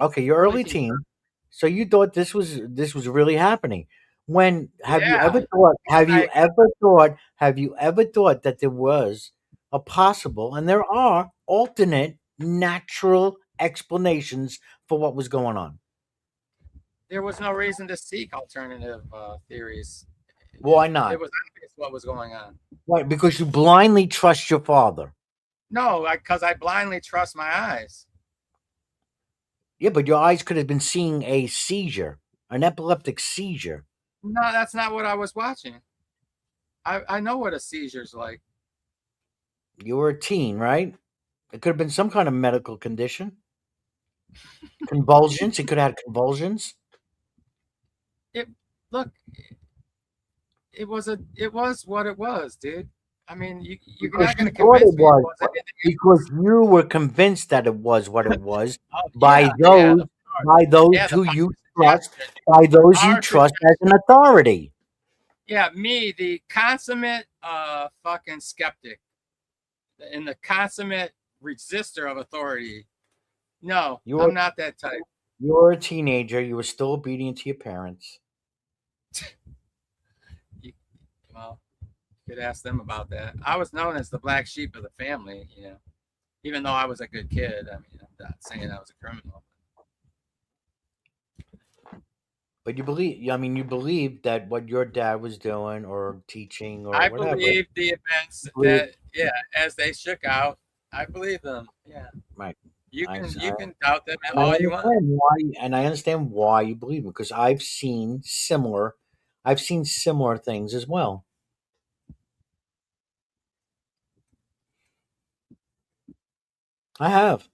okay, your Early early teens. teen. So you thought this was really happening. When have you Yeah. ever thought I- have you ever thought that there was a possible and there are alternate natural explanations for what was going on? There was no reason to seek alternative theories. Why not? It was obvious what was going on. Why? Because you blindly trust your father. No, because I blindly trust my eyes. Yeah, but your eyes could have been seeing a seizure, an epileptic seizure. No, that's not what I was watching. I know what a seizure's like. You were a teen, right? It could have been some kind of medical condition. Convulsions. He could have had convulsions. Look, it was what it was, dude. I mean, you're Because not going you to thought convince it me it was. was anything. Because you were convinced that it was what it was by yeah, those yeah, who you trust, by those you trust as an authority. Yeah, me, the consummate fucking skeptic and the consummate resistor of authority. No, I'm not that type. You were a teenager. You were still obedient to your parents. Well, you could ask them about that. I was known as the black sheep of the family, even though I was a good kid. I mean, I'm not saying I was a criminal. But you believe that what your dad was doing or teaching or I whatever. believe the events that, as they shook out, I believe them. Yeah. Right. You can doubt them all you want. And I understand why you believe them because I've seen similar things as well. I have.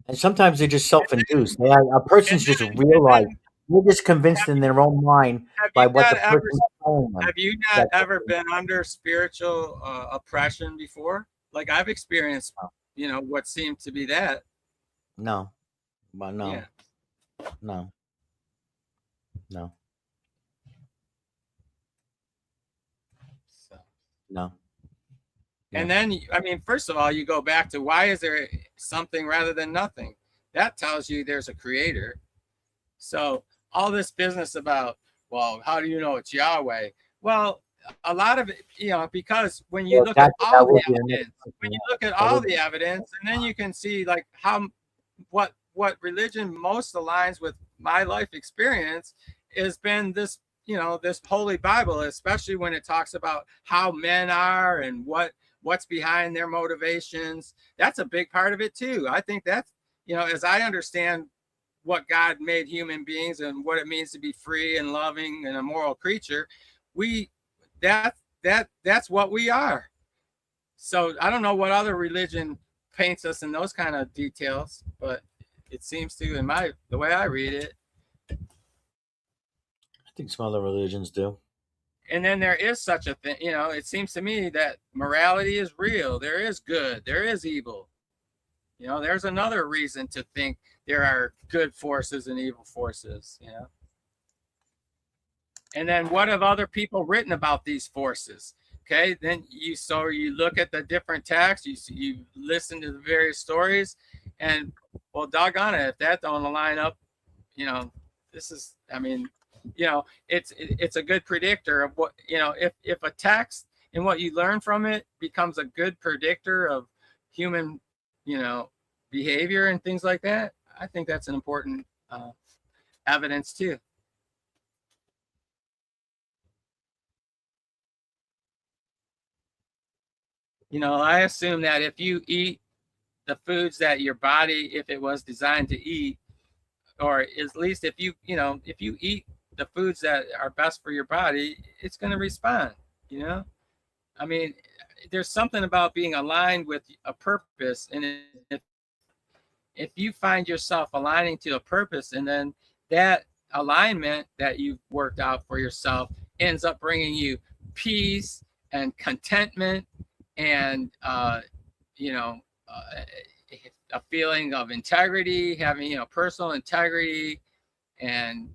And sometimes they're just self-induced. A person's just realized they're just convinced in their own mind by what the person's telling them. Have you not ever been under spiritual oppression before? Like I've experienced, what seemed to be that. No. But no. Yeah. No. No. No. And then, I mean, first of all, you go back to why is there something rather than nothing? That tells you there's a creator. So all this business about, well, how do you know it's Yahweh? Well, a lot of it, because when you look at all the evidence, and then you can see like what religion most aligns with my life experience has been this, this Holy Bible, especially when it talks about how men are and what's behind their motivations. That's a big part of it too. I think that's, as I understand what God made human beings and what it means to be free and loving and a moral creature, that's what we are. So I don't know what other religion paints us in those kind of details, but it seems to, the way I read it. I think some other religions do. And then there is such a thing, it seems to me that morality is real. There is good, there is evil. There's another reason to think there are good forces and evil forces, And then what have other people written about these forces? Okay, then you look at the different texts, you listen to the various stories, and well, doggone it, if that don't line up, this is, it's a good predictor of what, if a text and what you learn from it becomes a good predictor of human, behavior and things like that, I think that's an important evidence too. I assume that if you eat the foods that your body, if it was designed to eat, or at least if you eat the foods that are best for your body, it's going to respond, I mean, there's something about being aligned with a purpose. And if you find yourself aligning to a purpose, and then that alignment that you've worked out for yourself ends up bringing you peace and contentment and, a feeling of integrity, having, personal integrity and,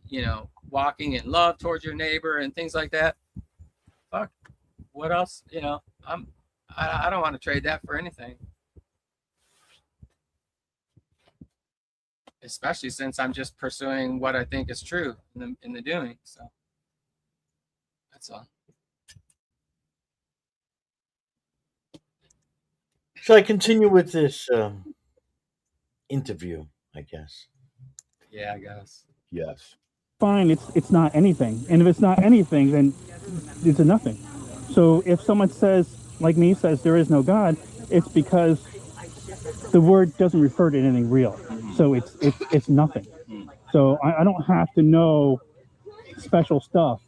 walking in love towards your neighbor and things like that. Fuck, what else? I don't want to trade that for anything. Especially since I'm just pursuing what I think is true in the doing. So that's all. Shall I continue with this interview, I guess? Yeah, I guess. Yes. Fine, it's not anything. And if it's not anything, then it's a nothing. So if someone says, like me, says there is no God, it's because the word doesn't refer to anything real. So it's nothing. So I don't have to know special stuff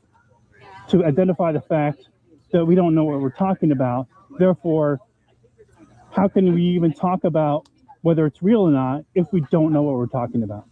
to identify the fact that we don't know what we're talking about. Therefore, how can we even talk about whether it's real or not if we don't know what we're talking about?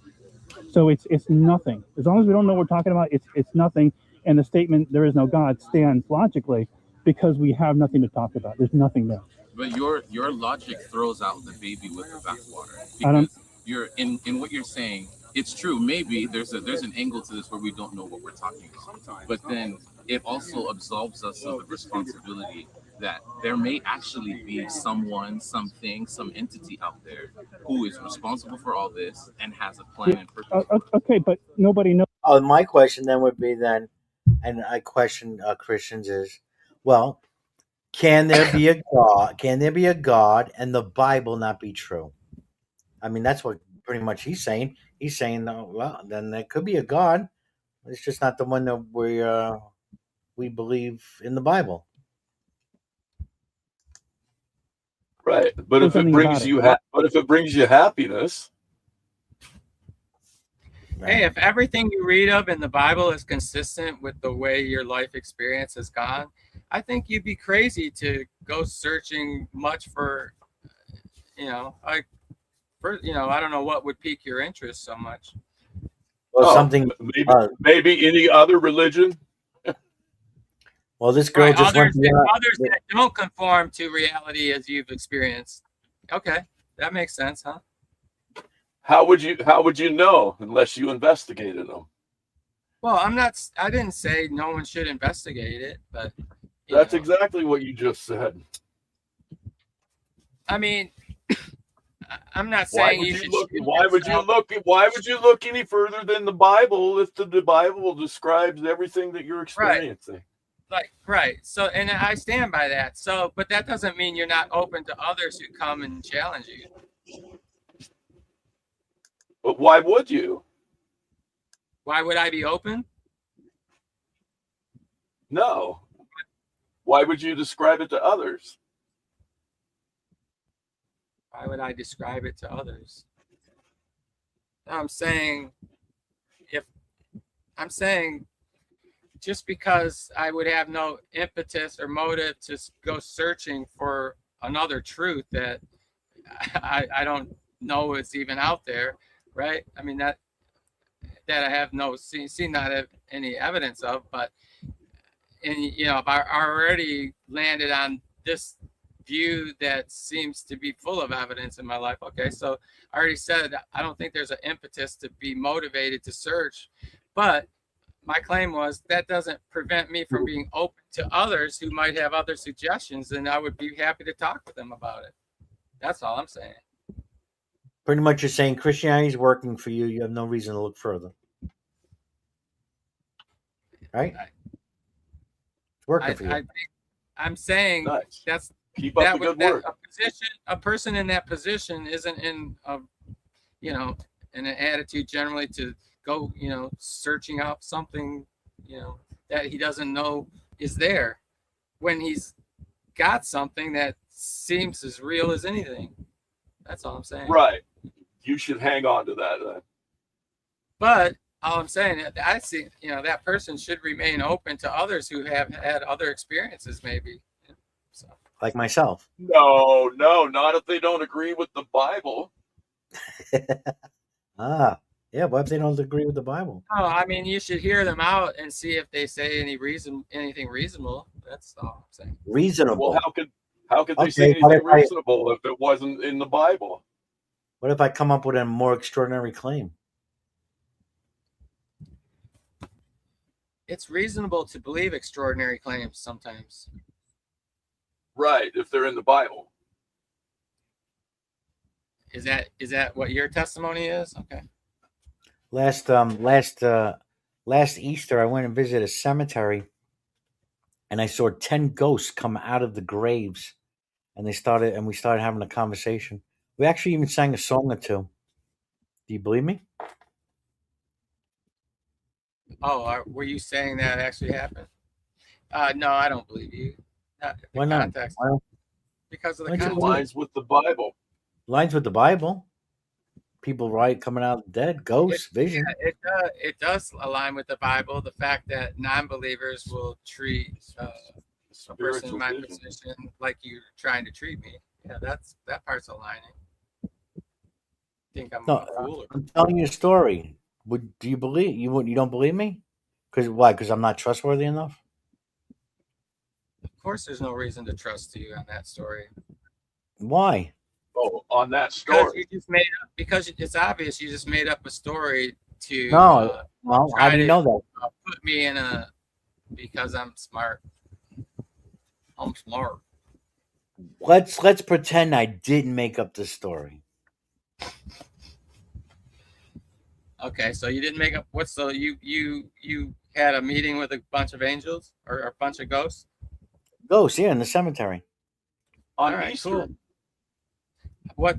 So it's nothing. As long as we don't know what we're talking about, it's nothing. And the statement "there is no God" stands logically because we have nothing to talk about. There's nothing there. But your logic throws out the baby with the bathwater, because you're in what you're saying. It's true. Maybe there's an angle to this where we don't know what we're talking about, but then it also absolves us of the responsibility that there may actually be someone, something, some entity out there who is responsible for all this and has a plan and purpose. Okay, but nobody knows. Oh, my question then would be then, and I question Christians is, well, can there be a God? Can there be a God and the Bible not be true? I mean, that's what pretty much he's saying. He's saying, well, then there could be a God. It's just not the one that we believe in the Bible. Right, but if it brings you, happiness. Hey, if everything you read of in the Bible is consistent with the way your life experience has gone, I think you'd be crazy to go searching much for, I don't know what would pique your interest so much. Well, something maybe any other religion. Well, this girl just others that don't conform to reality as you've experienced. Okay, that makes sense, huh? How would you know unless you investigated them? Well, I didn't say no one should investigate it, but that's exactly what you just said. I mean, I'm not saying you should. Why would you look any further than the Bible if the Bible describes everything that you're experiencing? Right. So, and I stand by that. So, but that doesn't mean you're not open to others who come and challenge you. But why would you? Why would I be open? No. Why would you describe it to others? Why would I describe it to others? I'm saying just because I would have no impetus or motive to go searching for another truth that I don't know is even out there, right? I mean, that I have not have any evidence of, but if I already landed on this view that seems to be full of evidence in my life. Okay, so I already said I don't think there's an impetus to be motivated to search, but my claim was that doesn't prevent me from being open to others who might have other suggestions, and I would be happy to talk with them about it. That's all I'm saying. Pretty much you're saying Christianity is working for you. You have no reason to look further. Right? It's working for you. I'm saying that's keep up the good work. A person in that position isn't in an attitude generally to go, searching out something, that he doesn't know is there when he's got something that seems as real as anything. That's all I'm saying. Right. You should hang on to that then. But all I'm saying, I see, that person should remain open to others who have had other experiences, maybe. So. Like myself. No, not if they don't agree with the Bible. Yeah, what if they don't agree with the Bible? Oh, I mean, you should hear them out and see if they say anything reasonable. That's all I'm saying. Reasonable. Well, how could they say anything reasonable if it wasn't in the Bible? What if I come up with a more extraordinary claim? It's reasonable to believe extraordinary claims sometimes. Right, if they're in the Bible. Is that what your testimony is? Okay. Last Easter, I went and visited a cemetery, and I saw 10 ghosts come out of the graves, and we started having a conversation. We actually even sang a song or two. Do you believe me? Oh, were you saying that actually happened? No, I don't believe you. Why not? Context. Because of the It context. lines with the Bible. Lines with the Bible. People coming out of the dead, ghosts, vision. Yeah, it does align with the Bible. The fact that non-believers will treat a person in my position like you're trying to treat me. Yeah, that part's aligning. Think I'm a fool? I'm telling you a story. Do you believe you don't believe me? Because why? Because I'm not trustworthy enough? Of course, there's no reason to trust you on that story. Why? Oh, on that story. Because it's obvious you just made up a story to. No, well, how do you know that? Put me in because I'm smart. I'm smart. Let's pretend I didn't make up the story. Okay, so you didn't make up so you had a meeting with a bunch of angels or a bunch of ghosts? Ghosts, yeah, in the cemetery. All right, cool. What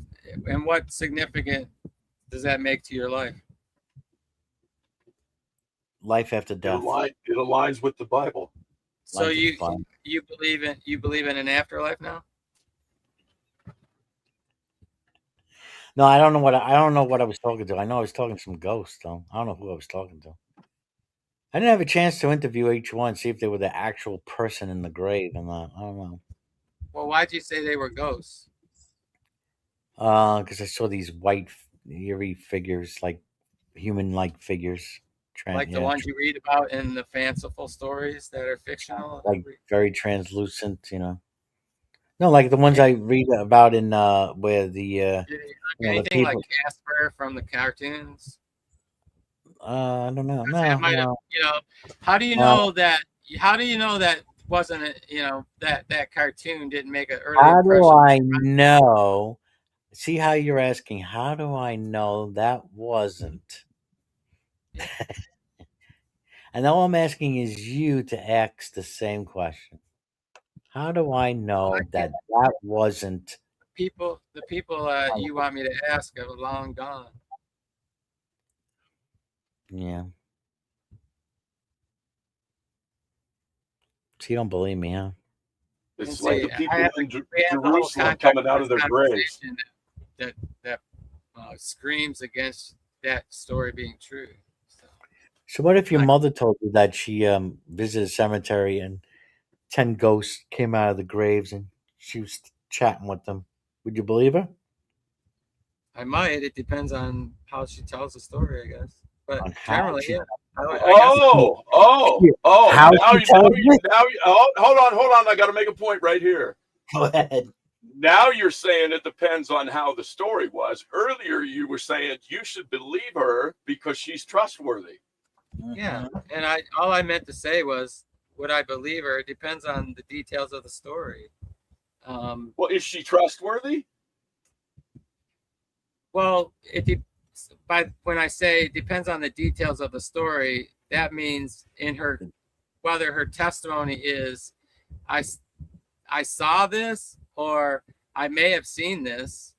significant does that make to your life? Life after death. It aligns with the Bible. So you believe in an afterlife now? No, I don't know what I was talking to. I know I was talking to some ghosts, though. I don't know who I was talking to. I didn't have a chance to interview each one, see if they were the actual person in the grave, and I don't know. Well, why'd you say they were ghosts? Because I saw these white, eerie figures, like human-like figures, Like the ones you read about in the fanciful stories that are fictional, like very translucent, No, like the ones I read about in where the anything like Casper from the cartoons. I don't know. No. How do you know that? How do you know that wasn't, that cartoon didn't make an early How do impression. I know? See how you're asking, how do I know that wasn't? And all I'm asking is you to ask the same question. How do I know that that wasn't? The people you want me to ask are long gone. Yeah. So you don't believe me, huh? It's And like see, the people in we have the whole Jerusalem context coming out of of their this graves. conversation that screams against that story being true. So what if your mother told you that she visited a cemetery and 10 ghosts came out of the graves and she was chatting with them? Would you believe her? I might. It depends on how she tells the story, I guess. But On how generally, she yeah. I guess. How Now she tells it? hold on. I got to make a point right here. Go ahead. Now you're saying it depends on how the story was. Earlier, you were saying you should believe her because she's trustworthy. Yeah, and all I meant to say was, would I believe her? It depends on the details of the story. Well, is she trustworthy? Well, when I say it depends on the details of the story, that means whether her testimony is, I saw this, or I may have seen this,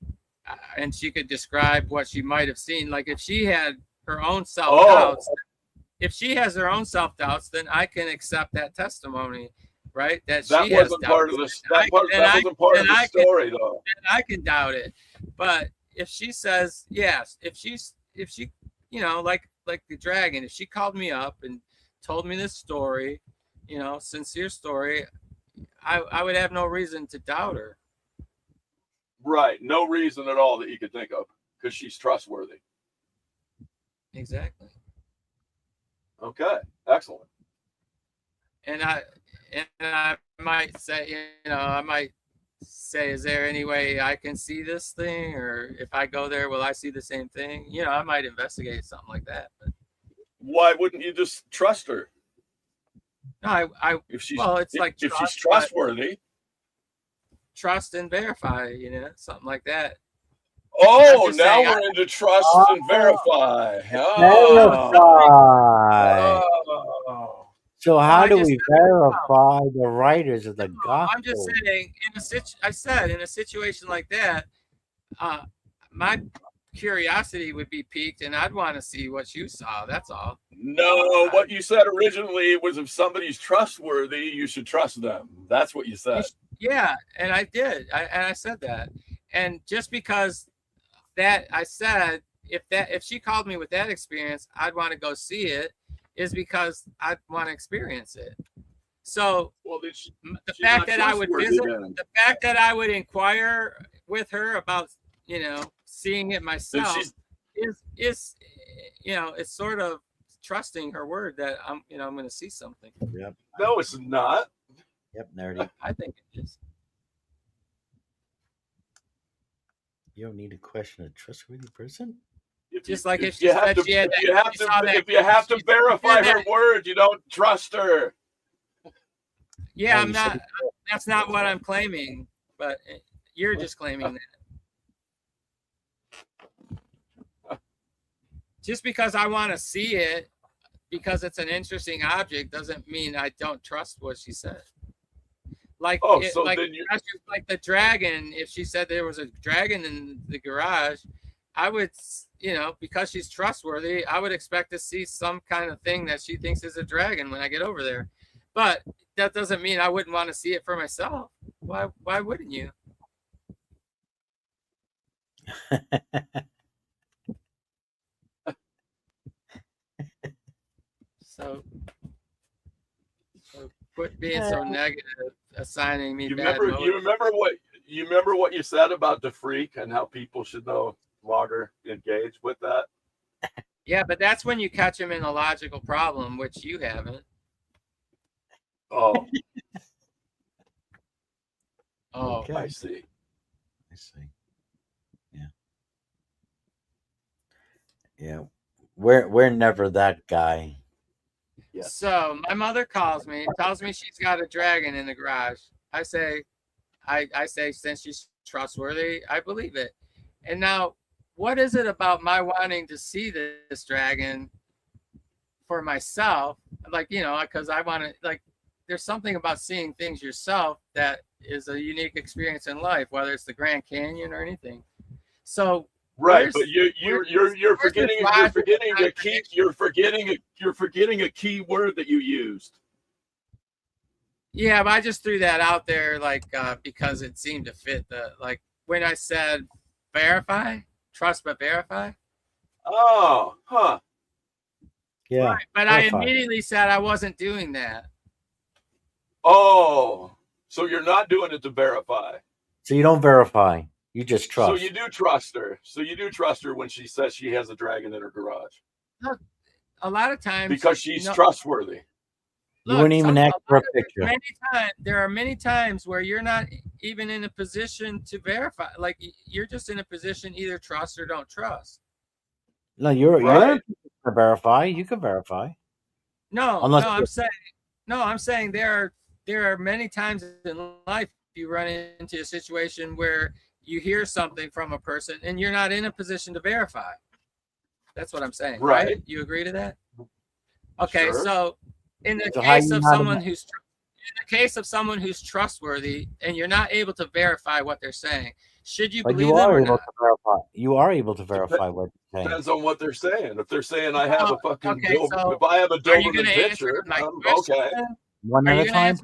and she could describe what she might have seen. Like if she had her own self-doubts, if she has her own self-doubts, then I can accept that testimony, right? That she has wasn't doubts. part of this. That wasn't part of the story, though. Then I can doubt it. But if she says yes, if she, like the dragon, if she called me up and told me this story, sincere story, I would have no reason to doubt her. Right. No reason at all that you could think of because she's trustworthy. Exactly. Okay. Excellent. And I might say, is there any way I can see this thing? Or if I go there, will I see the same thing? I might investigate something like that. But why wouldn't you just trust her? No, if she's she's trustworthy. Trust and verify, something like that. Oh, now we're into trust and verify. So how do we verify the writers of the gospel? I'm just saying, in a situation like that, my curiosity would be piqued, and I'd want to see what you saw. That's all. No, what you said originally was if somebody's trustworthy, you should trust them. That's what you said. Yeah, and I did. I said that. And just because that I said, if she called me with that experience, I'd want to go see it, is because I'd want to experience it. So the fact that I would visit, the fact that I would inquire with her about, seeing it myself is it's sort of trusting her word that I'm going to see something. Yep. No, it's not. Yep, nerdy. I think it is. You don't need to question a trustworthy person. If you have to verify her word, you don't trust her. Yeah, I'm not. That's not what I'm claiming, but you're just claiming that. Just because I want to see it, because it's an interesting object, doesn't mean I don't trust what she said. Like the dragon. If she said there was a dragon in the garage, I would, because she's trustworthy, I would expect to see some kind of thing that she thinks is a dragon when I get over there. But that doesn't mean I wouldn't want to see it for myself. Why wouldn't you? So quit being so negative, assigning me bad motives. You remember what you said about the freak and how people should no longer engage with that? Yeah, but that's when you catch them in a logical problem, which you haven't. Oh. Oh, okay. I see. Yeah. Yeah. We're never that guy. Yes. So my mother calls me, tells me she's got a dragon in the garage. I say, since she's trustworthy, I believe it. And now, what is it about my wanting to see this dragon for myself? Like, because I want to, like, there's something about seeing things yourself that is a unique experience in life, whether it's the Grand Canyon or anything. So right, but you're forgetting a key word that you used. Yeah, but I just threw that out there, like, because it seemed to fit when I said verify, trust but verify. Oh, huh. Yeah. Right, but verify. I immediately said I wasn't doing that. Oh, so you're not doing it to verify. So you don't verify. You just trust. So you do trust her. So you do trust her when she says she has a dragon in her garage. Look, a lot of times because she's trustworthy. You wouldn't even ask for a picture. There are many times where you're not even in a position to verify. Like, you're just in a position either trust or don't trust. No, you're to verify. You can verify. I'm saying there are many times in life you run into a situation where you hear something from a person and you're not in a position to verify. That's what I'm saying, right? You agree to that? Okay, sure. So in the case of someone who's trustworthy and you're not able to verify what they're saying, should you believe them or not? You are able to verify what they're saying. Depends on what they're saying. If they're saying I have a fucking Doberman, if I have a Doberman picture, okay. One at a time.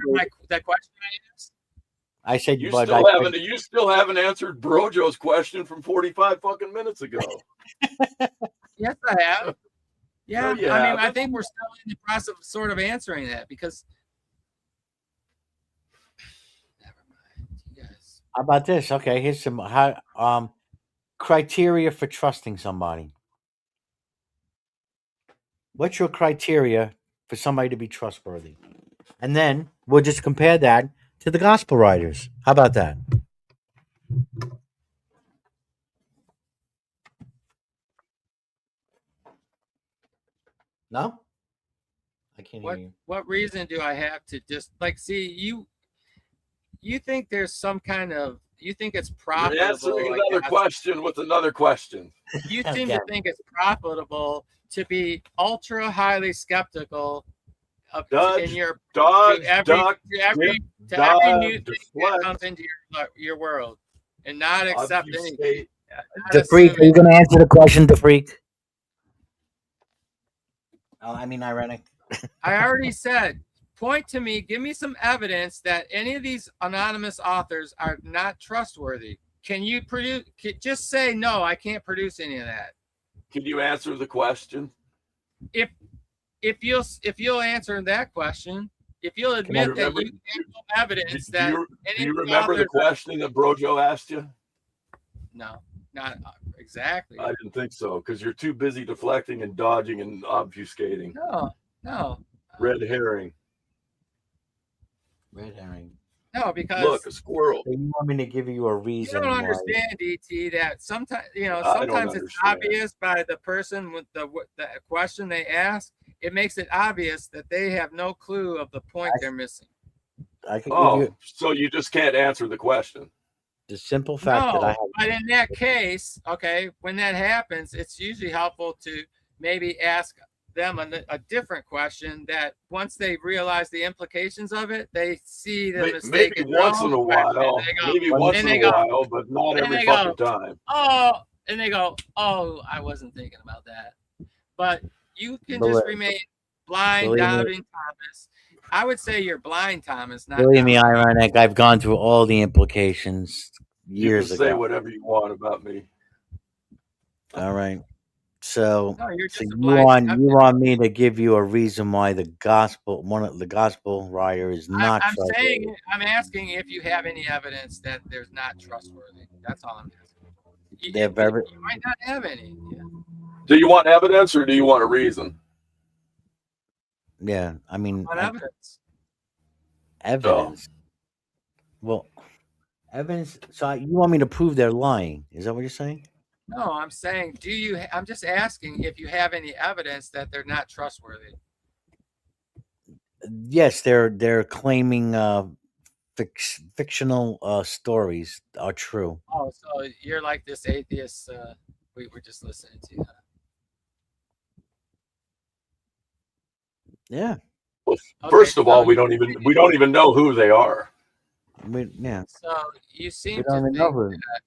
That question I asked? I said you still haven't answered Brojo's question from 45 fucking minutes ago. Yes, I have. Yeah, I mean, I think we're still in the process of sort of answering that because. Never mind, you guys. How about this? Okay, here's some criteria for trusting somebody. What's your criteria for somebody to be trustworthy? And then we'll just compare that to the gospel writers. How about that? No? I can't hear you. What reason do I have to just see you think there's some kind of you think it's profitable? You're answering another question with another question. You seem to think it's profitable to be ultra highly skeptical of every new thing that comes into your world and not accept anything. The freak, are you going to answer the question, the freak? Oh, I mean, ironic. I already said, point to me, give me some evidence that any of these anonymous authors are not trustworthy. Can you produce? Just say no. I can't produce any of that. Can you answer the question? If you'll answer that question, if you'll admit that you have no evidence that do you remember the question that Brojo asked you? No, not exactly. I didn't think so because you're too busy deflecting and dodging and obfuscating. No. Red herring. Red herring. No, because look, a squirrel. You want me to give you a reason? You don't understand, DT, that sometimes it's obvious by the person with the question they ask. It makes it obvious that they have no clue of the point they're missing. So you just can't answer the question. The simple fact that I have. But in that case, okay, when that happens, it's usually helpful to maybe ask them a different question that once they realize the implications of it, they see the mistake. Maybe once in a while, but not every fucking time. And they go, I wasn't thinking about that. But you can just remain blind, doubting Thomas. I would say you're blind, Thomas. Not believe me, ironic. I've gone through all the implications years ago. Say whatever you want about me. All right. So you want me to give you a reason why the gospel writer is not trustworthy. I'm asking if you have any evidence that there's not trustworthy. That's all I'm asking. You might not have any. Yeah. Do you want evidence or do you want a reason? Yeah, I mean evidence. Evidence. Well, evidence. So you want me to prove they're lying? Is that what you're saying? No, I'm saying, I'm just asking if you have any evidence that they're not trustworthy. Yes, they're claiming fictional stories are true. Oh, so you're like this atheist we were just listening to. Yeah. First Okay, of all, we don't even know who they are. Yeah. So you We seem don't to even know think who. that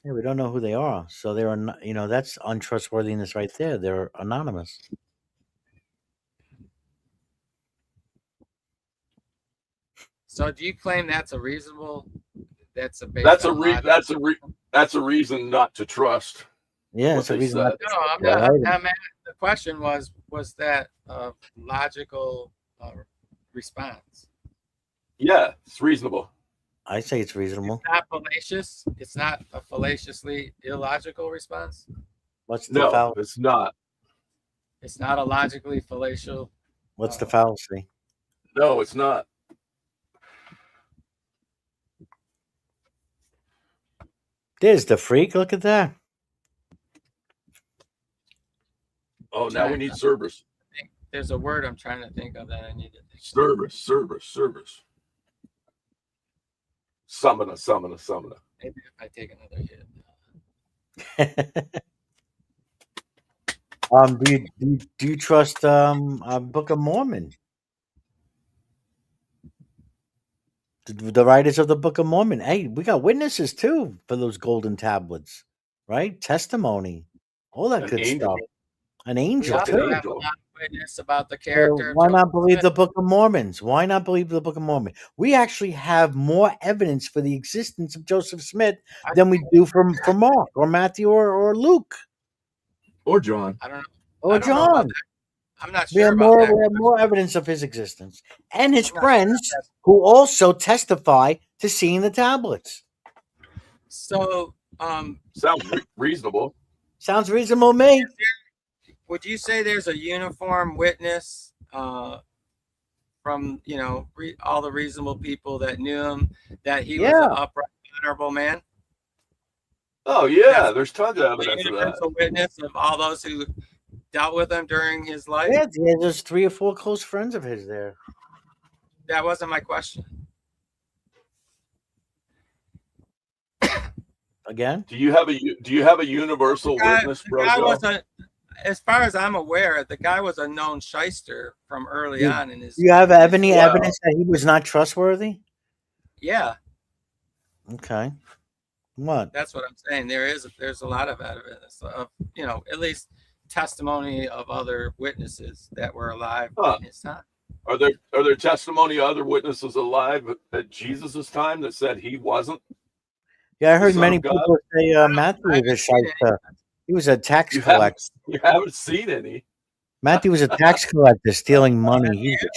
Yeah, we don't know who they are. So they're that's untrustworthiness right there. They're anonymous. so do you claim that's a reasonable that's a based That's a on logic? that's a reason not to trust. Yeah, what it's a they reason said. not No, I'm Yeah, not. right. I'm at, the question was that a logical response? Yeah, it's reasonable. I say it's reasonable. Not fallacious. It's not a fallaciously illogical response. What's the No, fallacy? it's not. It's not a logically fallacious. What's the fallacy? No, it's not. There's the freak. Look at that. Oh, now we need service. There's a word I'm trying to think of that I need to think. Service. Summona. Maybe if I take another hit. Do you trust Book of Mormon? The writers of the Book of Mormon. Hey, we got witnesses too for those golden tablets, right? Testimony, all that An good angel. stuff. An We angel also too. have a lot of witness about the So character. why of not Joseph believe Smith. the Book of Mormons? Why not believe the Book of Mormon? We actually have more evidence for the existence of Joseph Smith than we do from Mark or Matthew or Luke Or John. I don't know. or I don't know about John. that. I'm not We sure have about that. we have more evidence of his existence and his I'm not sure friends that's- who also testify to seeing the tablets. So, Sounds reasonable. Sounds reasonable to me. would you say there's a uniform witness from all the reasonable people that knew him that he was an upright, honorable man? Oh yeah, there's tons of The evidence of that. universal witness of all those who dealt with him during his life? Yeah, there's 3 or 4 close friends of his there. That wasn't my question. Again? Do you have a universal witness, The guy bro? was as far as I'm aware, the guy was a known shyster from early on in his. Do you have any evidence that he was not trustworthy? Yeah, Okay. What? that's what I'm saying. There's a lot of evidence of at least testimony of other witnesses that were alive in his time. Are there testimony of other witnesses alive at Jesus' time that said he wasn't? Yeah, I heard Son many of God? people say Matthew was a shyster. He was a tax collector. You haven't seen any. Matthew was a tax collector stealing money. He was a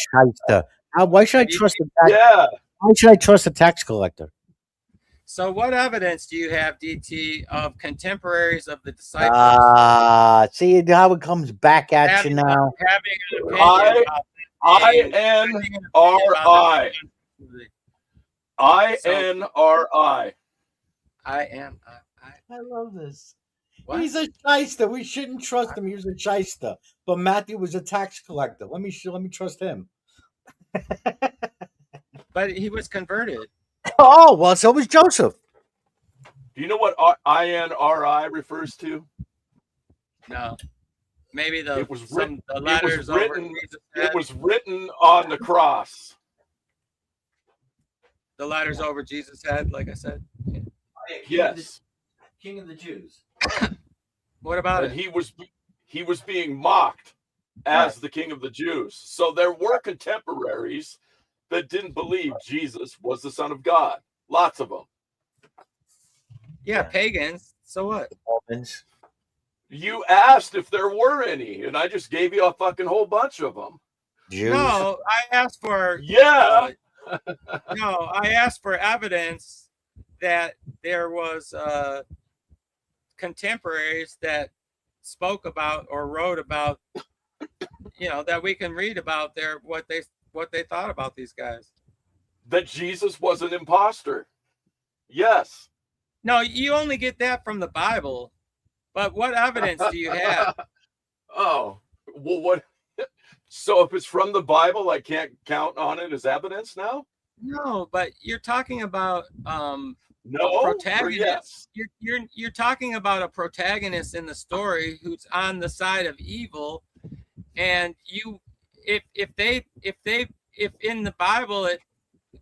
shyster. Why should I trust a tax? Yeah. Why should I trust a tax collector? So, what evidence do you have, DT, of contemporaries of the disciples? See how it comes back at you now. Having an opinion about INRI. INRI. I love this. He's a shyster. We shouldn't trust him. He was a shyster. But Matthew was a tax collector. Let me trust him. But he was converted. Oh, well, so was Joseph. Do you know what INRI refers to? No. Maybe the It letters was written, over Jesus' head. it was written on the cross. The letters over Jesus' head, like I said. Yes. King of the Jews. What about And it? he was being mocked as the King of the Jews. So there were contemporaries that didn't believe Jesus was the Son of God. Lots of them. Yeah, pagans. So what? Romans. You asked if there were any, and I just gave you a fucking whole bunch of them. Jews. No, I asked for no, I asked for evidence that there was contemporaries that spoke about or wrote about, that we can read about what they thought about these guys. That Jesus was an imposter. Yes. No, you only get that from the Bible. But what evidence do you have? Oh, well, what? So if it's from the Bible, I can't count on it as evidence now? No, but you're talking about No a or protagonist. yes? You're talking about a protagonist in the story who's on the side of evil, and if in the Bible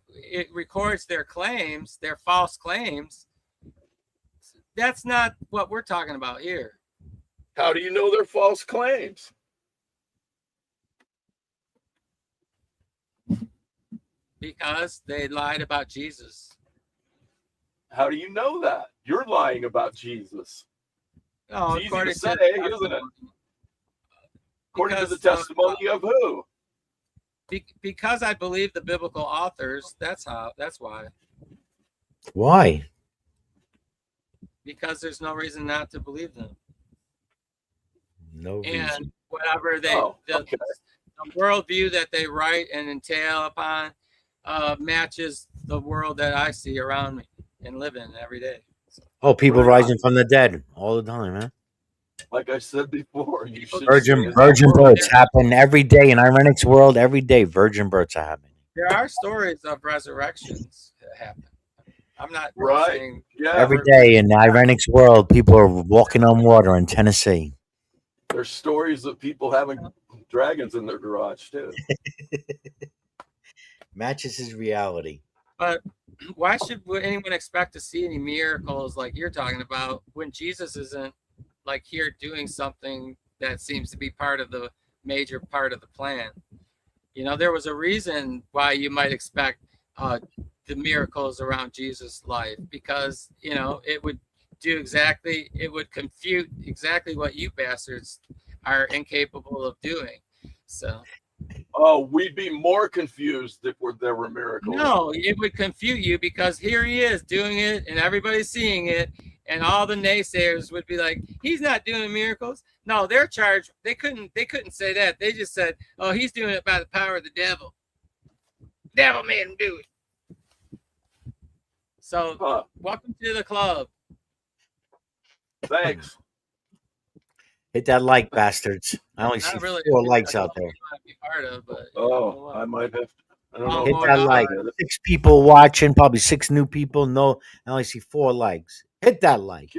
it records their claims, their false claims, that's not what we're talking about here. How do you know they're false claims? Because they lied about Jesus. How do you know that? You're lying about Jesus. No, It's easy to according say, to isn't it? According to the Because, testimony of who? because I believe the biblical authors. That's why. Why? Because there's no reason not to believe them. No And reason. whatever the worldview that they write and entail upon matches the world that I see around me and live in every day. Oh, people rising from the dead all the time, man. Like I said before, you should Virgin births happen every day in Irenic's world. Every day, virgin births are happening. There are stories of resurrections that happen. I'm not saying Every day in Irenic's world, people are walking on water in Tennessee. There's stories of people having dragons in their garage too. Matches his reality. But why should anyone expect to see any miracles like you're talking about when Jesus isn't like here doing something that seems to be part of the major part of the plan? You know, there was a reason why you might expect the miracles around Jesus' life, because, you know, it would confute exactly what you bastards are incapable of doing. So. Oh, we'd be more confused if there were miracles. No, it would confute you because here he is doing it and everybody's seeing it, and all the naysayers would be like, he's not doing miracles. No, they're charged. They couldn't say that. They just said, oh, he's doing it by the power of the devil. Devil made him do it. So welcome to the club. Thanks. Hit that like, bastards. I only see really 4 likes out there. Be part of, but I might have. I don't know. Hit that like. 6 people watching, probably 6 new people. No, I only see 4 likes. Hit that like.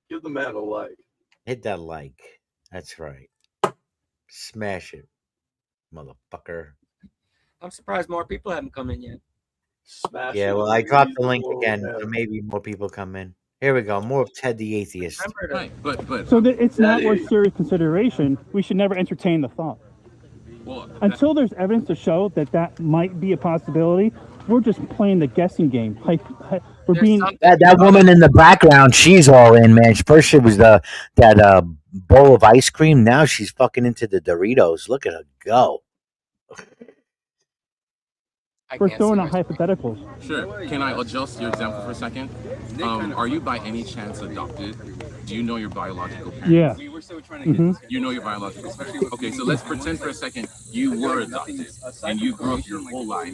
Give the man a like. Hit that like. That's right. Smash it, motherfucker. I'm surprised more people haven't come in yet. Smash Yeah, well, I dropped the link again, so maybe more people come in. Here we go. More of Ted the Atheist. Right, but So that it's not worth serious consideration. We should never entertain the thought. Well, until there's evidence to show that might be a possibility. We're just playing the guessing game. We're being that woman in the background. She's all in, man. First it was that bowl of ice cream. Now she's fucking into the Doritos. Look at her go. We're throwing out hypotheticals. Sure. Can I adjust your example for a second? Are you by any chance adopted? Do you know your biological parents? Yeah. Mm-hmm. You know your biological parents. Okay, so let's pretend for a second you were adopted and you grew up your whole life.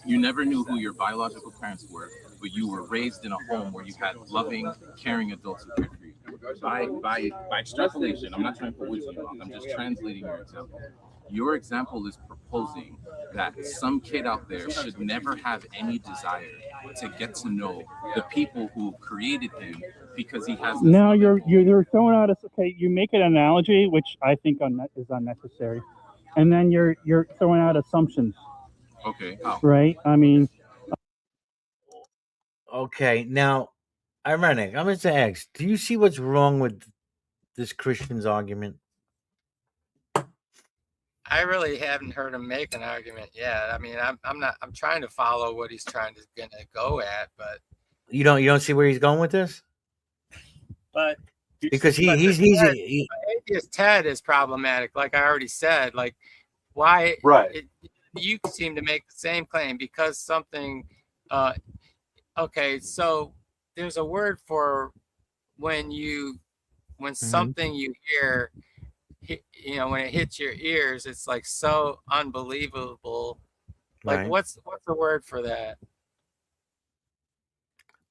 You never knew who your biological parents were, but you were raised in a home where you had loving, caring adults who cared for you. By extrapolation, I'm not trying to put words in your mouth. I'm just translating your example. Your example is proposing that some kid out there should never have any desire to get to know the people who created him because he has. Now you're throwing out you make an analogy which I think is unnecessary, and then you're throwing out assumptions. Okay. How? Right. I mean. Okay. Now, ironic. I'm going to ask. Do you see what's wrong with this Christian's argument? I really haven't heard him make an argument yet. I mean, I'm trying to follow what he's gonna go at, but you don't see where he's going with this? But because he's atheist Ted is problematic, like I already said. Like, why? Right. You seem to make the same claim because something. Okay, so there's a word for when something you hear. You know, when it hits your ears, it's like so unbelievable. Like, right. what's the word for that?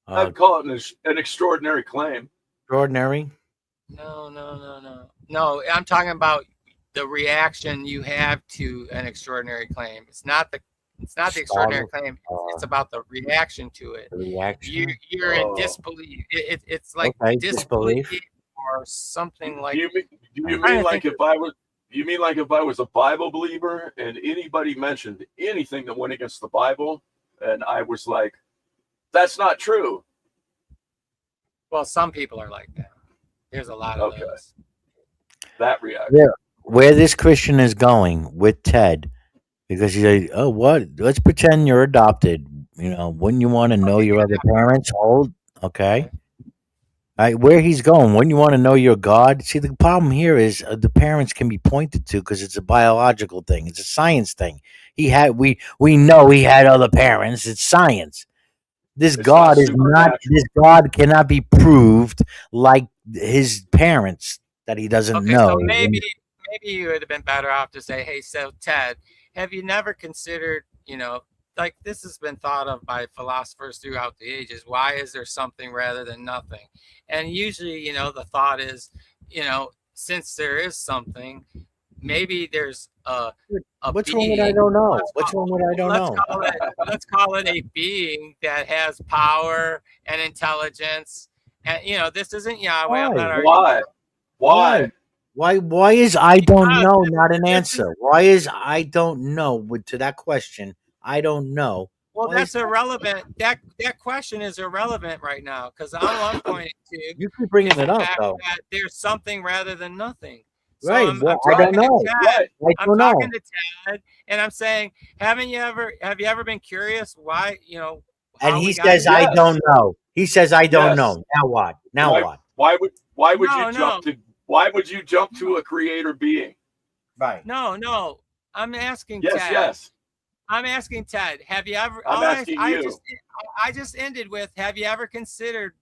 I'd call it an extraordinary claim. Extraordinary? No. I'm talking about the reaction you have to an extraordinary claim. It's not the extraordinary claim. It's about the reaction to it. The reaction. You're in disbelief. It's like Okay, disbelief disbelief. or something like. Do you mean like if I was a Bible believer and anybody mentioned anything that went against the Bible, and I was like, "That's not true." Well, some people are like that. There's a lot of those. That reaction. Where this Christian is going with Ted, because he's like, oh, what? Let's pretend you're adopted. Wouldn't you want to know your other parents? Okay. All right, where he's going, wouldn't you want to know your God? See, the problem here is the parents can be pointed to because it's a biological thing. It's a science thing. We know he had other parents. It's science. This God is not. This God cannot be proved like his parents that he doesn't know. So maybe you would have been better off to say, hey, so Ted, have you never considered, like this has been thought of by philosophers throughout the ages. Why is there something rather than nothing? And usually, the thought is, since there is something, maybe there's a What's being. wrong with I don't know? What's wrong with I don't know? Let's call it a being that has power and intelligence. And, this isn't Yahweh. I'm not arguing. Why? Why is I don't know not an answer? Why is I don't know to that question? I don't know. Well, that's irrelevant. That question is irrelevant right now because I'm pointing to. You keep bringing it up, though. That there's something rather than nothing. So Right. I'm I don't know. I'm talking to Ted, and I'm saying, have you ever been curious why, And he says, I don't know. He says, I don't know. Now what? What? Why would you jump to a creator being? Right. No. I'm asking Ted. Yes. I'm asking Ted, have you ever I just ended with, have you ever considered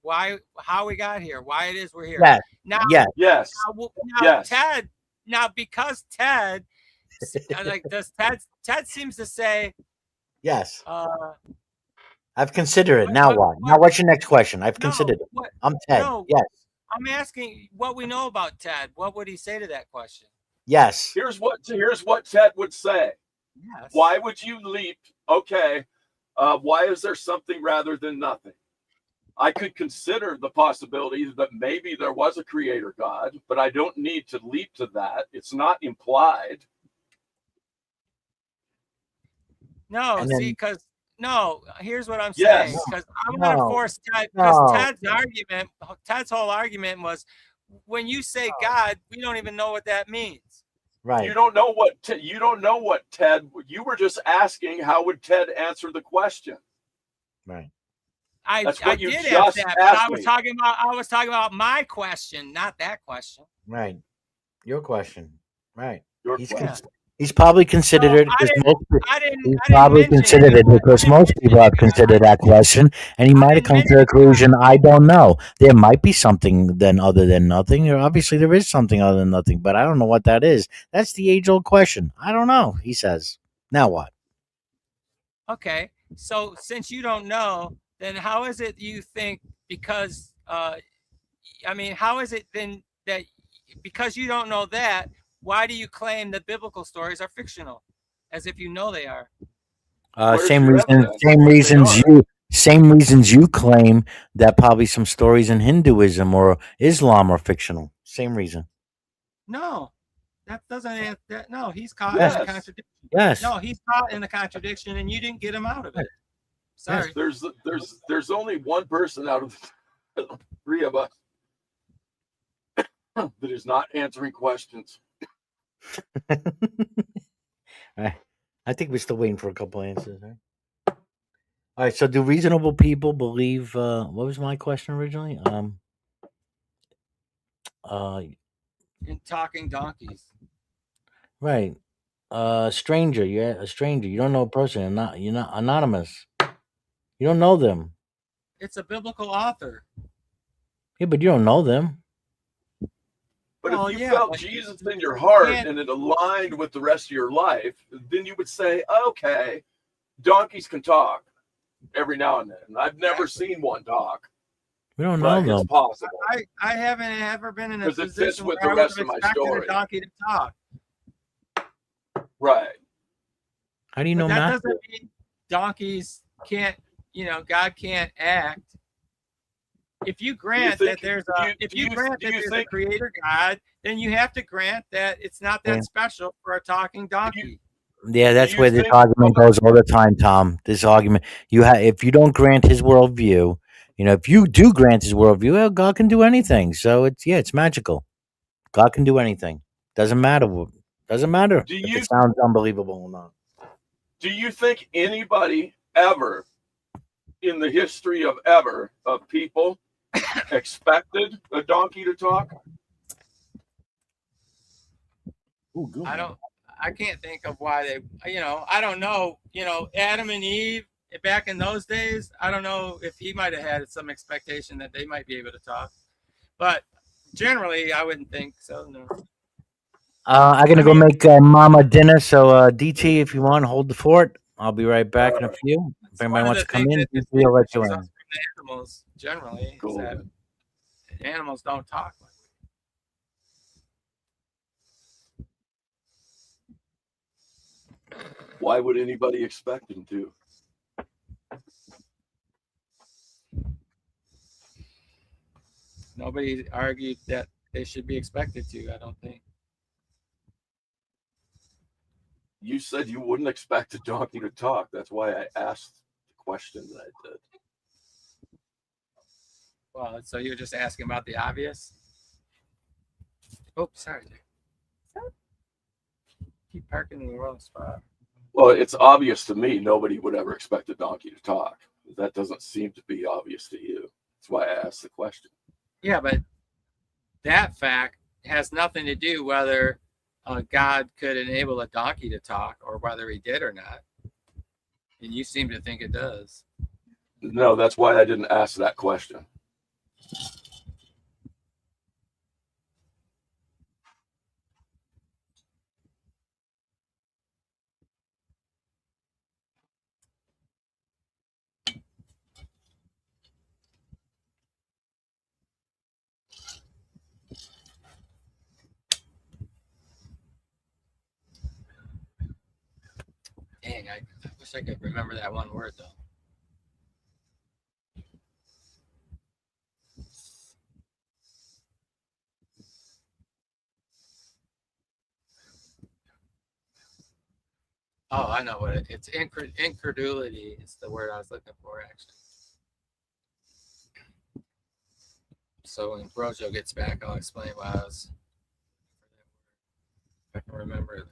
how we got here, why it is we're here? Yes. Now, Yes. Ted, because Ted Ted seems to say yes. I've considered it. Now what? Now what's your next question? I've considered it. I'm Ted. Yes. I'm asking what we know about Ted. What would he say to that question? Yes. Here's what Ted would say. Yes. Why would you leap? Okay. Why is there something rather than nothing? I could consider the possibility that maybe there was a creator God, but I don't need to leap to that. It's not implied. No, here's what I'm saying. Because I'm going to force Ted, because Ted's whole argument was, when you say God, we don't even know what that means. Right. You don't know what Ted. You were just asking how would Ted answer the question. Right. I did ask that, but I was talking about my question, not that question. Right. Your question. Right. Your question. He's probably considered it because most people have considered that question, and he might have come to the conclusion, I don't know. There might be something then other than nothing, or obviously there is something other than nothing, but I don't know what that is. That's the age-old question. I don't know, he says. Now what? Okay, so since you don't know, then how is it you think because, how is it then that because you don't know that, why do you claim that biblical stories are fictional, as if you know they are? Same reasons you claim that probably some stories in Hinduism or Islam are fictional. Same reason. No, that doesn't answer that. No, he's caught in a contradiction. Yes. No, he's caught in a contradiction, and you didn't get him out of it. Sorry. Yes. There's only one person out of the three of us that is not answering questions. I think we're still waiting for a couple answers. Right? All right. So, do reasonable people believe? What was my question originally? In talking donkeys. Right. Stranger. You're a stranger. You don't know a person. You're not anonymous. You don't know them. It's a biblical author. Yeah, but you don't know them. But if you felt Jesus in your heart and it aligned with the rest of your life, then you would say, okay, donkeys can talk every now and then. I've never seen one talk. We don't know them. It's possible. I haven't ever been in a position with where the I rest would of my have expected story. a donkey to talk. Right. How do you But know that not doesn't to? mean donkeys can't, God can't act. If you grant that there's a creator God, then you have to grant that it's not that Yeah. special for a talking donkey. Yeah, that's where this argument goes all the time, Tom. This argument, if you don't grant his worldview, if you do grant his worldview, well, God can do anything. So it's magical. God can do anything. Doesn't matter. Doesn't matter if it sounds unbelievable or not. Do you think anybody ever in the history of people expected a donkey to talk? I can't think of why they, I don't know, Adam and Eve back in those days, I don't know if he might have had some expectation that they might be able to talk, but generally I wouldn't think so. No. I'm gonna go make Mama dinner. So DT, if you want, hold the fort. I'll be right back in a few. If anybody wants to come in, DT will let you in. Animals generally, Cool. is that animals don't talk. Why would anybody expect him to? Nobody argued that they should be expected to, I don't think. You said you wouldn't expect a donkey to talk. That's why I asked the question that I did. Well, so you're just asking about the obvious? Oh, sorry. Keep parking in the wrong spot. Well, it's obvious to me nobody would ever expect a donkey to talk. That doesn't seem to be obvious to you. That's why I asked the question. Yeah, but that fact has nothing to do whether God could enable a donkey to talk or whether he did or not. And you seem to think it does. No, that's why I didn't ask that question. Dang, I wish I could remember that one word though. Oh, I know what it's incredulity is the word I was looking for actually. So when Brojo gets back, I'll explain why I was. I can remember it.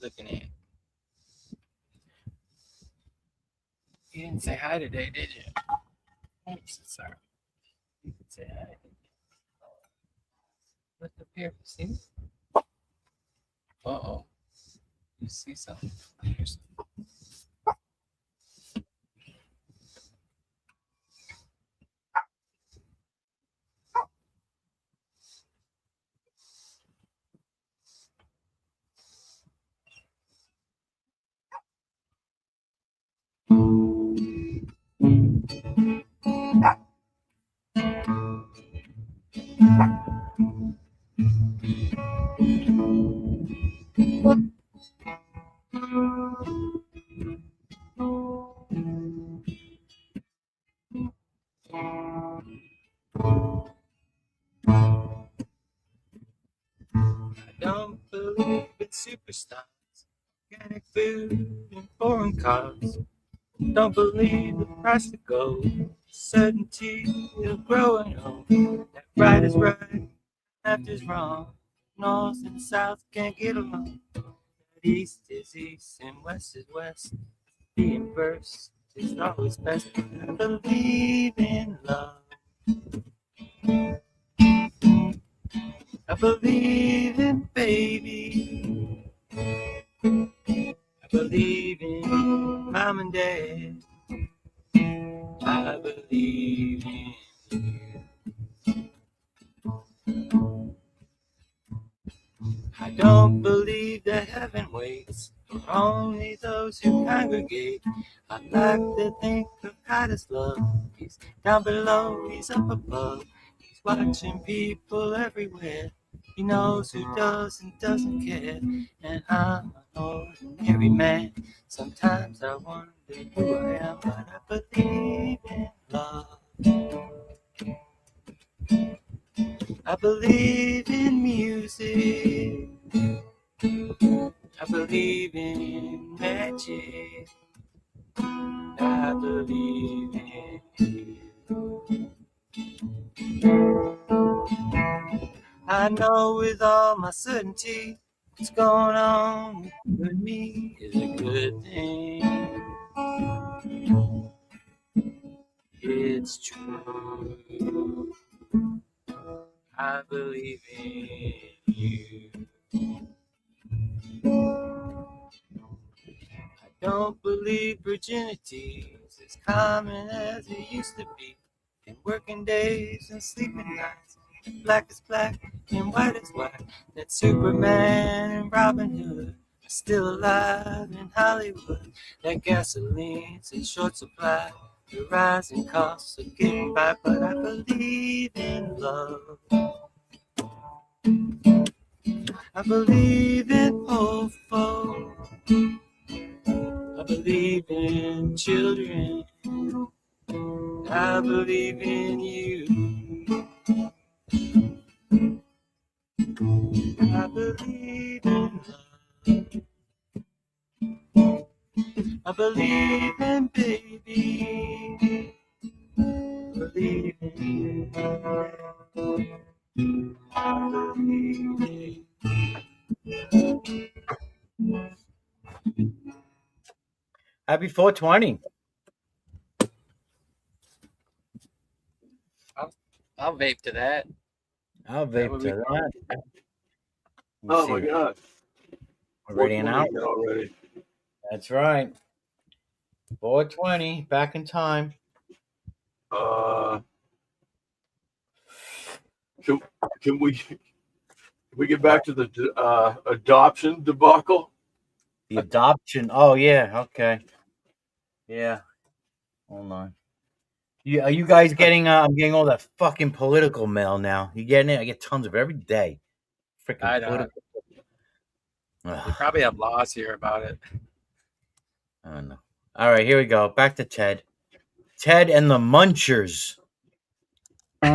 looking at? You didn't say hi today, did you? I'm so sorry. You can say hi. Look up here. See? Uh-oh. You see something? Here's something. I don't believe in superstars, organic food, and foreign cars. Don't believe the price of gold, certainty of growing old. That right is right, left is wrong. North and south can't get along. That east is east and west is west. Being first is always best. I believe in love. I believe in baby. I believe in mom and dad. I believe in you. I don't believe that heaven waits for only those who congregate. I like to think of God as love. He's down below, he's up above. He's watching people everywhere. He knows who does and doesn't care. And I'm an ordinary man. Sometimes I wonder who I am, but I believe in love. I believe in music. I believe in magic. I believe in you. I know with all my certainty what's going on with me is a good thing. It's true. I believe in you. I don't believe virginity is as common as it used to be. In working days and sleeping nights, black is black and white is white. That Superman and Robin Hood are still alive in Hollywood. That gasoline's in short supply. The rising costs of getting by, but I believe in love. I believe in old folks. I believe in children. I believe in you. I believe in love. I believe in baby. I believe in you. I believe in Happy 420. I'll vape to that. I'll vape to that. Oh my God. We're ready and out. Already. That's right. 420, back in time. Can we get back to the adoption debacle? The adoption. Oh yeah. Okay. Yeah. Hold on. Are you guys getting? I'm getting all that fucking political mail now. You getting it? I get tons of it every day. Freaking I know. political. They probably have laws here about it. I don't know. All right, here we go. Back to Ted. Ted and the Munchers.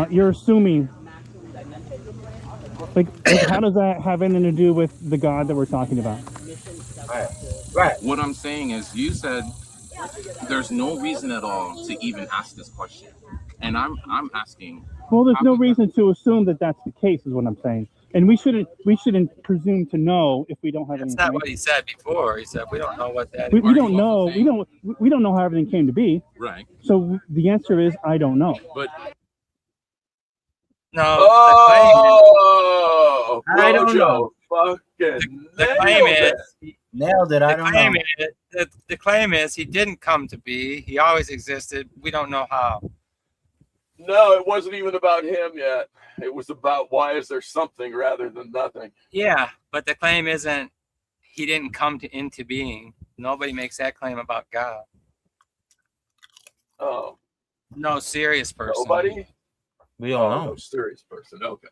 You're assuming. Like, how does that have anything to do with the God that we're talking about? Right. What I'm saying is, you said there's no reason at all to even ask this question, and I'm asking. Well, there's no reason to assume that that's the case, is what I'm saying. and we shouldn't presume to know if we don't have any That's not information. what he said before. He said we don't know what that. We don't know. We don't know how everything came to be. Right. So the answer is I don't know. But no, Oh, I don't know. Fucking the claim is nailed it. I don't know. The claim is he didn't come to be. He always existed. We don't know how. No, it wasn't even about him yet. It was about why is there something rather than nothing. Yeah, but the claim isn't he didn't come into being. Nobody makes that claim about God. Oh. No serious person. Nobody? We don't know. No serious person. Okay.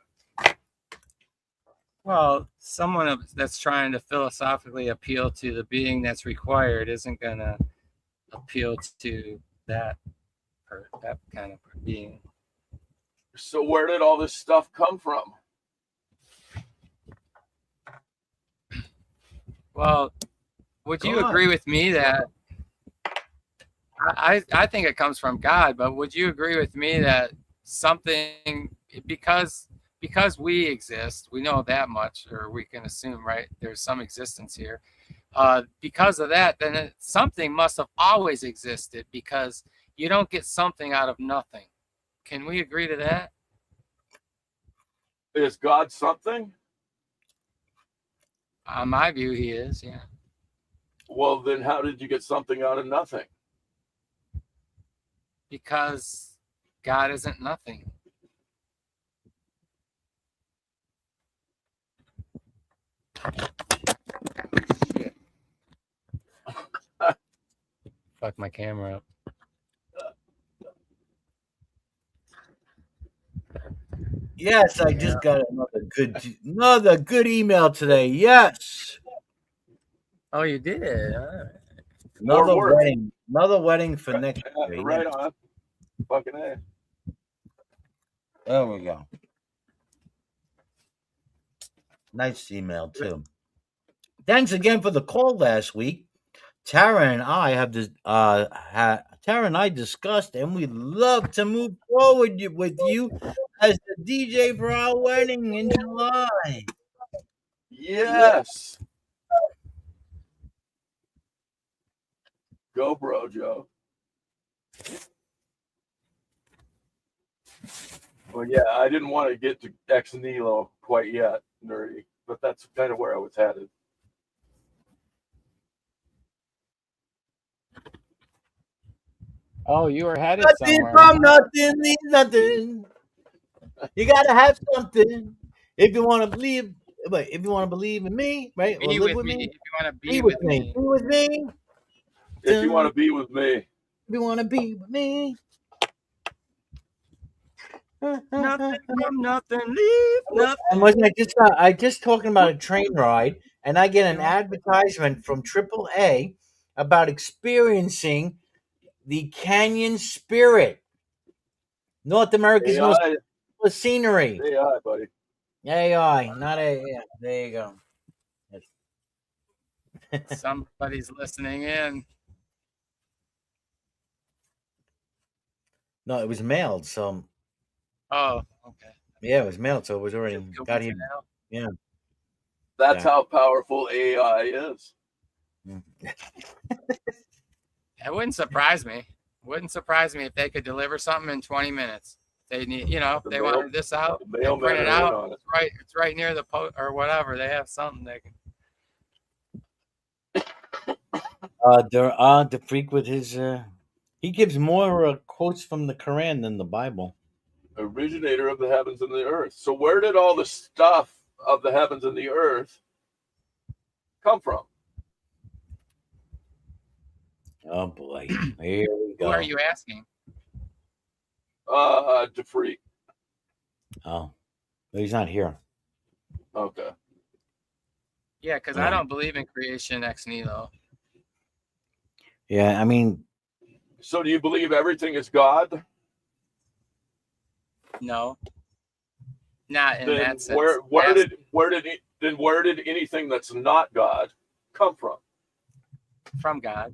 Well, someone that's trying to philosophically appeal to the being that's required isn't going to appeal to that kind of being. So where did all this stuff come from? Well, would you agree with me that I think it comes from God, but would you agree with me that something, because we exist, we know that much, or we can assume, right, there's some existence here. Because of that, then something must have always existed, because you don't get something out of nothing. Can we agree to that? Is God something? On my view, he is, yeah. Well, then how did you get something out of nothing? Because God isn't nothing. Shit. Fuck my camera up. Yes, I just got another good email today. Yes. Oh, you did? All right. Another wedding for next year. Right on. Fucking A. There we go. Nice email too. Thanks again for the call last week. Tara and I discussed, and we'd love to move forward with you as the DJ for our wedding in July. Yes. Go, bro, Joe. Well, yeah, I didn't want to get to ex nihilo quite yet, nerdy, but that's kind of where I was headed. Oh, you were headed Nothing somewhere. from nothing leaves nothing. You gotta have something if you want to believe. But if you want to believe in me, right? Be or live with with me. me. If you want to Be with me. Be with me. If you want to be with me. If you want to be with me. Nothing from nothing, leave nothing. And wasn't I just talking about a train ride, and I get an advertisement from AAA about experiencing the Canyon Spirit, North America's most beautiful scenery. AI, buddy. AI, not AI. Yeah, there you go. Somebody's listening in. No, it was mailed, so. Oh, okay. Yeah, it was mailed, so it was already got here. Yeah. That's how powerful AI is. It wouldn't surprise me. Wouldn't surprise me if they could deliver something in 20 minutes. They need, if they wanted this out, they print it out. It's right near the post or whatever. They have something they can. The freak with his. He gives more quotes from the Quran than the Bible. Originator of the heavens and the earth. So where did all the stuff of the heavens and the earth come from? Oh boy, here we go. Who are you asking? DeFreak. Oh, he's not here. Okay. Yeah, because I don't believe in creation ex nihilo. Yeah, I mean. So do you believe everything is God? No. Not in that sense. Where did anything that's not God come from? From God.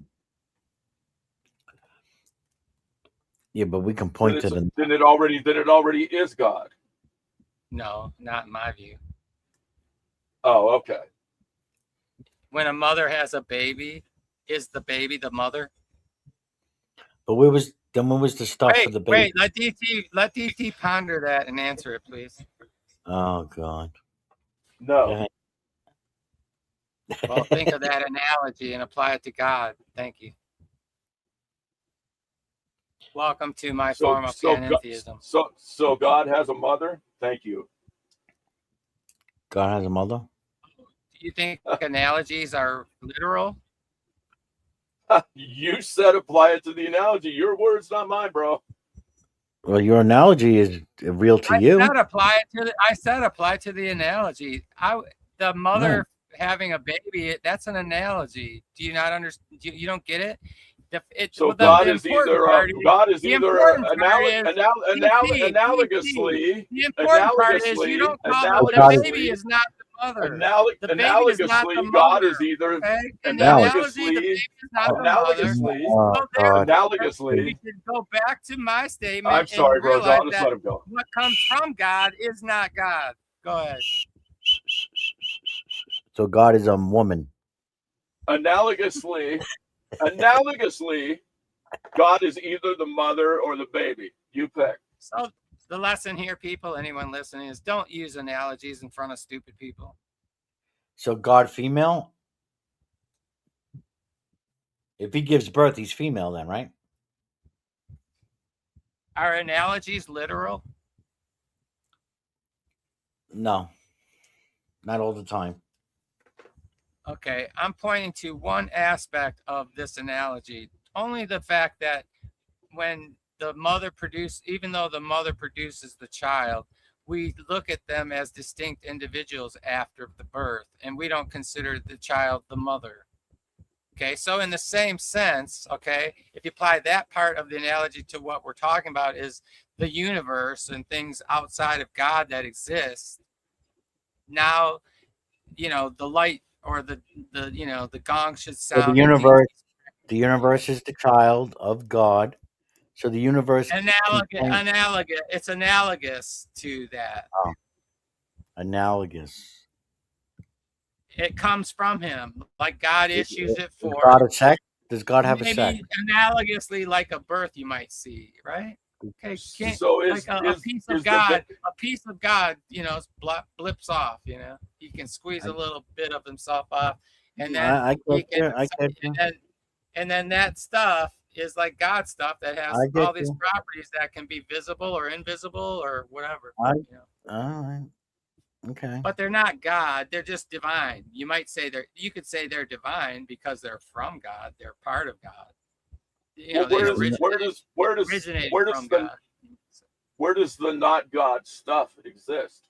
Yeah, but we can point to them. Then it already is God. No, not in my view. Oh, okay. When a mother has a baby, is the baby the mother? But where was the stuff for the baby? Wait, let DT ponder that and answer it, please. Oh God. No. Well, think of that analogy and apply it to God. Thank you. Welcome to my form of panentheism. So God has a mother? Thank you. God has a mother? Do you think analogies are literal? You said apply it to the analogy. Your words, not mine, bro. Well, your analogy is real to you. I said apply it to the analogy. The mother having a baby, that's an analogy. Do you not understand? You don't get it? God is either analogously. The important part is you don't call the baby is not the mother. The baby is not the mother. God is either analogously. Analogously. We should go back to my statement. I'm sorry, and bro. realize Just that let him go. what comes from God is not God. Go ahead. So God is a woman. Analogously, God is either the mother or the baby. You pick. So the lesson here, people, anyone listening, is don't use analogies in front of stupid people. So God female? If he gives birth, he's female then, right? Are analogies literal? No. Not all the time. Okay, I'm pointing to one aspect of this analogy. Only the fact that when the mother even though the mother produces the child, we look at them as distinct individuals after the birth, and we don't consider the child the mother. Okay, so in the same sense, okay, if you apply that part of the analogy to what we're talking about is the universe and things outside of God that exist, now, the light or the gong should sound. So the universe is the child of God. So the universe It's analogous to that. Oh. Analogous. It comes from him, like God issues it for. Is God a sex? Does God have a sex? Maybe analogously, like a birth, you might see, right? Okay, So like a piece of God, blips off. He can squeeze a little bit of himself off, and then and then that stuff is like God stuff that has all these properties that can be visible or invisible or whatever. All right. Okay. But they're not God.Ey're just divine. You might say you could say they're divine because they're from God. They're part of God. Where does the not God stuff exist?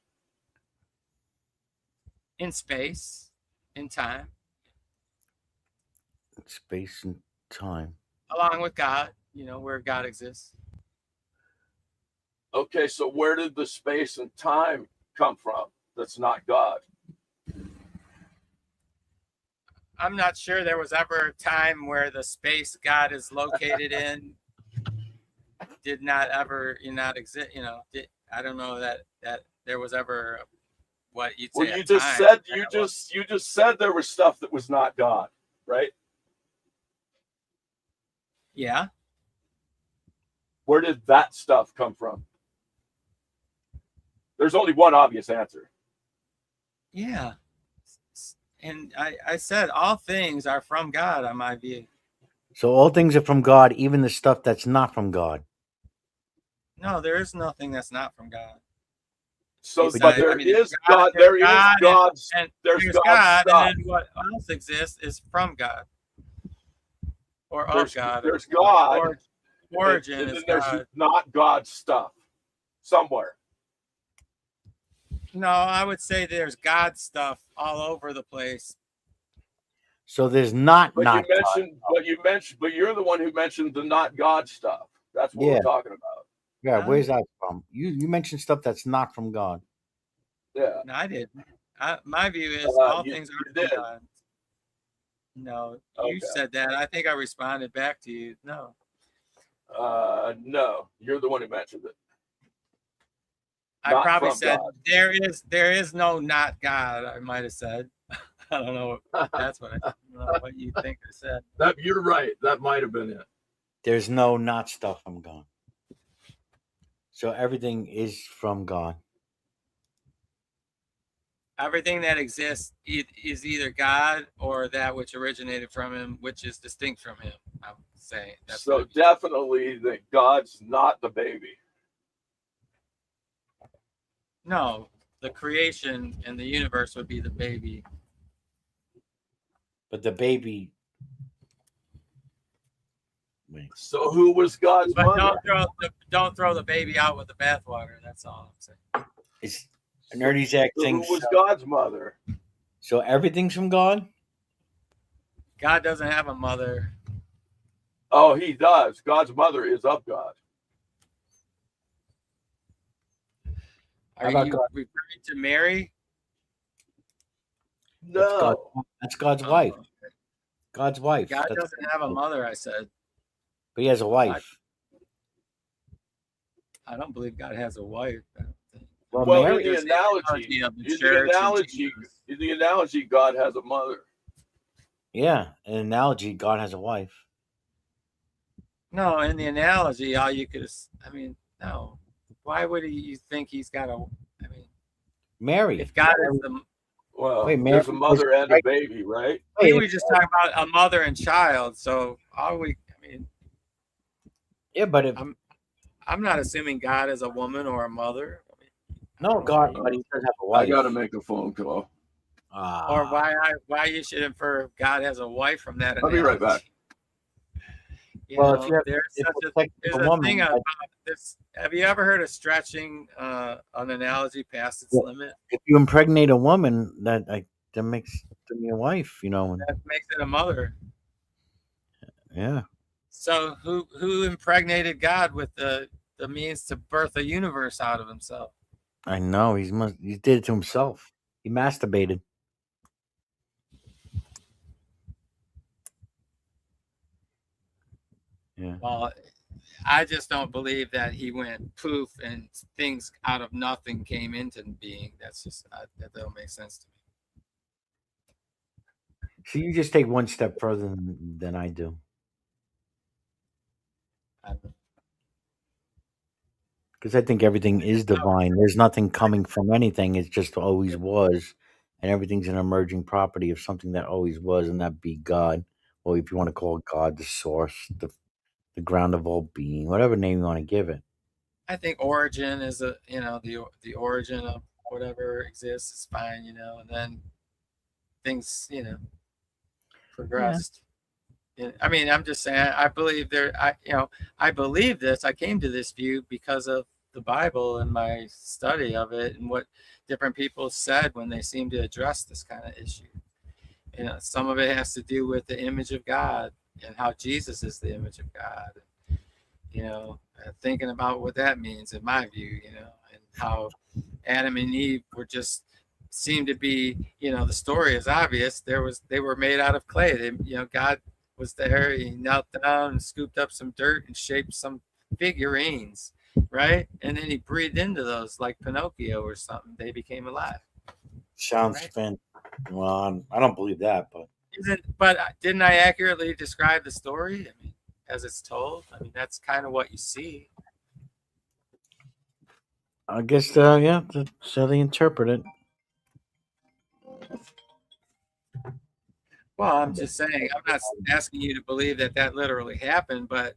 In space, in time. Space and time. Along with God, where God exists. Okay, so where did the space and time come from? That's not God. I'm not sure there was ever a time where the space God is located in did not ever not exist. I don't know that there was ever what you'd say. Well, you just said there was stuff that was not God, right? Yeah. Where did that stuff come from? There's only one obvious answer. Yeah. And I said all things are from God, on my view. So all things are from God, even the stuff that's not from God. No, there is nothing that's not from God. So, but there is God. There's God, and then what else exists is from God or of God. There's God. Origin and is there's God. Not God stuff somewhere. No, I would say there's God stuff all over the place. So there's not But God. But you're the one who mentioned the not God stuff. That's what we're talking about. Yeah, where's that from? You mentioned stuff that's not from God. Yeah. No, I didn't. My view is all things are from God. No, you said that. I think I responded back to you. No. No, you're the one who mentioned it. I Not probably from said God. there is no not God. I might have said. I don't know. That's what I don't know what you think I said. That you're right. That might have been it. There's no not stuff from God. So everything is from God. Everything that exists is either God or that which originated from him, which is distinct from him. I'm saying that's So definitely that God's not the baby. no. The creation and the universe would be the baby. But the baby. So who was God's But mother? don't throw the baby out with the bathwater. That's all I'm saying. It's Nerdy Zach So who thinks. was God's mother? So everything's from God? God doesn't have a mother. Oh, he does. God's mother is of God. Are about you God? referring to Mary? No. That's God's wife. God's wife. God That's doesn't have a mother, I said. But he has a wife. I don't believe God has a wife. Well, Well, Mary. in the analogy, God has a mother. Yeah, in an analogy, God has a wife. No, in the analogy, all you could, I mean, no. Why would you think he's got a, I mean, Mary. if God is the, Well, Wait, Mary there's a mother and a baby, right? we were just talking about a mother and child. So all we, I mean, yeah, but if I'm not assuming God is a woman or a mother. I mean, no, God, but he does have a wife. I got to make a phone call. Or why you should infer God has a wife from that I'll be right back. Well, if you have, there's if such it's a woman, thing about this. Have you ever heard of stretching an analogy past its limit? if you impregnate a woman, that makes them your wife, you know. That makes it a mother. Yeah. So who impregnated God with the means to birth a universe out of himself? I know he did it to himself. He masturbated. Yeah. Well, I just don't believe that he went poof and things out of nothing came into being. That's just that don't make sense to me. So you just take one step further than I do. Because I think everything is divine. There's nothing coming from anything. It just always was. And everything's an emerging property of something that always was, and that be God. Or if you want to call God the source, the ground of all being, whatever name you want to give it. I think origin is the origin of whatever exists is fine, and then things, progressed. Yeah. I mean, I'm just saying, I believe I believe this. I came to this view because of the Bible and my study of it and what different people said when they seem to address this kind of issue. Some of it has to do with the image of God and how Jesus is the image of God. Thinking about what that means in my view, and how Adam and Eve seemed to be, the story is obvious. They were made out of clay. God was there. He knelt down and scooped up some dirt and shaped some figurines, right? And then he breathed into those like Pinocchio or something. They became alive. Sounds fantastic. Well, I don't believe that, but didn't I accurately describe the story? I mean, as it's told. I mean, that's kind of what you see. I guess, yeah, that's how they interpret it. Well, I'm just saying, I'm not asking you to believe that literally happened, but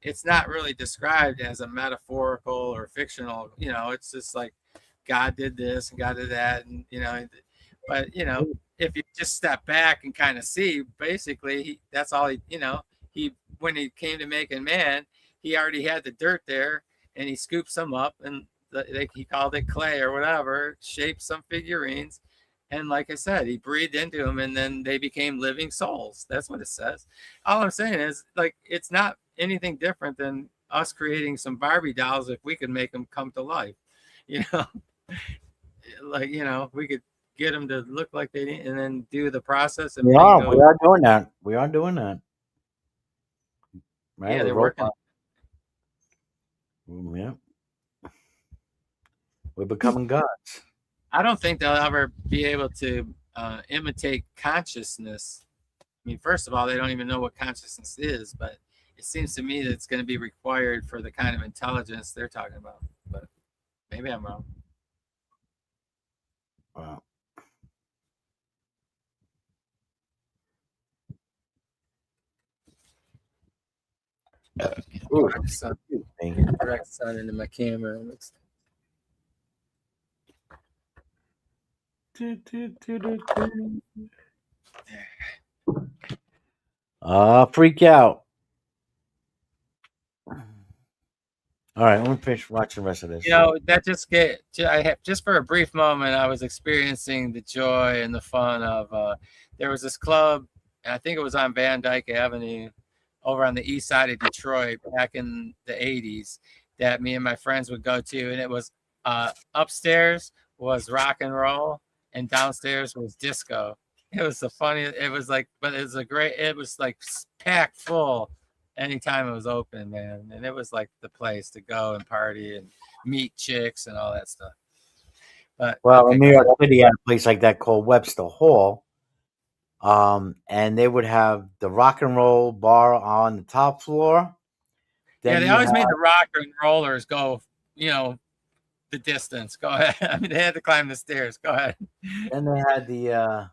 it's not really described as a metaphorical or fictional. It's just like God did this and God did that, and but if you just step back and kind of see, basically, that's all he when he came to making man, he already had the dirt there, and he scooped some up, and he called it clay or whatever, shaped some figurines, and like I said, he breathed into them, and then they became living souls. That's what it says. All I'm saying is, like, it's not anything different than us creating some Barbie dolls if we could make them come to life. Like, we could get them to look like they need, and then do the process. And we are doing that. We are doing that. Right? Yeah, they're working. Yeah. We're becoming gods. I don't think they'll ever be able to imitate consciousness. I mean, first of all, they don't even know what consciousness is, but it seems to me that it's going to be required for the kind of intelligence they're talking about. But maybe I'm wrong. Wow. Direct sun into my camera. Freak out. All right, let me finish watching the rest of this. You know, that just for a brief moment, I was experiencing the joy and the fun of there was this club, and I think it was on Van Dyke Avenue over on the east side of Detroit back in the 80s that me and my friends would go to, and it was upstairs was rock and roll and downstairs was disco. It was the funniest. It was like, but it was like packed full anytime it was open, man. And it was like the place to go and party and meet chicks and all that stuff. But in New York City, had a place like that called Webster Hall. And they would have the rock and roll bar on the top floor. Then they always made the rock and rollers go, the distance. Go ahead. I mean, they had to climb the stairs. Go ahead. Then they had the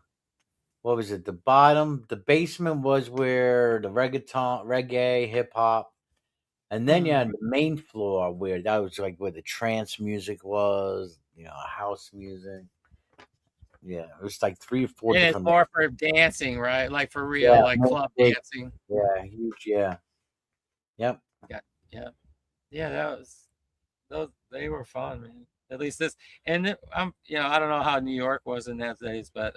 what was it? The basement was where the reggae, hip hop, and then you had the main floor where that was like where the trance music was, house music. Yeah, it was like 3 or 4 and different. It's more for dancing, right? Like for real, like club dancing. Yeah, huge. Yeah. Yep. Yeah. That was those. They were fun, man. At least this, and I don't know how New York was in those days, but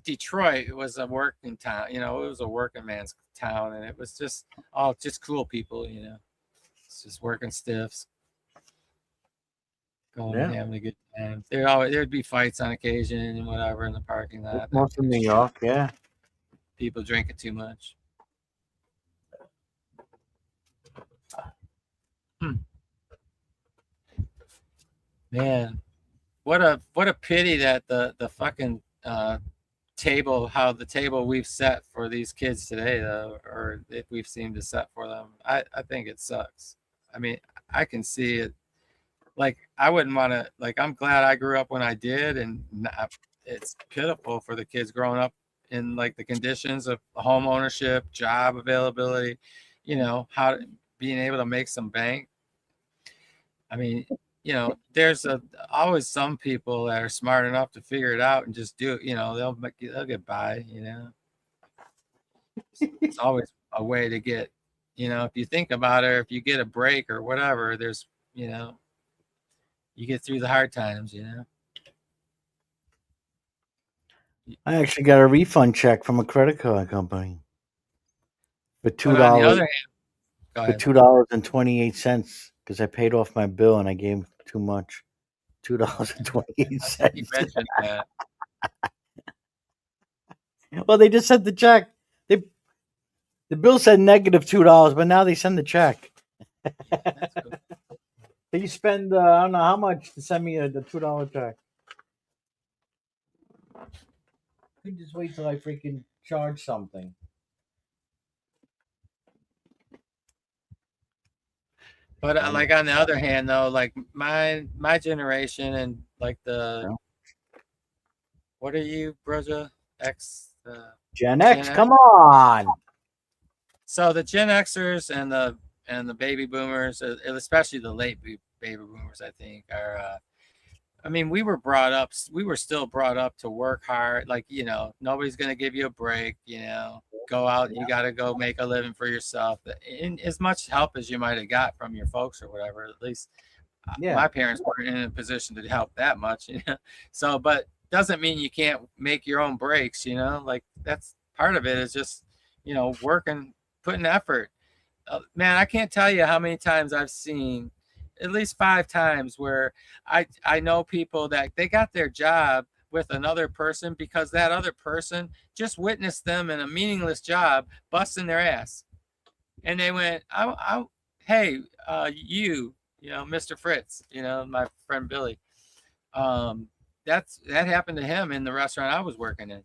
Detroit was a working town. It was a working man's town, and it was just all just cool people. It's just working stiffs. Going and having a good time. There'd be fights on occasion and whatever in the parking lot. Most of New York, yeah. People drinking too much. Man, what a pity that the fucking table, how the table we've set for these kids today, though, or that we've seemed to set for them. I think it sucks. I mean, I can see it. Like, I wouldn't want to, like, I'm glad I grew up when I did, and it's pitiful for the kids growing up in, like, the conditions of home ownership, job availability, how being able to make some bank. I mean, there's always some people that are smart enough to figure it out and just do it, they'll get by, It's always a way to get, if you think about it, or if you get a break or whatever, there's, you get through the hard times, I actually got a refund check from a credit card company for $2. For $2.28 because I paid off my bill and I gave too much. $2.28. You mentioned that. Well, they just sent the check. The bill said -$2, but now they send the check. That's cool. You spend I don't know how much to send me the $2 check. You can just wait till I freaking charge something. But like on the other hand, though, like my generation and like what are you, brother? Gen X, come on. So the Gen Xers and the baby boomers, especially the late baby boomers, I think are. I mean, we were still brought up to work hard. Like, nobody's going to give you a break, go out, you got to go make a living for yourself. In as much help as you might have got from your folks or whatever, at least my parents weren't in a position to help that much, So, but doesn't mean you can't make your own breaks, like that's part of it is just, working, putting effort. Man, I can't tell you how many times I've seen, at least 5 times, where I know people that they got their job with another person because that other person just witnessed them in a meaningless job busting their ass, and they went, hey, you, Mr. Fritz, my friend Billy, That happened to him in the restaurant I was working in.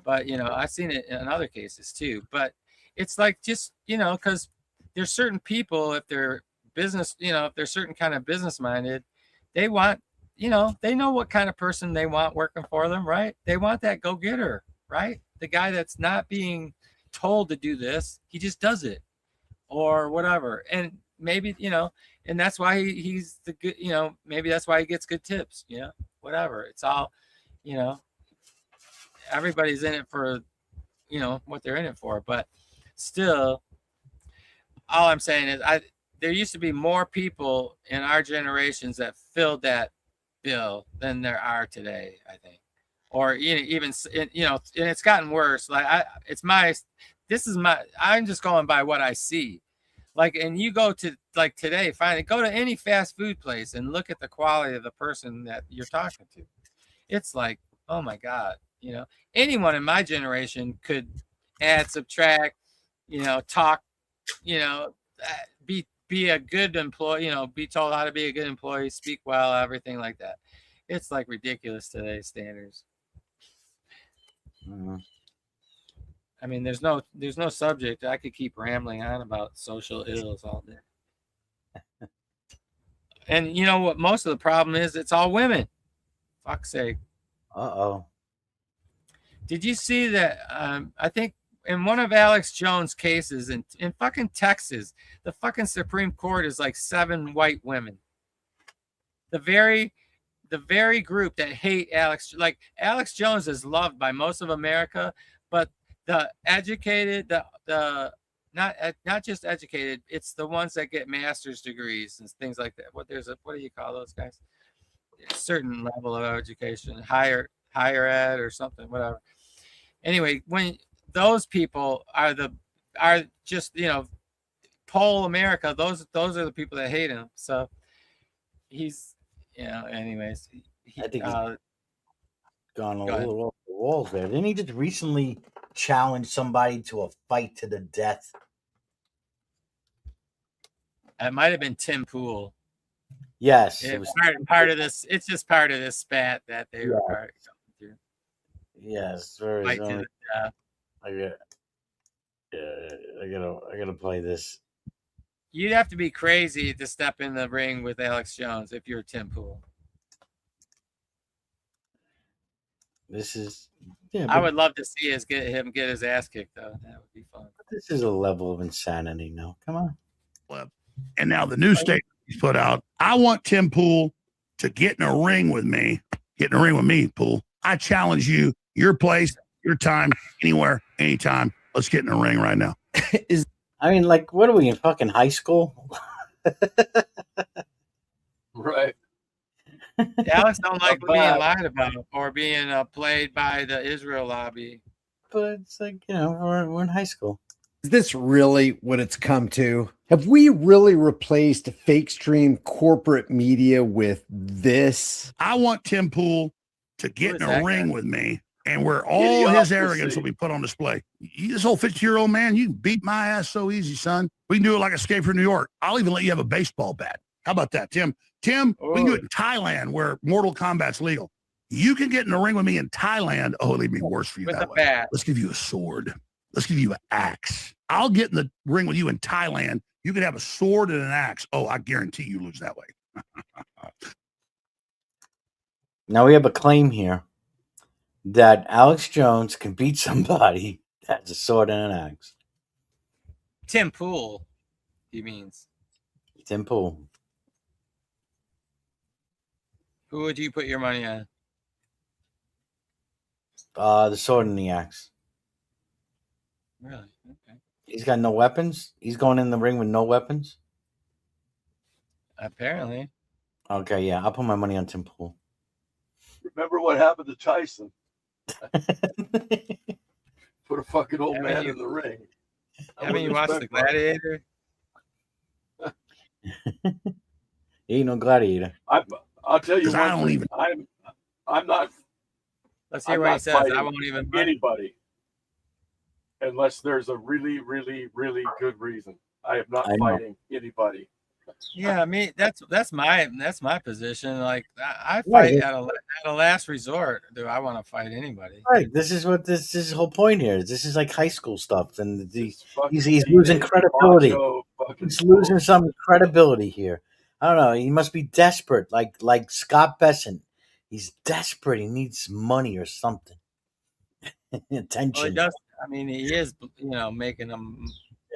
But, you know, I've seen it in other cases too. But it's like, just, you know, because there's certain people, if they're business, you know, if they're certain kind of business minded, they want, you know, they know what kind of person they want working for them, right? They want that go-getter, right? The guy that's not being told to do this, he just does it or whatever. And maybe, you know, and that's why he's the good, you know, maybe that's why he gets good tips, you know, whatever. It's all, you know, everybody's in it for, you know, what they're in it for. But still, all I'm saying is there used to be more people in our generations that filled that bill than there are today, I think. Or, you know, even, you know, and it's gotten worse. Like I'm just going by what I see. Like, and you go to, like, today, go to any fast food place and look at the quality of the person that you're talking to. It's like, oh my God, you know, anyone in my generation could add, subtract, you know, talk, you know, be a good employee, you know, be told how to be a good employee, speak well, everything like that. It's like ridiculous today's standards. I mean, there's no subject. I could keep rambling on about social ills all day. And you know what? Most of the problem is it's all women. Fuck's sake. Uh-oh. Did you see that? I think in one of Alex Jones' cases in fucking Texas, the fucking Supreme Court is like 7 white women. The very group that hate Alex, like Alex Jones is loved by most of America, but the educated, the not just educated, it's the ones that get master's degrees and things like that. What do you call those guys? A certain level of education, higher ed or something, whatever. Anyway, when those people are just, you know, poll America, those are the people that hate him. So he's, you know, anyways, I think he's gone a little off the walls there. Didn't he just recently challenge somebody to a fight to the death? It might have been Tim Pool. Yes, it was part of this. It's just part of this spat that they were part of. Yes, Fight to the death. I gotta play this. You'd have to be crazy to step in the ring with Alex Jones if you're Tim Pool. This is, I would love to see him get his ass kicked, though. That would be fun. This is a level of insanity. No, come on. And now the new statement he's put out: I want Tim Pool to get in a ring with me. Get in a ring with me, Pool. I challenge you. Your place, your time, anywhere, anytime. Let's get in a ring right now. I mean, like, what are we in fucking high school? Right. Alex don't like being lied about or being played by the Israel lobby. But it's like, you know, we're in high school. Is this really what it's come to? Have we really replaced fake stream corporate media with this? I want Tim Pool to get in a ring with me, and where all Idiocracy. his arrogance will be put on display. This old 50-year-old man, you can beat my ass so easy, son. We can do it like Escape from New York. I'll even let you have a baseball bat. How about that, Tim? Tim, we can do it in Thailand where Mortal Kombat's legal. You can get in a ring with me in Thailand. Oh, it'd be worse for you with that a way. bat. Let's give you a sword. Let's give you an axe. I'll get in the ring with you in Thailand. You can have a sword and an axe. Oh, I guarantee you lose that way. Now we have a claim here that Alex Jones can beat somebody that has a sword and an axe. Tim Pool, he means. Tim Pool. Who would you put your money on? The sword and the axe. Really? Okay. He's got no weapons? He's going in the ring with no weapons? Apparently. Okay, yeah, I'll put my money on Tim Pool. Remember what happened to Tyson? Put a fucking old man in the ring. Haven't you watched The Gladiator? He ain't no gladiator. I'll tell you I one don't thing. I'm not. Let's hear I'm what he not says. I fighting won't even. anybody unless there's a really, really, really good reason. I am not I know. fighting anybody. Yeah, I mean that's my position. Like I fight at a last resort. Do I want to fight anybody? Right. This is what this is the whole point here. This is like high school stuff, and he's losing credibility. He's losing some credibility here. I don't know. He must be desperate, like Scott Bessent. He's desperate. He needs money or something. Attention. Well, he does. I mean, he is, making a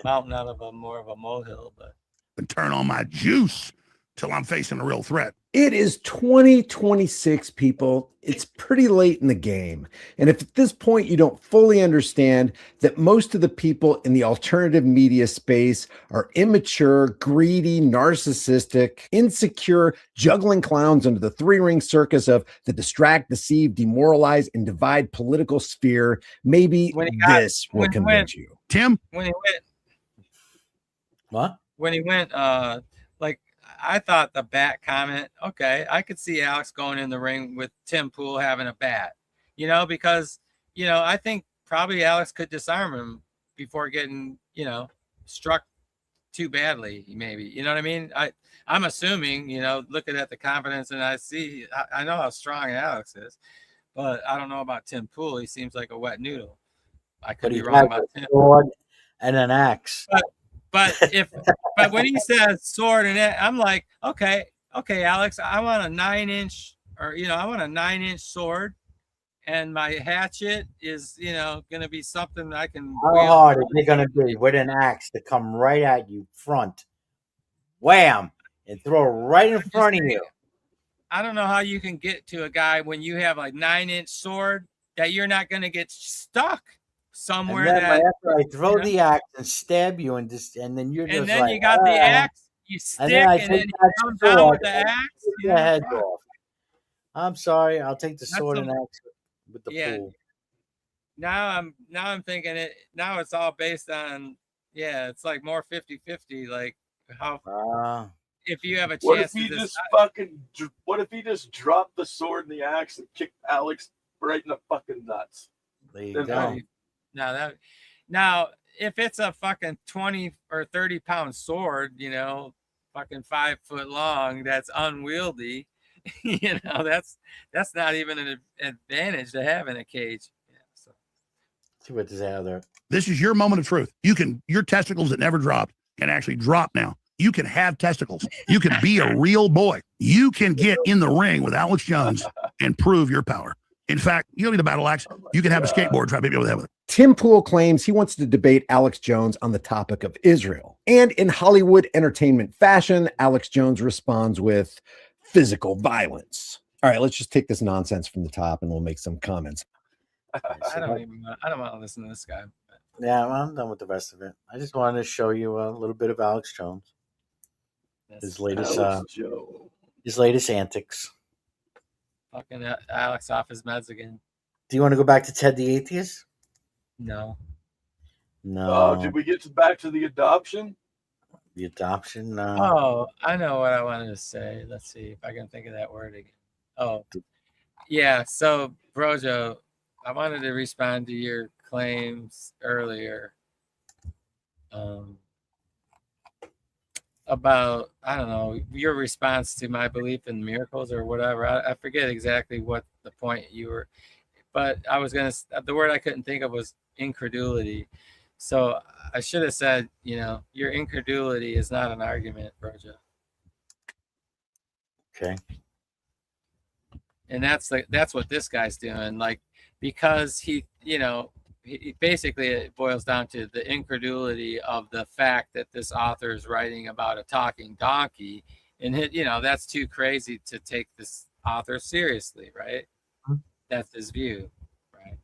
mountain out of more of a molehill. But And turn on my juice till I'm facing a real threat. It is 2026, people. It's pretty late in the game. And if at this point you don't fully understand that most of the people in the alternative media space are immature, greedy, narcissistic, insecure, juggling clowns under the three-ring circus of the distract, deceive, demoralize, and divide political sphere, maybe this will convince you. Tim? When he went, what? When he went, like I thought the bat comment. Okay, I could see Alex going in the ring with Tim Pool having a bat. Because I think probably Alex could disarm him before getting struck too badly. Maybe you know what I mean. I'm assuming looking at the confidence, and I know how strong Alex is, but I don't know about Tim Pool. He seems like a wet noodle. I could be wrong about Tim. Sword and an axe. But when he says sword and it, I'm like, okay, Alex, I want a 9-inch I want a 9-inch sword, and my hatchet is, going to be something I can. How hard is it going to be with an axe to come right at you front, wham, and throw right in front of you? I don't know how you can get to a guy when you have a 9-inch sword that you're not going to get stuck somewhere. And then after I throw the axe and stab you, and then you're just then you got the axe, you stick, and then you come down with the axe. The head off. I'm sorry, I'll take the sword and axe with the pool. Now I'm thinking it. Now it's all based on it's like more 50-50. Like how if you have a chance. What if he just dropped the sword and the axe and kicked Alex right in the fucking nuts? There you go. Now, if it's a fucking 20 or 30 pound sword, fucking 5 foot long, that's unwieldy, that's not even an advantage to have in a cage. See what this out there. This is your moment of truth. Your testicles that never dropped can actually drop now. You can have testicles. You can be a real boy. You can get in the ring with Alex Jones and prove your power. In fact, you don't need a battle axe. You can have a skateboard. Try to beat me with that. Tim Pool claims he wants to debate Alex Jones on the topic of Israel. And in Hollywood entertainment fashion, Alex Jones responds with physical violence. All right, let's just take this nonsense from the top and we'll make some comments. I don't want to listen to this guy. Yeah, well, I'm done with the rest of it. I just wanted to show you a little bit of Alex Jones. His latest antics. Fucking Alex off his meds again. Do you want to go back to Ted the Atheist? No. Did we get back to the adoption? The adoption? No. Oh, I know what I wanted to say. Let's see if I can think of that word again. Oh, yeah. So, Brojo, I wanted to respond to your claims earlier about, I don't know, your response to my belief in miracles or whatever. I forget exactly what the point you were, but I was going to, the word I couldn't think of was incredulity. So I should have said, your incredulity is not an argument, Brojo. Okay. And that's what this guy's doing. Like, because he basically it boils down to the incredulity of the fact that this author is writing about a talking donkey, and that's too crazy to take this author seriously, right? Mm-hmm. That's his view, right?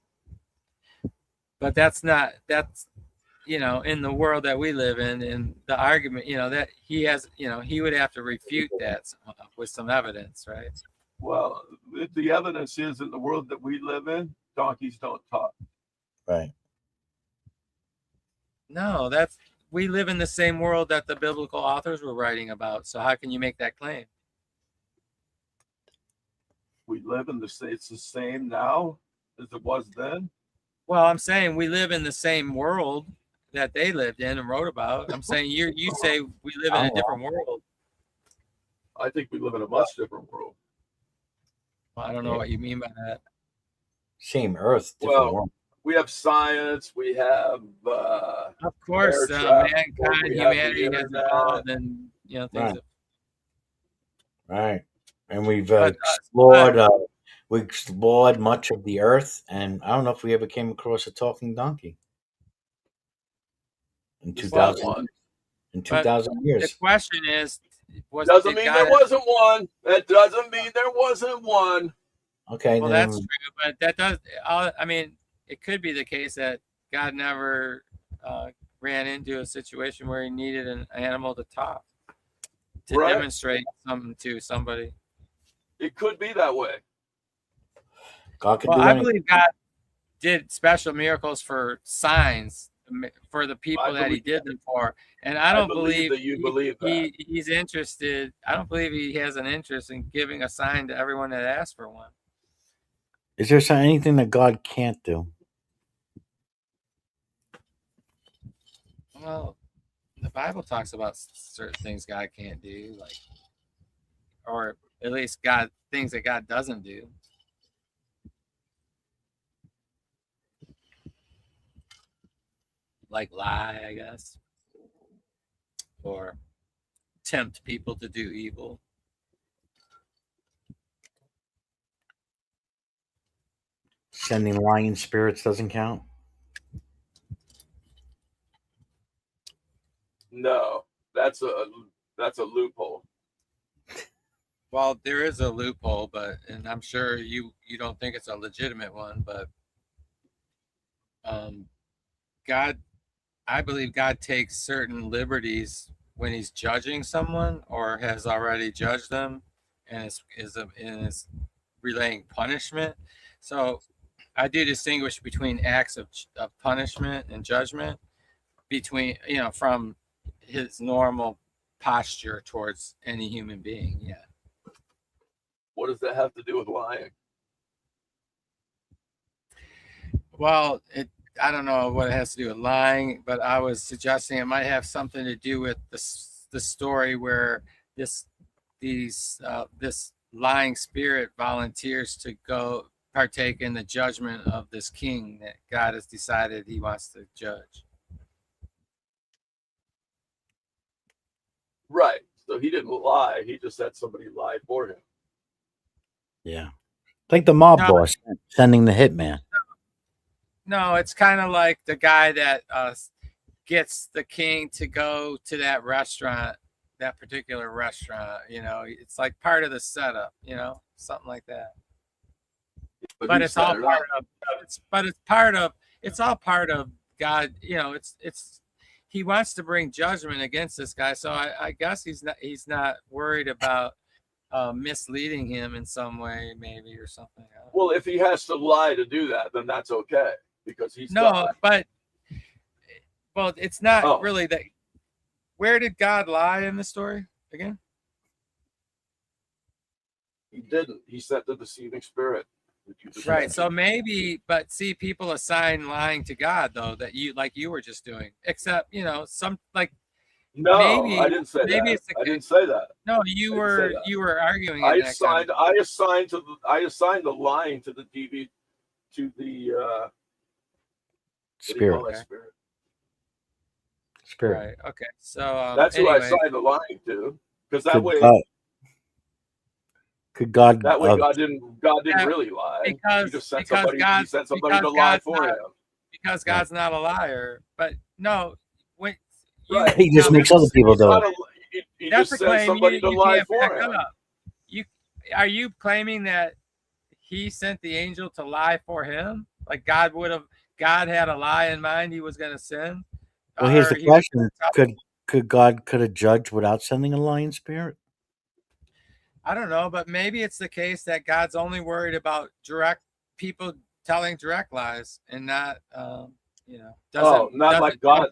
But that's in the world that we live in, and the argument, that he has, he would have to refute that with some evidence, right? Well, the evidence is in the world that we live in, donkeys don't talk. Right. No, we live in the same world that the biblical authors were writing about. So how can you make that claim? We live in it's the same now as it was then. Well, I'm saying we live in the same world that they lived in and wrote about. I'm saying you say we live in a different world. I think we live in a much different world. I don't know what you mean by that. Same Earth, different Well, world. we have science, we have Of course, air travel, mankind, we have the humanity has internet. evolved, and things. Right. Right. And we've But, explored much of the Earth, and I don't know if we ever came across a talking donkey in Just 2000. one. In But 2,000 the years. question is, Doesn't mean there wasn't one. That doesn't mean there wasn't one. Okay. Well, then that's true, but that does. I mean, it could be the case that God never ran into a situation where he needed an animal to talk to Right. demonstrate something to somebody. It could be that way. God can Well, do I anything. believe God did special miracles for signs for the people that he did them for, and I don't believe that you believe that. he's interested. I don't believe he has an interest in giving a sign to everyone that asks for one. Is there anything that God can't do? Well, the Bible talks about certain things God can't do, like, or at least things that God doesn't do. Like lie, I guess, or tempt people to do evil. Sending lying spirits doesn't count? No, that's a loophole. Well, there is a loophole, and I'm sure you don't think it's a legitimate one, but I believe God takes certain liberties when he's judging someone or has already judged them and is relaying punishment. So I do distinguish between acts of punishment and judgment between, from his normal posture towards any human being. Yeah. What does that have to do with lying? Well, I don't know what it has to do with lying, but I was suggesting it might have something to do with the story where this lying spirit volunteers to go partake in the judgment of this king that God has decided he wants to judge. Right. So he didn't lie. He just had somebody lie for him. Yeah. Like the mob boss sending the hitman. No, it's kind of like the guy that gets the king to go to that restaurant, that particular restaurant. It's like part of the setup. Something like that. But it's all part of. It's all part of God. It's. He wants to bring judgment against this guy, so I guess he's not worried about misleading him in some way, maybe, or something. Well, if he has to lie to do that, then that's okay because he's no, God. Well, it's not really that. Where did God lie in the story again? He didn't. He sent the deceiving spirit. Right. So maybe, but see, people assign lying to God though, that you were just doing. Except, some like. No, maybe, I didn't say that. I didn't say that. No, you were arguing. I assigned the lying to the DV to the spirit. Spirit. Right. Okay. So that's anyway. who I assigned the lying to, because that way. Could God? That way, God didn't really lie. Because he just sent somebody to lie for him. Because God's not a liar. But no, when he just makes other people do it. He just sent somebody to lie for him. Are you claiming that he sent the angel to lie for him? Like God had a lie in mind he was going to send? Well, here's the question: Could God have judged without sending a lying spirit? I don't know, but maybe it's the case that God's only worried about people telling direct lies and not, not like God.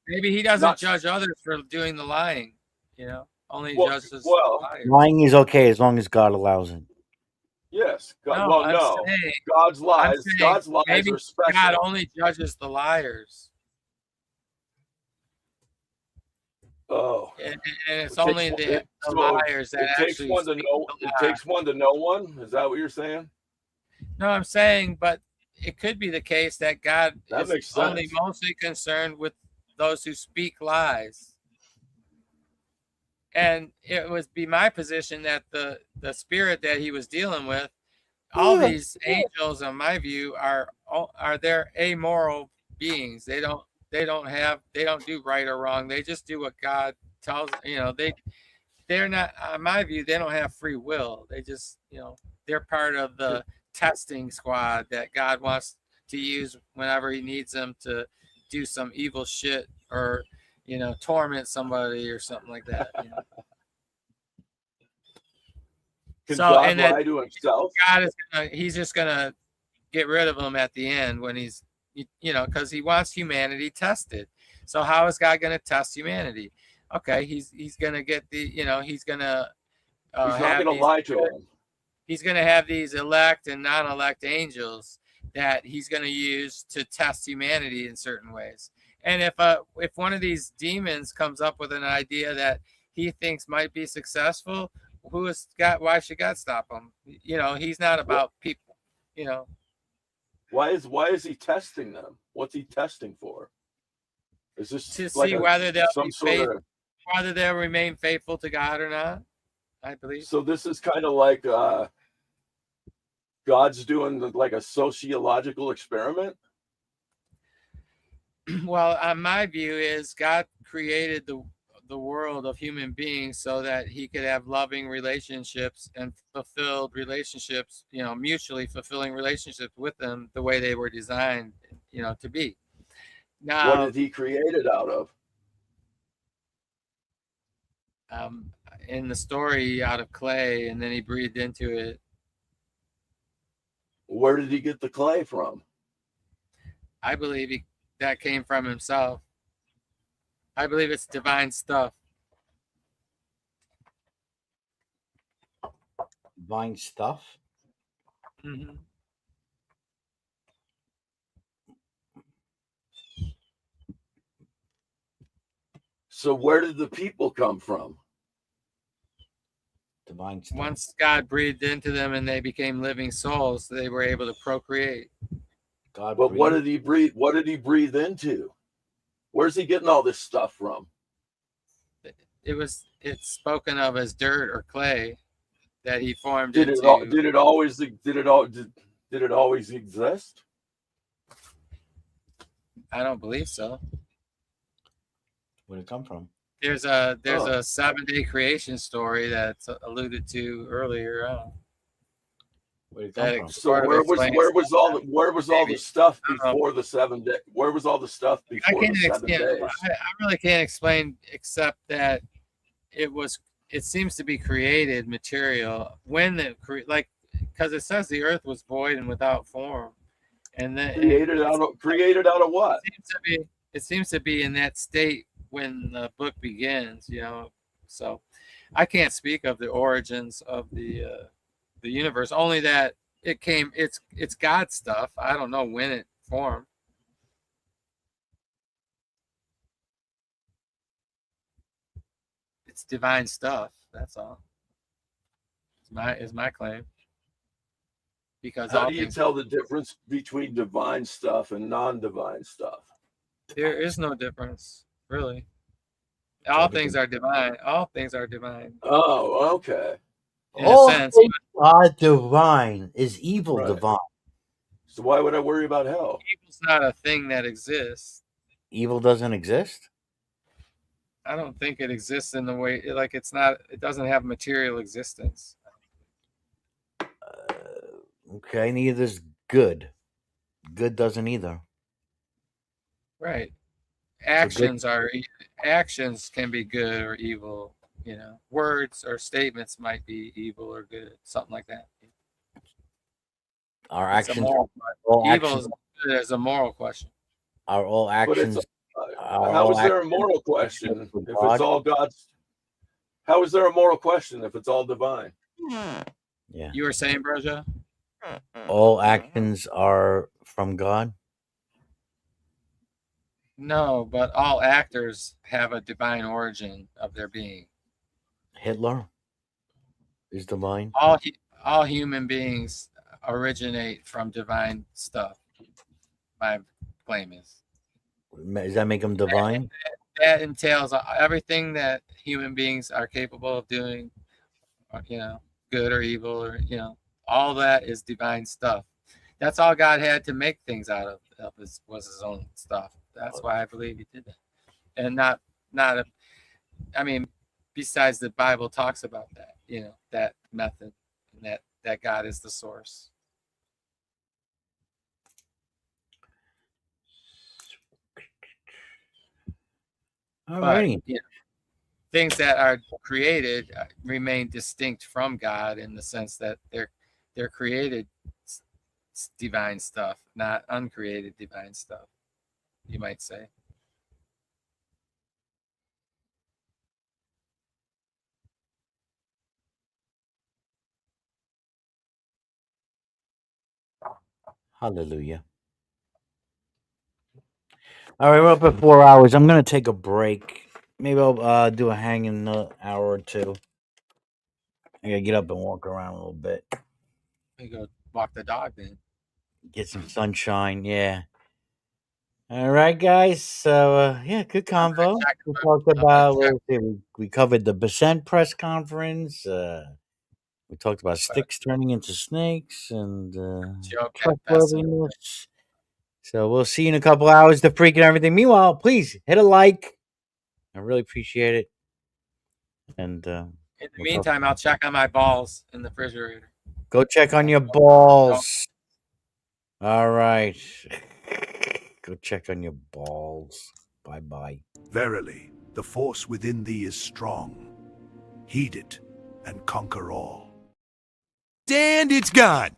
Maybe he doesn't judge others for doing the lying. Only judges liars. Lying is okay as long as God allows it. Yes. Saying, God's lies. God's lies maybe are special. God only judges the liars. Oh, and it's it only takes, the so liars that it takes actually one to speak know. the It lie. takes one to know one. Is that what you're saying? No, I'm saying, but it could be the case that God That is makes only sense. mostly concerned with those who speak lies. And it would be my position that the spirit that he was dealing with, all these angels, in my view, are they're amoral beings. They don't do right or wrong. They just do what God tells. They're not, in my view, they don't have free will. They just, they're part of the testing squad that God wants to use whenever he needs them to do some evil shit or, torment somebody or something like that. Can So, God and then lie to himself? God is he's just gonna get rid of them at the end when he's, because he wants humanity tested. So how is God going to test humanity? Okay, he's going to get the, he's going to He's not going to lie to him. He's going to have these elect and non-elect angels that he's going to use to test humanity in certain ways. And if one of these demons comes up with an idea that he thinks might be successful, why should God stop him? He's not about people, Why is he testing them? What's he testing for? Is this to like see whether they'll some be sort of, whether they'll remain faithful to God or not, I believe. so this is kind of like God's doing like a sociological experiment? Well, my view is God created the world of human beings so that he could have loving relationships and fulfilled relationships, mutually fulfilling relationships with them the way they were designed, to be. Now, What did he create it out of? in the story, out of clay, and then he breathed into it. Where did he get the clay from? I believe that came from himself. I believe it's divine stuff. Divine stuff? Mm-hmm. So where did the people come from? Divine stuff. Once God breathed into them and they became living souls, they were able to procreate. But what did he breathe? What did he breathe into? Where's he getting all this stuff from? It's spoken of as dirt or clay that he formed Did into. Did it always exist? I don't believe so. Where'd it come from? There's a 7-day creation story that's alluded to earlier. Where'd it come from? So where was all the stuff before the 7 day? Where was all the stuff before the 7 days? I really can't explain except that it seems to be created material when because it says the earth was void and without form, and then created out of what? It seems to be in that state when the book begins, So I can't speak of the origins of the universe, only that it's God's stuff. I don't know when it formed. It's divine stuff. That's all. Is my claim. Because how do you tell the difference between divine stuff and non-divine stuff? There is no difference, really. All things are divine. All things are divine. Oh, okay. In a sense, things are divine. Is evil divine? So why would I worry about hell? Evil's not a thing that exists. Evil doesn't exist? I don't think it exists in the way it doesn't have material existence. Okay, neither's good. Good doesn't either. Right. Actions can be good or evil. Words or statements might be evil or good, something like that. Our It's actions. evil is good as a moral question. Are all actions? How is there a moral question if it's all God's? How is there a moral question if it's all divine? Yeah. You were saying, Broja? All actions are from God. No, but all actors have a divine origin of their being. Hitler is divine. All human beings originate from divine stuff. My claim is. Does that make them divine? That entails everything that human beings are capable of doing, you know, good or evil, or, you know, all that is divine stuff. That's all God had to make things out of was his own stuff. That's why I believe he did that. And I mean, besides the Bible talks about that, you know, that method, and that God is the source. All righty. But, you know, things that are created remain distinct from God in the sense that they're created divine stuff, not uncreated divine stuff, you might say. Hallelujah. All right, we're up at 4 hours. I'm gonna take a break. Maybe I'll do a hang in an hour or two. I gotta get up and walk around a little bit. We go walk the dog then. Get some sunshine. Yeah. All right, guys. So yeah, good convo. We talked about we covered the Bessent press conference. We talked about sticks turning into snakes and trustworthiness. So we'll see you in a couple hours. The freak and everything. Meanwhile, please hit a like. I really appreciate it. And in the meantime, I'll check on my balls in the refrigerator. Go check on your balls. All right. Go check on your balls. Bye-bye. Verily, the force within thee is strong. Heed it and conquer all. And it's gone.